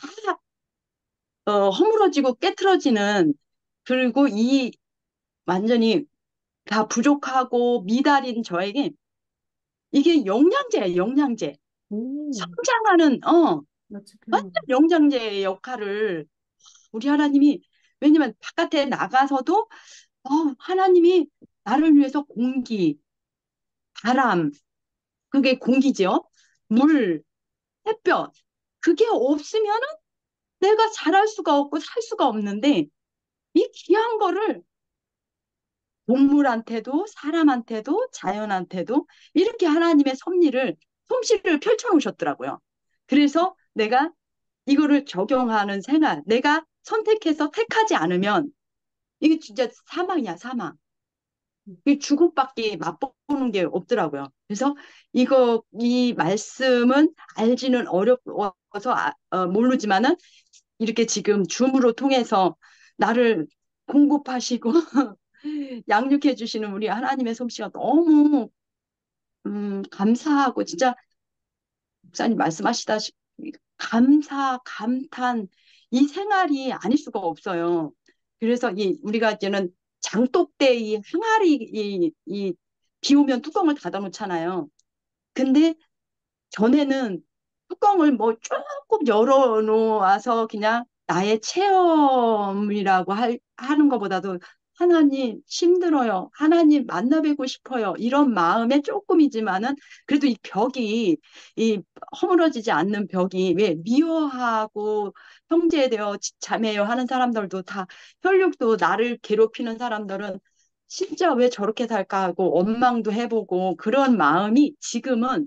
허물어지고 깨트러지는, 그리고 이 완전히 다 부족하고 미달인 저에게 이게 영양제예요, 영양제. 오, 성장하는, 마치 완전 표현. 영양제의 역할을 우리 하나님이, 왜냐면 바깥에 나가서도, 하나님이 나를 위해서 공기, 바람, 그게 공기죠. 물, 햇볕, 그게 없으면은 내가 자랄 수가 없고 살 수가 없는데, 이 귀한 거를 동물한테도 사람한테도 자연한테도 이렇게 하나님의 솜씨를 펼쳐놓으셨더라고요. 그래서 내가 이거를 적용하는 생활, 내가 선택해서 택하지 않으면 이게 진짜 사망이야, 사망. 이 죽음밖에 맛보는 게 없더라고요. 그래서 이 말씀은 알지는 어려워서 모르지만은 이렇게 지금 줌으로 통해서 나를 공급하시고 양육해 주시는 우리 하나님의 솜씨가 너무 감사하고 진짜 목사님 말씀하시다시피 감사, 감탄 이 생활이 아닐 수가 없어요. 그래서 우리가 이제는 장독대 이 항아리 비 오면 뚜껑을 닫아 놓잖아요. 근데 전에는 뚜껑을 뭐 조금 열어 놓아서 그냥 나의 체험이라고 하는 것보다도 하나님 힘들어요. 하나님 만나 뵙고 싶어요. 이런 마음에 조금이지만은 그래도 이 허물어지지 않는 벽이 왜 미워하고 형제되어 자매요 하는 사람들도 다 혈육도 나를 괴롭히는 사람들은 진짜 왜 저렇게 살까 하고 원망도 해보고 그런 마음이 지금은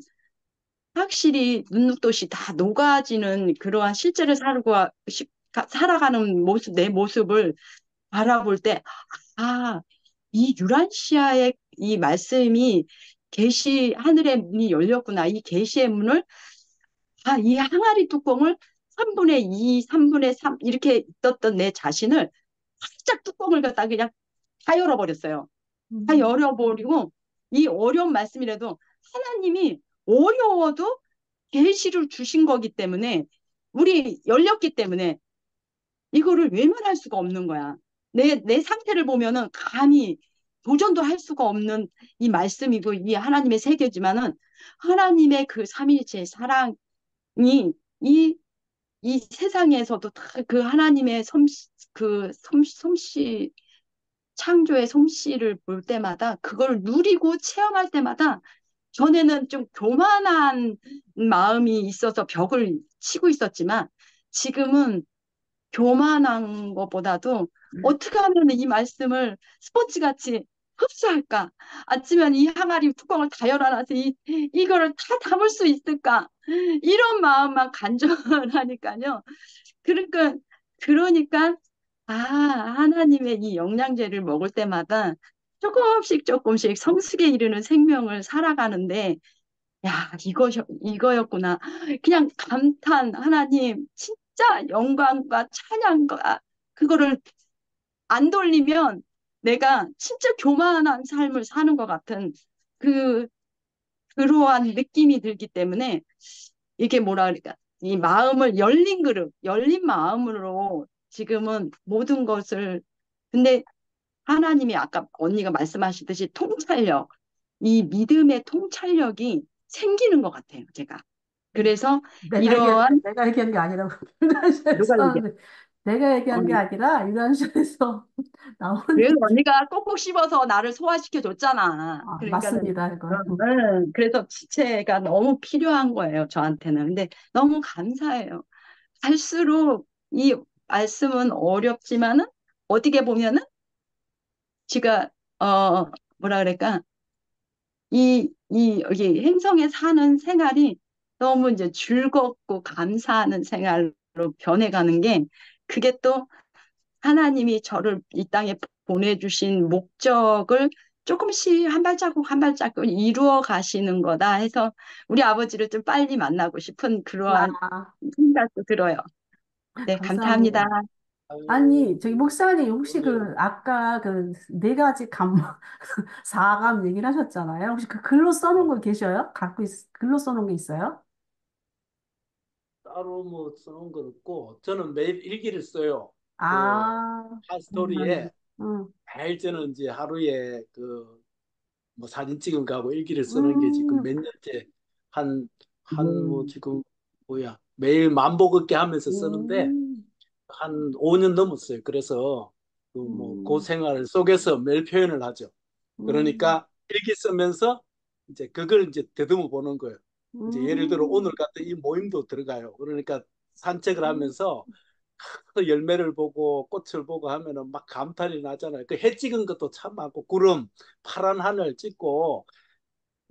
확실히 눈눕도시 다 녹아지는 그러한 실제를 살아가는 모습, 내 모습을 바라볼 때, 아, 이 유란시아의 이 말씀이 하늘의 문이 열렸구나. 이 계시의 문을, 이 항아리 뚜껑을 3분의 2, 3분의 3 이렇게 떴던 내 자신을 살짝 뚜껑을 갖다 그냥 다 열어버렸어요. 다 음, 열어버리고 이 어려운 말씀이라도 하나님이 어려워도 계시를 주신 거기 때문에 우리 열렸기 때문에 이거를 외면할 수가 없는 거야. 내 상태를 보면은 감히 도전도 할 수가 없는 이 말씀이고 이 하나님의 세계지만은 하나님의 그 삼위일체의 사랑이 이, 이 세상에서도 다 그 하나님의 솜씨, 창조의 솜씨를 볼 때마다 그걸 누리고 체험할 때마다 전에는 좀 교만한 마음이 있어서 벽을 치고 있었지만 지금은 교만한 것보다도 어떻게 하면 이 말씀을 스포츠같이 흡수할까? 아니면 이 항아리 뚜껑을 다 열어놔서 이거를 다 담을 수 있을까? 이런 마음만 간절하니까요. 그러니까, 그러니까, 하나님의 이 영양제를 먹을 때마다 조금씩 조금씩 성숙에 이르는 생명을 살아가는데, 야, 이거였구나. 그냥 감탄, 하나님, 진짜 영광과 찬양과 그거를 안 돌리면 내가 진짜 교만한 삶을 사는 것 같은 그, 그러한 느낌이 들기 때문에 이게 뭐라 그럴까. 이 마음을 열린 그릇, 열린 마음으로 지금은 모든 것을, 근데 하나님이 아까 언니가 말씀하시듯이 통찰력, 이 믿음의 통찰력이 생기는 것 같아요, 제가. 그래서 이러한, 내가 얘기한 게 아니라고. 누가 얘기해? 유난시에서 내가 어, 얘기한 게 아니라 유난시에서 나온 그래서 얘기. 언니가 꼭꼭 씹어서 나를 소화시켜 줬잖아. 그러니까는, 맞습니다, 이건. 그래서 지체가 너무 필요한 거예요, 저한테는. 근데 너무 감사해요. 갈수록 이 말씀은 어렵지만은, 어떻게 보면은, 제가, 뭐라 그럴까, 여기 행성에 사는 생활이 너무 이제 즐겁고 감사하는 생활로 변해가는 게 그게 또 하나님이 저를 이 땅에 보내주신 목적을 조금씩 한 발자국 한 발자국 이루어 가시는 거다 해서 우리 아버지를 좀 빨리 만나고 싶은 그러한 아, 생각도 들어요. 네, 감사합니다. 감사합니다. 아니, 아유, 저기 목사님, 혹시 그러네요. 그, 아까 그 네 가지 감, 사감 얘기를 하셨잖아요. 혹시 그 글로 써놓은 거 계셔요? 글로 써놓은 게 있어요? 따로 뭐 써놓은 건 없고 저는 매일 일기를 써요. 그 아, 핫스토리에 음, 음, 매일 저는 이제 하루에 그 뭐 사진 찍은 거하고 일기를 쓰는 게 지금 음, 몇 년째 한 뭐 지금 뭐야 매일 만보 걷기 하면서 쓰는데 음, 한 5년 넘었어요. 그래서 그 뭐 그 음, 생활 속에서 매일 표현을 하죠. 음, 그러니까 일기 쓰면서 이제 그걸 이제 더듬어 보는 거예요. 이제 예를 들어 오늘 음, 같은 이 모임도 들어가요. 그러니까 산책을 음, 하면서 그 열매를 보고 꽃을 보고 하면은 막 감탄이 나잖아요. 그 해 찍은 것도 참 많고 구름, 파란 하늘 찍고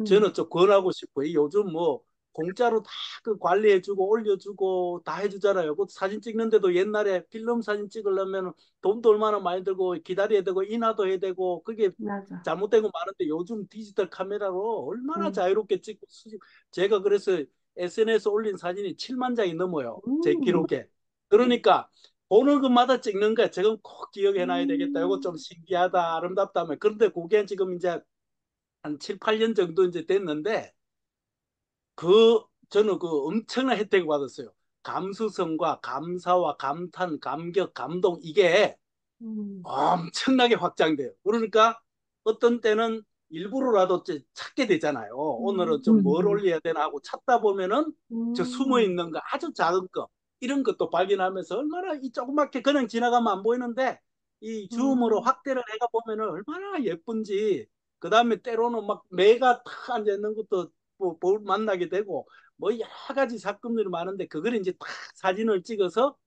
음, 저는 좀 권하고 싶어요. 요즘 뭐 공짜로 다 그 관리해주고 올려주고 다 해주잖아요. 그 사진 찍는데도 옛날에 필름 사진 찍으려면 돈도 얼마나 많이 들고 기다려야 되고 인화도 해야 되고 그게 맞아. 잘못된 거 많은데 요즘 디지털 카메라로 얼마나 음, 자유롭게 찍고 제가 그래서 SNS 올린 사진이 7만 장이 넘어요. 제 음, 기록에. 그러니까 보는 것마다 찍는 거야. 저건 꼭 기억해놔야 되겠다. 이거 좀 음, 신기하다, 아름답다면. 그런데 그게 지금 이제 한 7, 8년 정도 이제 됐는데 그 저는 그 엄청난 혜택을 받았어요. 감수성과 감사와 감탄, 감격, 감동 이게 음, 엄청나게 확장돼요. 그러니까 어떤 때는 일부러라도 이제 찾게 되잖아요. 오늘은 음, 좀 뭘 올려야 되나 하고 찾다 보면은 저 숨어 음, 있는 거 아주 작은 거 이런 것도 발견하면서 얼마나 이 조그맣게 그냥 지나가면 안 보이는데 이 줌으로 음, 확대를 해가 보면은 얼마나 예쁜지 그 다음에 때로는 막 매가 탁 앉아 있는 것도 뭐 만나게 되고 뭐 여러 가지 사건들이 많은데 그걸 이제 탁 사진을 찍어서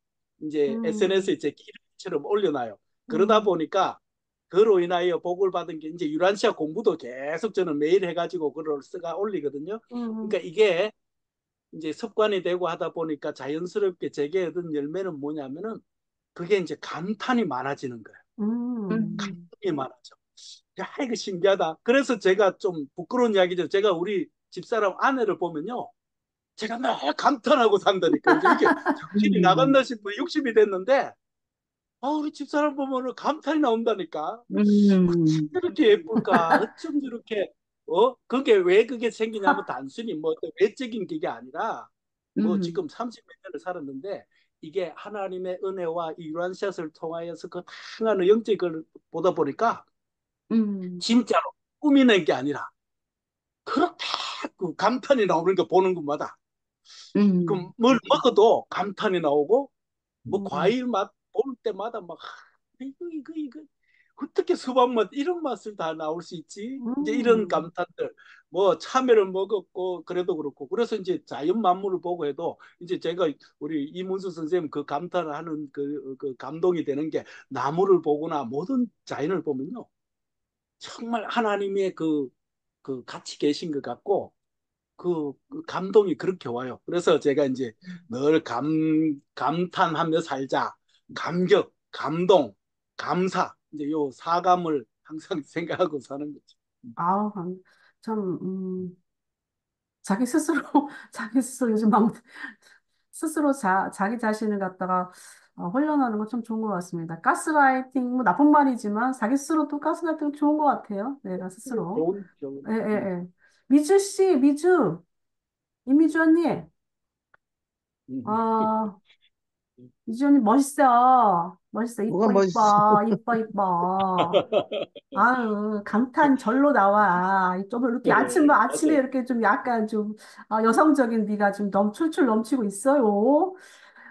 이제 음, SNS에 제 기록처럼 올려놔요. 그러다 음, 보니까 그로 인하여 복을 받은 게 이제 유란시아 공부도 계속 저는 매일 해가지고 글을 쓰가 올리거든요. 음, 그러니까 이게 이제 습관이 되고 하다 보니까 자연스럽게 제게 얻은 열매는 뭐냐면은 그게 이제 감탄이 많아지는 거예요. 음, 음, 감탄이 많아져. 야, 이거 신기하다. 그래서 제가 좀 부끄러운 이야기죠. 제가 우리 집사람 아내를 보면요. 제가 늘 감탄하고 산다니까. 이제 이게 정신이 음, 나갔나 싶어. 60이 됐는데, 아, 우리 집사람 보면 감탄이 나온다니까. 어쩜 음, 저렇게 예쁠까? 어쩜 저렇게, 그게 왜 그게 생기냐면 단순히 뭐 어떤 외적인 게 아니라 뭐 음, 지금 30몇 년을 살았는데 이게 하나님의 은혜와 이 유란샷을 통하여서 그 다양한 영적을 보다 보니까 음, 진짜로 꾸미는 게 아니라 그렇게 그 감탄이 나오는 거 보는 것마다 음, 그럼 뭘 먹어도 감탄이 나오고 뭐 음, 과일 맛 볼 때마다 막 이거 어떻게 수박 맛 이런 맛을 다 나올 수 있지? 이제 이런 음, 감탄들 뭐 참외를 먹었고 그래도 그렇고 그래서 이제 자연 만물을 보고 해도 이제 제가 우리 이문수 선생님 그 감탄을 하는 그 감동이 되는 게 나무를 보거나 모든 자연을 보면요 정말 하나님의 그 같이 계신 것 같고 그 감동이 그렇게 와요. 그래서 제가 이제 늘 감탄하며 살자. 감격, 감동, 감사. 이제 요 사감을 항상 생각하고 사는 거죠. 아우, 참, 자기 스스로, 자기 스스로 요즘 막, 스스로 자기 자신을 갖다가 훈련하는 건 참 좋은 것 같습니다. 가스라이팅, 뭐 나쁜 말이지만, 자기 스스로 또 가스라이팅 좋은 것 같아요. 내가 스스로. 좋은. 예, 예, 예. 미주 씨, 이미주 언니, 음. 아, 미주 언니 멋있어. 멋있어. 뭐가 이뻐, 멋있어. 이뻐, 이뻐, 이뻐. 아유, 감탄 절로 나와. 좀 이렇게 아침에 맞아요. 이렇게 좀 약간 좀 여성적인 미가 좀 출출 넘치고 있어요.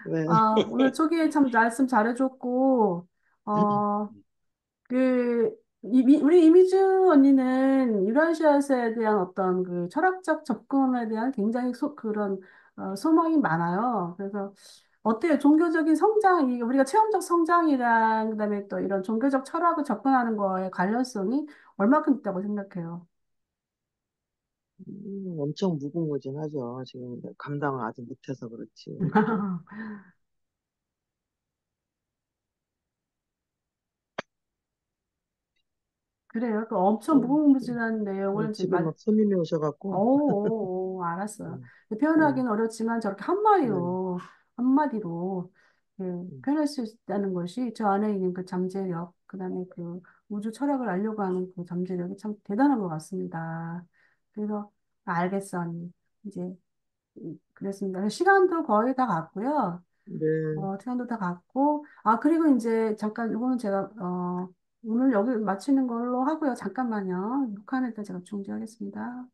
네. 오늘 초기에 참 말씀 잘해줬고, 어, 우리 이미주 언니는 유라시아에 대한 어떤 그 철학적 접근에 대한 굉장히 그런 소망이 많아요. 그래서 어때요? 종교적인 성장, 우리가 체험적 성장이랑 그다음에 또 이런 종교적 철학을 접근하는 거에 관련성이 얼마큼 있다고 생각해요? 엄청 무궁무진하죠. 지금 감당을 아직 못해서 그렇지. 그래요. 그 엄청 어, 무궁무진한 내용을 지금 집에 막 손님이 오셔갖고. 알았어요. 음, 음, 표현하기는 어렵지만 저렇게 네. 한마디로 음. 표현할 수 있다는 것이 저 안에 있는 그 잠재력, 그다음에 그 우주 철학을 알려고 하는 그 잠재력이 참 대단한 것 같습니다. 그래서 알겠어, 언니. 이제 그랬습니다. 시간도 거의 다 갔고요. 네. 시간도 다 갔고, 그리고 이제 잠깐 이거는 제가 오늘 여기 마치는 걸로 하고요. 잠깐만요. 녹화는 일단 제가 중지하겠습니다.